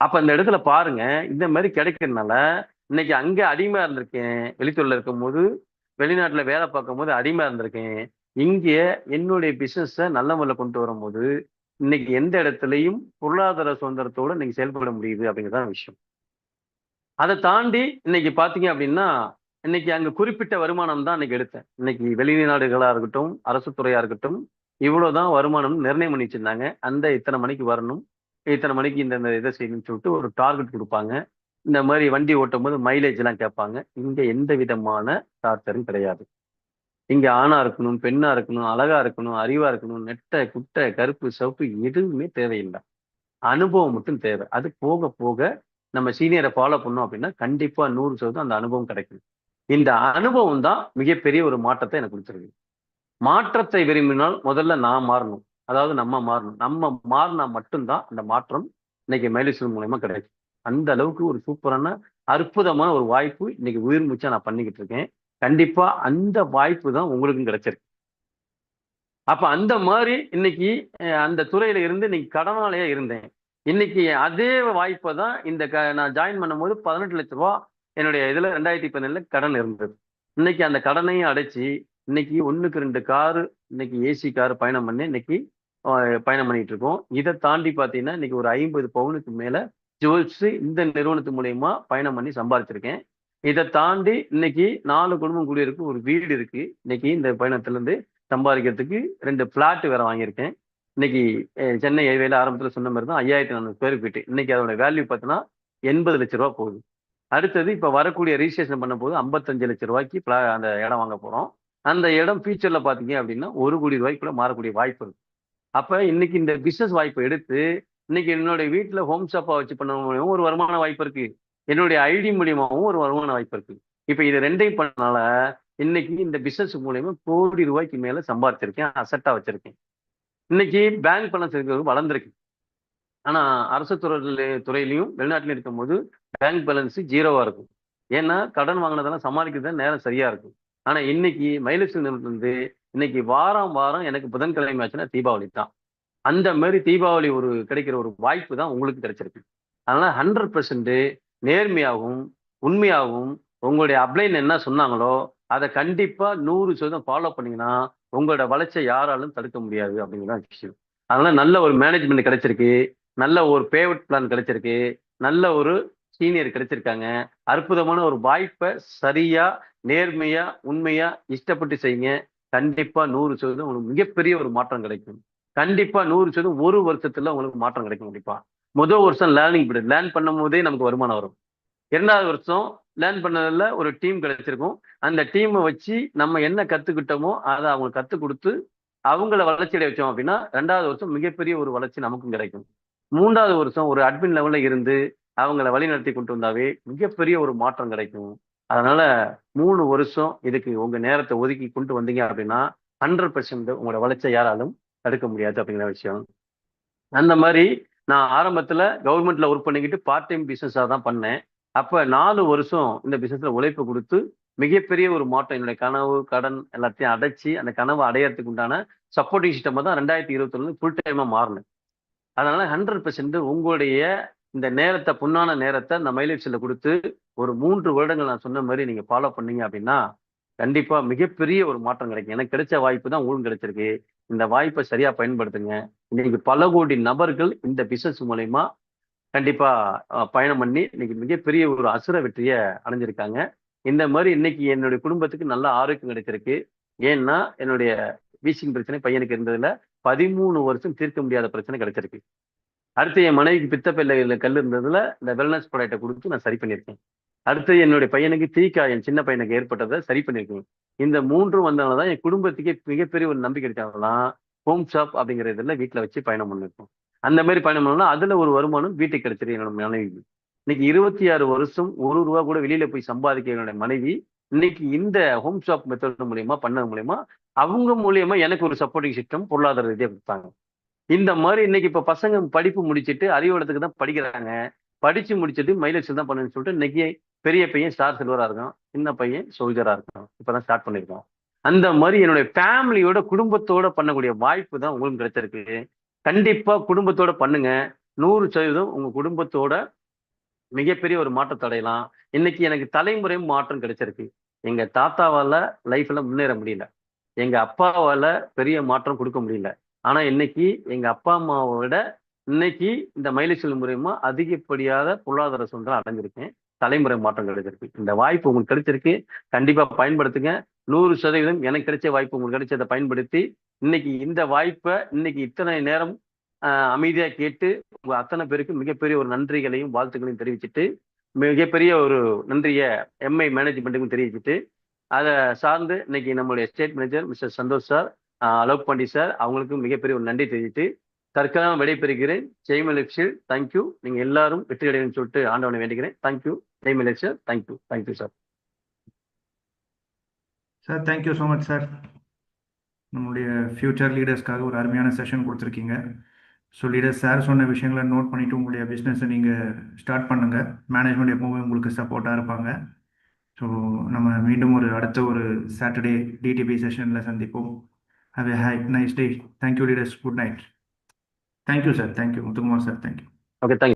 அப்ப அந்த இடத்துல பாருங்க, இந்த மாரி கிடைக்கிறதுனால, இன்னைக்கு அங்க அடிமையா இருந்திருக்கேன். வெளித்தொழில்ல இருக்கும்போது, வெளிநாட்டுல வேலை பார்க்கும்போது அடிமையா இருந்திருக்கேன். இங்க என்னுடைய பிசினஸ நல்ல முறையில கொண்டு வரும்போது, இன்னைக்கு எந்த இடத்துலயும் பொருளாதார சுதந்திரத்தோட இன்னைக்கு செயல்பட முடியுது அப்படிங்கிறது தான் விஷயம். அத தாண்டி இன்னைக்கு பார்த்தீங்க அப்படின்னா, இன்னைக்கு அங்க குறிப்பிட்ட வருமானம் தான் இன்னைக்கு எடுத்தேன். இன்னைக்கு வெளிநாடுகளா இருக்கட்டும், அரசு துறையா இருக்கட்டும், இவ்வளோதான் வருமானம்னு நிர்ணயம் பண்ணி வச்சிருந்தாங்க. அந்த இத்தன மணிக்கு வரணும். இத்தன மணிக்கு இந்த இத செய்யணும்னு சொல்லிட்டு ஒரு டார்கெட் குடுப்பாங்க. இந்த மாரி வண்டி ஓட்டும்போது மைலேஜ்லாம் கேட்பாங்க. இங்க எந்த விதமான டார்ச்சரும் கிடையாது. இங்க ஆணா இருக்கணும், பெண்ணா இருக்கணும், அழகா இருக்கணும், அறிவா இருக்கணும், நெட்டை, குட்டை, கருப்பு, சிவப்பு எதுவுமே தேவையில்ல. அனுபவம் மட்டும் தேவை. அது போக போக நம்ம சீனியர ஃபாலோ பண்ணோம் அப்படின்னா, கண்டிப்பா 100% அந்த அனுபவம் கிடைக்கும். இந்த அனுபவம் தான் மிகப்பெரிய ஒரு மாற்றத்த எனக்கு குடுத்திருக்கு. மாற்றத்தை விரும்பினால் முதல்ல நான் மாறணும். அதாவது நம்ம மாறணும். நம்ம மாறுனா மட்டும் தான் அந்த மாற்றம் இன்னைக்கு மைலேஜ் மூலியமா கிடைக்கும். அந்த அளவுக்கு ஒரு சூப்பரான, அற்புதமான ஒரு வாய்ப்பு இன்னைக்கு உயிர் மூச்சா நான் பண்ணிக்கிட்டு இருக்கேன். கண்டிப்பா அந்த வாய்ப்பு தான் உங்களுக்கும் கிடைச்சிருக்கு. அப்ப அந்த மாரி இன்னைக்கு அந்த துறையில இருந்து இன்னைக்கு கடனாளியா இருந்தேன். இன்னைக்கு அதே வாய்ப்ப தான் நான் ஜாயின் பண்ணும்போது ரூ. 18,00,000 என்னுடைய இதுல 2017ல கடன் இருந்தது. இன்னைக்கு அந்த கடனையும் அடைச்சு, இன்னைக்கு 1க்கு 2 காரு, இன்னைக்கு ஏசி கார் பயணம் பண்ணி இன்னைக்கு அ பயணம் பண்ணிட்டு இருக்கோம். இத தாண்டி பார்த்தீங்கன்னா, இன்னைக்கு ஒரு 50 பவுனுக்கு மேல ஜுவல்ஸ் இந்த நிறுவனத்து மூலியமா பயணம் பண்ணி சம்பாரிச்சிருக்கேன். இத தாண்டி இன்னைக்கு 4 குடும்பம் குடியிருக்கும் ஒரு வீடு இருக்கு. இன்னைக்கு இந்த பயணத்திலிருந்து சம்பாதிக்கிறதுக்கு 2 பிளாட் வேற வாங்கியிருக்கேன். இன்னைக்கு சென்னை ஹைவேல ஆரம்பத்துல சொன்ன மாரி தான் 5,400 ஸ்கொயர் ஃபீட். இன்னைக்கு அதோட வேல்யூ பார்த்தீங்கன்னா, ரூ. 80,00,000 போகுது. அடுத்தது இப்ப வரக்கூடிய ரிஜிஸ்ட்ரேஷன் பண்ணும்போது ரூ. 55,00,000 அந்த இடம் வாங்க போறோம். அந்த இடம் ஃபியூச்சர்ல பார்த்தீங்க அப்படின்னா, ரூ. 1,00,00,000 கூட மாறக்கூடிய வாய்ப்பு இருக்கு. அப்ப இன்னைக்கு இந்த பிசினஸ் வாய்ப்ப எடுத்து, இன்னைக்கு என்னுடைய வீட்ல ஹோம் ஷாப்பா வச்சு பண்ண மூலியமா ஒரு வருமான வாய்ப்பு இருக்கு. என்னுடைய ஐடி மூலியமாவும் ஒரு வருமான வாய்ப்பு இருக்கு. இப்ப இது 2யும் பண்ணனால, இன்னைக்கு இந்த பிசினஸ் மூலியமா ரூ. 1,00,00,000 மேல சம்பாரிச்சிருக்கேன். அசெட்டா வச்சிருக்கேன். இன்னைக்கு பேங்க் பேலன்ஸ் இருக்கிறது வளர்ந்திருக்கு. ஆனா அரசு துறையிலயும் வெளிநாட்டிலும் இருக்கும்போது பேங்க் பேலன்ஸ் 0வா இருக்கும். ஏன்னா கடன் வாங்குனதெல்லாம் சமாளிக்கிறது தான் நேரம் சரியா இருக்கும். ஆனா இன்னைக்கு மைலேஜ் நிறுவனத்திலிருந்து இன்னைக்கு வாரம் வாரம் எனக்கு புதன்கிழமை ஆச்சுன்னா தீபாவளி தான். அந்த மாரி தீபாவளி கிடைக்கிற ஒரு வாய்ப்பு தான் உங்களுக்கு கிடைச்சிருக்கு. அதனால 100% நேர்மையாகவும், உண்மையாகவும் உங்களுடைய அப்ளைன் என்ன சொன்னாங்களோ, அத கண்டிப்பா 100% ஃபாலோ பண்ணீங்கன்னா, உங்களோட வளர்ச்சிய யாராலும் தடுக்க முடியாது அப்படிங்கிறது தான் விஷயம். அதனால நல்ல ஒரு மேனேஜ்மெண்ட் கிடைச்சிருக்கு, நல்ல ஒரு பேவட் பிளான் கிடைச்சிருக்கு, நல்ல ஒரு சீனியர் கிடைச்சிருக்காங்க. அற்புதமான ஒரு வாய்ப்ப சரியா, நேர்மையா, உண்மையா இஷ்டப்பட்டு செய்யுங்க. கண்டிப்பா 100% உங்களுக்கு மிகப்பெரிய ஒரு மாற்றம் கிடைக்கும். கண்டிப்பா 100% 1 வருஷத்துல உங்களுக்கு மாற்றம் கிடைக்கும் கண்டிப்பா. முதல் வருஷம் லேர்னிங் பீரியட். லேர்ன் பண்ணும்போதே நமக்கு வருமானம் வரும். 2வது வருஷம் லேர்ன் பண்ணதுல ஒரு டீம் கிடைச்சிருக்கும். அந்த டீம வச்சு நம்ம என்ன கத்துக்கிட்டோமோ, அத அவங்களுக்கு கத்துக் குடுத்து, அவங்கள வளர்ச்சி அடைய வச்சோம் அப்படின்னா, 2வது வருஷம் மிகப்பெரிய ஒரு வளர்ச்சி நமக்கும் கிடைக்கும். 3வது வருஷம் ஒரு அட்மின் லெவல்ல இருந்து, அவங்கள வழிநடத்தி கொண்டு வந்தாவே, மிகப்பெரிய ஒரு மாற்றம் கிடைக்கும். அதனால 3 வருஷம் இதுக்கு உங்க நேரத்த ஒதுக்கி கொண்டு வந்தீங்க அப்படின்னா, 100% உங்களோட வளர்ச்சிய யாராலும் தடுக்க முடியாது அப்படிங்கிற விஷயம். அந்த மாரி நான் ஆரம்பத்துல கவர்மெண்ட்ல ஒர்க் பண்ணிக்கிட்டு பார்ட் டைம் பிசினஸா தான் பண்ணேன். அப்ப 4 வருஷம் இந்த பிசினஸ்ல உழைப்பு குடுத்து, மிகப்பெரிய ஒரு மாற்றம் என்னுடைய கனவு, கடன் எல்லாத்தையும் அடைச்சு, அந்த கனவ அடையறதுக்கு உண்டான சப்போர்ட்டிங் சிஸ்டமா தான் 2021 ஃபுல் டைமா மாறுனேன். அதனால 100% உங்களுடைய இந்த நேரத்த பொன்னான நேரத்த இந்த மைலேஜ்ல குடுத்து, ஒரு 3 வருடங்கள் நான் சொன்ன மாரி நீங்க ஃபாலோ பண்ணீங்க அப்டின்னா, கண்டிப்பா மிகப்பெரிய ஒரு மாற்றம் கிடைக்கும். எனக்கு கிடைச்ச வாய்ப்பு தான் உங்களுக்கும் கிடைச்சிருக்கு. இந்த வாய்ப்ப சரியா பயன்படுத்துங்க. இன்னைக்கு பல கோடி நபர்கள் இந்த பிசினஸ் மூலியமா கண்டிப்பா பயணம் பண்ணி, இன்னைக்கு மிகப்பெரிய ஒரு அசுர வெற்றிய அடைஞ்சிருக்காங்க. இந்த மாரி இன்னைக்கு என்னுடைய குடும்பத்துக்கு நல்ல ஆரோக்கியம் கிடைச்சிருக்கு. ஏன்னா, என்னுடைய வீசிங் பிரச்சனை பையனுக்கு இருந்ததுல 13 வருஷம் தீர்க்க முடியாத பிரச்சனை கிடைச்சிருக்கு. அடுத்து என் மனைவிக்கு பித்தப்பையில கல் இருந்ததுல, இந்த வெல்னஸ் ப்ராடக்ட்ட குடுத்து நான் சரி பண்ணியிருக்கேன். அடுத்து என்னுடைய பையனுக்கு தீக்காயம் சின்ன பையனுக்கு ஏற்பட்டத சரி பண்ணியிருக்கேன். இந்த 3ம் வந்தனால தான் என் குடும்பத்துக்கே மிகப்பெரிய ஒரு நம்பிக்கை கிடைச்சனாலதான், ஹோம் ஷாப் அப்படிங்கிற இதுல வீட்ல வச்சு பயணம் பண்ணிருக்கோம். அந்த மாரி பயணம் பண்ணோம்னா, அதுல ஒரு வருமானம் வீட்டுக்கு கிடைச்சிருக்கு என்னோட மனைவிக்கு. இன்னைக்கு 26 வருஷம் ரூ. 1 கூட வெளியில போய் சம்பாதிக்கிற என்னுடைய மனைவி, இன்னைக்கு இந்த ஹோம் ஷாப் மெத்தட் மூலியமா பண்ணது மூலியமா, அவங்க மூலியமா எனக்கு ஒரு சப்போர்ட்டிங் சிஸ்டம் பொருளாதார ரீதியா குடுத்தாங்க. இந்த மாரி இன்னைக்கு இப்ப பசங்க படிப்பு முடிச்சுட்டு அறிவொளத்துக்கு தான் படிக்கிறாங்க. படிச்சு முடிச்சுட்டு மைலேஜ் தான் பண்ணணும்னு சொல்லிட்டு இன்னைக்கு பெரிய பையன் ஸ்டார் சில்வரா இருக்கான். சின்ன பையன் சோல்ஜரா இருக்கான். இப்பதான் ஸ்டார்ட் பண்ணியிருக்கோம். அந்த மாரி என்னுடைய ஃபேமிலியோட குடும்பத்தோட பண்ணக்கூடிய வாய்ப்பு தான் உங்களுக்கு கிடைச்சிருக்கு. கண்டிப்பா குடும்பத்தோட பண்ணுங்க. 100% உங்க குடும்பத்தோட மிகப்பெரிய ஒரு மாற்றத்த அடையலாம். இன்னைக்கு எனக்கு தலைமுறை மாற்றம் கிடைச்சிருக்கு. எங்க தாத்தாவால லைஃப்ல முன்னேற முடியல. எங்க அப்பாவால பெரிய மாற்றம் குடுக்க முடியல. ஆனா இன்னைக்கு எங்க அப்பா, அம்மாவ விட இன்னைக்கு இந்த மைலேஜ் மூலியமா அதிகப்படியான பொருளாதார சுதந்திரம் அடைஞ்சிருக்கேன். தலைமுறை மாற்றம் கிடைச்சிருக்கு. இந்த வாய்ப்பு உங்களுக்கு கிடைச்சிருக்கு. கண்டிப்பா பயன்படுத்துங்க. 100% எனக்கு கிடைச்ச வாய்ப்பு உங்களுக்கு கிடைச்சத பயன்படுத்தி, இன்னைக்கு இந்த வாய்ப்ப இன்னைக்கு இத்தனை நேரம் அமைதியா கேட்டு, உங்க அத்தன பேருக்கும் மிகப்பெரிய ஒரு நன்றிகளையும், வாழ்த்துக்களையும் தெரிவிச்சுட்டு, மிகப்பெரிய ஒரு நன்றிய எம்.ஐ மேனேஜ்மென்ட்டுக்கும் தெரிவிச்சுட்டு, அத சார்ந்து இன்னைக்கு நம்முடைய state manager mister Santhosh sir, Alok Pandi sir அவங்களுக்கும் மிகப்பெரிய ஒரு நன்றி தெரிவித்து, தற்காலம் விடைபெறுகிறேன். ஜெய் மலேசியா. Thank you. நீங்க எல்லாரும் வெற்றி அடையணும்னு சொல்லிட்டு ஆண்டவனை வேண்டிக்கிறேன். Thank you. Jai Malaysia. Thank you. Thank you sir. Sir thank you so much sir. நம்மளுடைய ஃப்யூச்சர் லீடர்ஸ்க்காக ஒரு அருமையான செஷன் கொடுத்துருக்கீங்க. ஸோ லீடர்ஸ் சார் சொன்ன விஷயங்களை நோட் பண்ணிவிட்டு உங்களுடைய பிஸ்னஸை நீங்கள் ஸ்டார்ட் பண்ணுங்கள். மேனேஜ்மெண்ட் எப்பவுமே உங்களுக்கு சப்போர்ட்டாக இருப்பாங்க. ஸோ நம்ம மீண்டும் அடுத்த ஒரு சாட்டர்டே டிடிபி செஷனில் சந்திப்போம். Have a nice day. Thank you leaders. Good night. Thank you sir. Thank you Muthukumar sir. Thank you. Okay. Thank you.